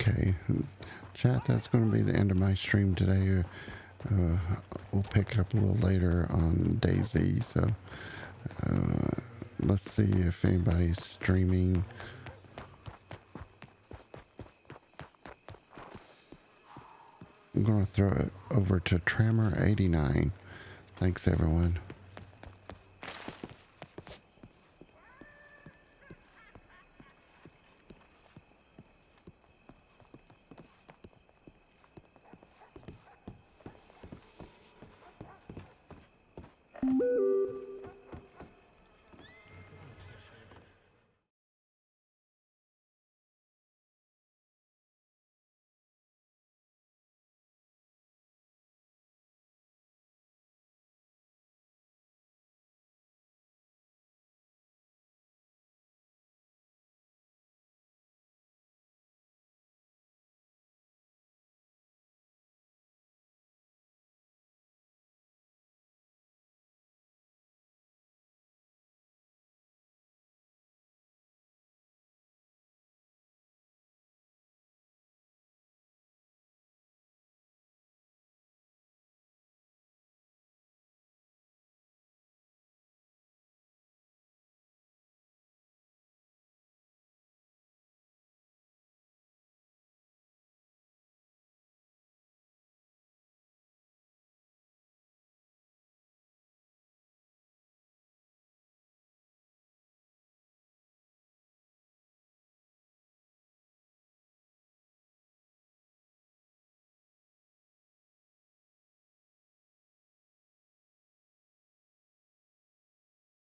Okay, chat, that's going to be the end of my stream today. We'll pick up a little later on DayZ, so let's see if anybody's streaming. I'm going to throw it over to Trammer89. Thanks, everyone. you